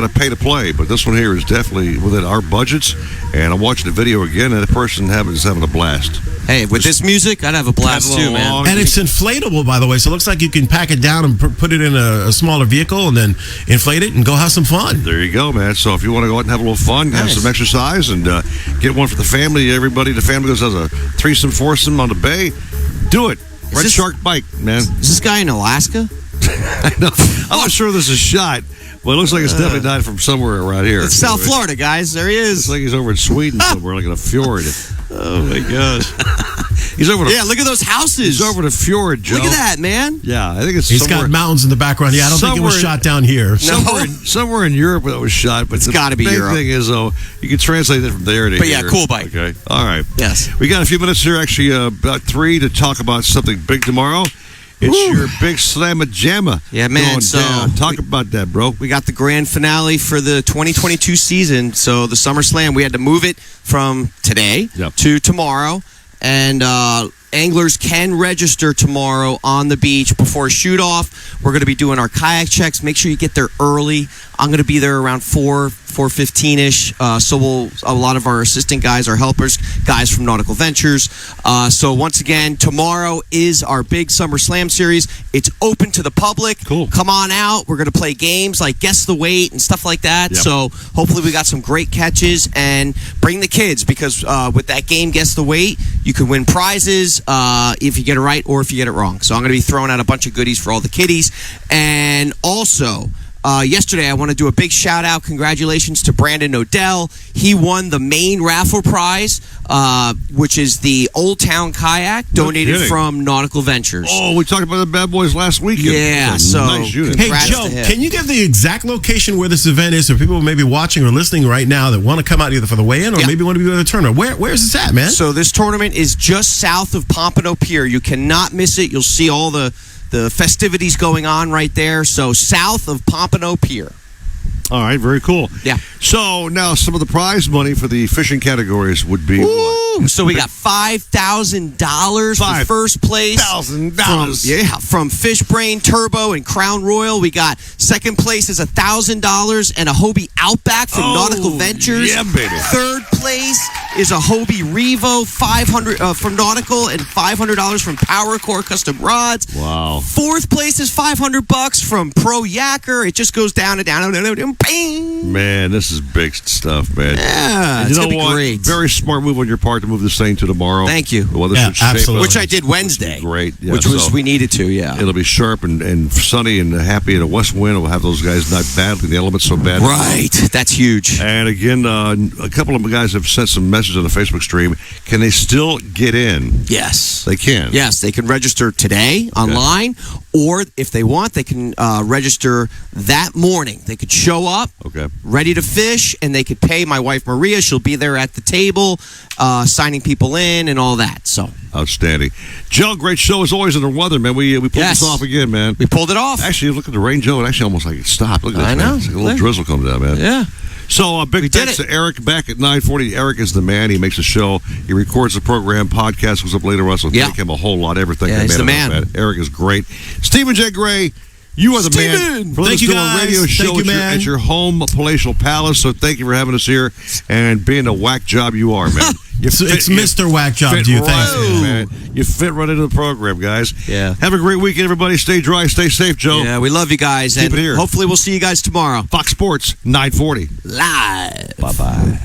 to pay to play. But this one here is definitely within our budgets. And I'm watching the video again, and the person is having a blast. Hey, with this music, I'd have a blast too, man. And it's inflatable, by the way, so it looks like you can pack it down and put it in a smaller vehicle and then inflate it and go have some fun. There you go, man. So if you want to go out and have a little fun, have some exercise, and get one for the family, everybody, the family goes has a threesome, foursome on the bay, do it. Red Shark bike, man. Is this guy in Alaska? I know. I'm not sure this is shot. Well, it looks like it's definitely not from somewhere around here. It's South Florida, guys. There he is. It's like he's over in Sweden somewhere, like in a fjord. Oh, my gosh. He's over. Yeah, look at those houses. He's over the fjord, Joe. Look at that, man. Yeah, I think it's He's got mountains in the background. Yeah, I don't think it was shot down here. Somewhere in Europe that was shot, but it's got to be Europe. The big thing is, though, you can translate it from there to but here. yeah, cool bike. Okay. All right. Yes. We got a few minutes here, actually, about 3 to talk about something big tomorrow. It's your big slamma jamma. Yeah, man. So talk about that, bro. We got the grand finale for the 2022 season. So the Summer Slam, we had to move it from today to tomorrow. And anglers can register tomorrow on the beach before shoot-off. We're going to be doing our kayak checks. Make sure you get there early. I'm going to be there around 4:15-ish. So a lot of our assistant guys, our helpers, guys from Nautical Ventures. So once again, tomorrow is our big Summer Slam series. It's open to the public. Cool. Come on out. We're going to play games like Guess the Weight and stuff like that. Yep. So hopefully we got some great catches, and bring the kids, because with that game, Guess the Weight, you can win prizes if you get it right or if you get it wrong. So I'm going to be throwing out a bunch of goodies for all the kiddies. And also, yesterday, I want to do a big shout out. Congratulations to Brandon Odell. He won the main raffle prize, which is the Old Town kayak donated from Nautical Ventures. Oh, we talked about the bad boys last weekend. Yeah, so nice unit. Hey, Joe, can you give the exact location where this event is, so people may be watching or listening right now that want to come out either for the weigh-in or maybe want to be at the tournament? Where's this at, man? So this tournament is just south of Pompano Pier. You cannot miss it. You'll see all the festivities going on right there. So south of Pompano Pier. All right, very cool. Yeah. So now some of the prize money for the fishing categories would be what? So we got $5,000 for first place. $5,000. From Fish Brain, Turbo, and Crown Royal. We got second place is $1,000 and a Hobie Outback from Nautical Ventures. Yeah, baby. Third place is a Hobie Revo 500 from Nautical and $500 from Power Core Custom Rods. Wow. Fourth place is $500 from Pro Yacker. It just goes down and down and down and bang. Man, this is big stuff, man. Yeah, and it's you know gonna be what? great. Very smart move on your part to move this thing to tomorrow. Thank you. The weather should shape absolutely. up. Which I did Wednesday. Great. Yeah, which was we needed to, yeah. It'll be sharp and sunny and happy, and a west wind will have those guys not battling the elements so bad. Right. That's huge. And again, a couple of the guys have sent some messages on the Facebook stream. Can they still get in? Yes. They can. Yes, they can register today online, or if they want, they can register that morning. They could show up, ready to fish, and they could pay my wife Maria. She'll be there at the table, signing people in and all that. So outstanding. Joe, great show as always in the weather, man. We pulled this off again, man. We pulled it off. Actually, look at the rain, Joe. It actually almost like it stopped. Look at this, I know. man. It's like a little drizzle comes down, man. Yeah. So big thanks to Eric back at 9:40. Eric is the man. He makes the show. He records the program. Podcast goes up later on. So thank him a whole lot. Everything. Yeah, he's the man. Eric is great. Stephen J. Gray. You are the man. For Thank you, doing guys. a radio show Thank you, man. at your home palatial palace. So thank you for having us here and being a whack job you are, man. It's Mr. Whack Job to you. Thanks, man. You fit right into the program, guys. Yeah. Have a great weekend, everybody. Stay dry. Stay safe, Joe. Yeah, we love you guys. Keep and it here. Hopefully we'll see you guys tomorrow. Fox Sports 940. Live. Bye-bye.